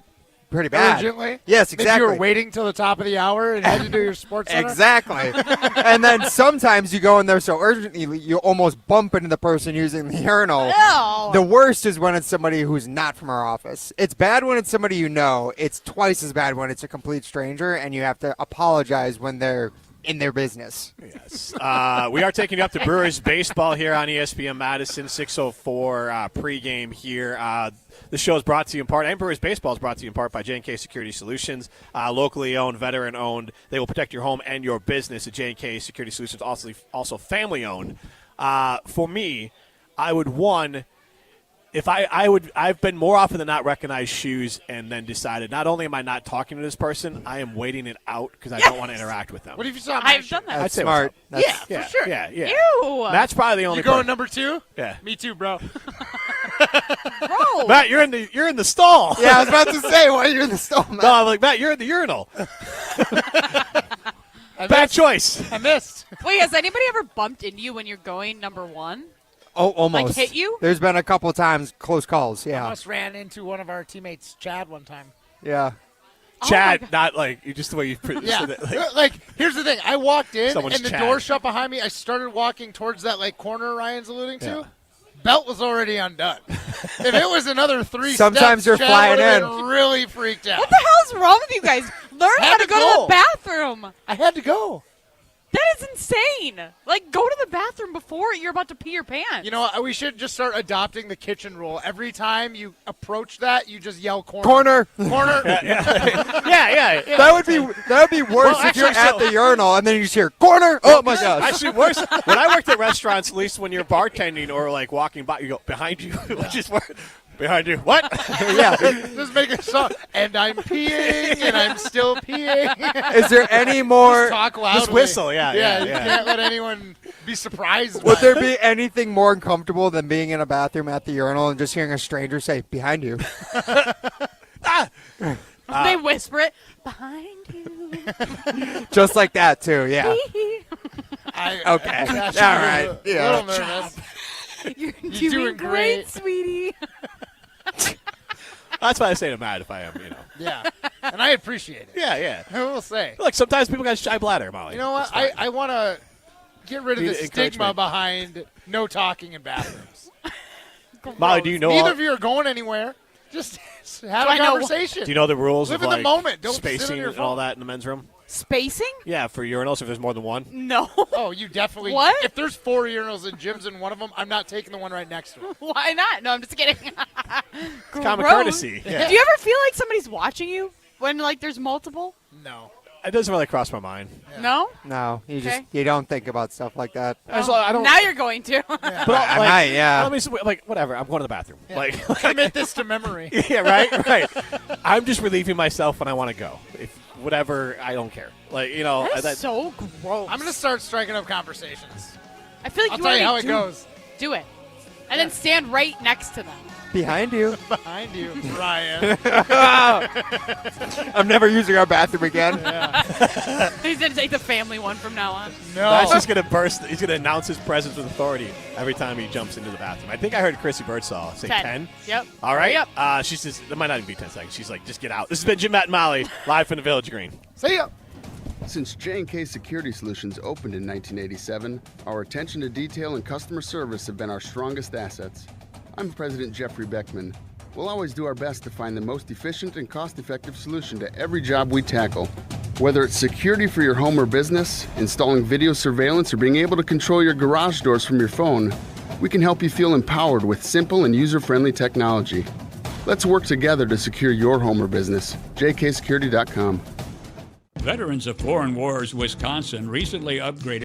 bad. Urgently? Yes, exactly. Maybe you were waiting till the top of the hour and had to do your sports center? Exactly. And then sometimes you go in there so urgently you almost bump into the person using the urinal. No. The worst is when it's somebody who's not from our office. It's bad when it's somebody you know. It's twice as bad when it's a complete stranger and you have to apologize when they're in their business. Yes. We are taking you up to Brewers baseball here on ESPN Madison, 6:04 pregame here. The show is brought to you in part, and Brewers baseball is brought to you in part by J&K Security Solutions, locally owned, veteran owned. They will protect your home and your business. At J&K Security Solutions, also family owned. For me, I would I've been more often than not recognized shoes and then decided not only am I not talking to this person, I am waiting it out because I don't want to interact with them. What if you saw I've done that. That's smart. For sure. Yeah. Ew. That's probably the only. You going person. number 2? Yeah. Me too, bro. Bro. Matt, you're in the stall. Yeah, I was about to say, why you're in the stall, Matt? No, I'm like, Matt, you're in the urinal. Bad choice. I missed. Wait, has anybody ever bumped into you when you're going number 1? Oh, almost. Like hit you? There's been a couple times close calls, I yeah. almost ran into one of our teammates, Chad, one time. Yeah. Chad, not like just the way you Yeah. said it. Like, here's the thing. I walked in, Someone's and the Chad. door shut behind me. I started walking towards that corner Ryan's alluding to. Belt was already undone. If it was another 3 Sometimes steps, you're Chad flying would've in. been really freaked out. What the hell's wrong with you guys? Learn how to go to the bathroom. I had to go. That is insane. Go to the bathroom before you're about to pee your pants. You know what? We should just start adopting the kitchen rule. Every time you approach that, you just yell corner. Corner. Yeah. That would be worse if you're at the urinal and then you just hear corner. Oh my gosh. Actually, worse. When I worked at restaurants, at least when you're bartending or walking by, you go behind you, which is worse. Behind you. What? Yeah. Just make a song. And I'm peeing, and I'm still peeing. Is there any more? Just talk loudly. Just whistle, yeah. You can't let anyone be surprised. Would by there it. be anything more uncomfortable than being in a bathroom at the urinal and just hearing a stranger say, behind you? They whisper it behind you. Just like that, too, yeah. Okay. All right. A Yeah. little nervous. You're You're doing great. sweetie. That's why I say to Matt if I am, Yeah. And I appreciate it. Yeah. I will say. Look, sometimes people got a shy bladder, Molly. You know what? I want to get rid of Need the encouragement. stigma behind no talking in bathrooms. Molly, do you know? Neither of you are going anywhere. Just have Do a I know- conversation. Do you know the rules Live of in the moment. Don't sit on spacing your and all phone. that in the men's room? Spacing? Yeah, for urinals if there's more than one. No. Oh, you definitely. What? If there's 4 urinals in gyms and one of them, I'm not taking the one right next to it. Why not? No, I'm just kidding. Common Gross. courtesy. Yeah. Do you ever feel like somebody's watching you when there's multiple? No. It doesn't really cross my mind. No? No, you Okay. you don't think about stuff like that. I don't. Now you're going to. But I might, yeah. Let me whatever. I'm going to the bathroom. Commit this to memory. Yeah, right. I'm just relieving myself when I want to go. If whatever, I don't care. That's so gross. I'm going to start striking up conversations. I feel like I'll you tell you already how it goes. Do it. And then stand right next to them. Behind you. Behind you, Ryan. I'm never using our bathroom again. He's going to take the family one from now on. No. Matt's just going to burst. He's going to announce his presence with authority every time he jumps into the bathroom. I think I heard Chrissy Birdsall say 10. Yep. All right. Yep. She says that might not even be 10 seconds. She's like, just get out. This has been Jim, Matt, and Molly live from the Village Green. See ya. Since J&K Security Solutions opened in 1987, our attention to detail and customer service have been our strongest assets. I'm President Jeffrey Beckman. We'll always do our best to find the most efficient and cost-effective solution to every job we tackle. Whether it's security for your home or business, installing video surveillance, or being able to control your garage doors from your phone, we can help you feel empowered with simple and user-friendly technology. Let's work together to secure your home or business. jksecurity.com. Veterans of Foreign Wars Wisconsin recently upgraded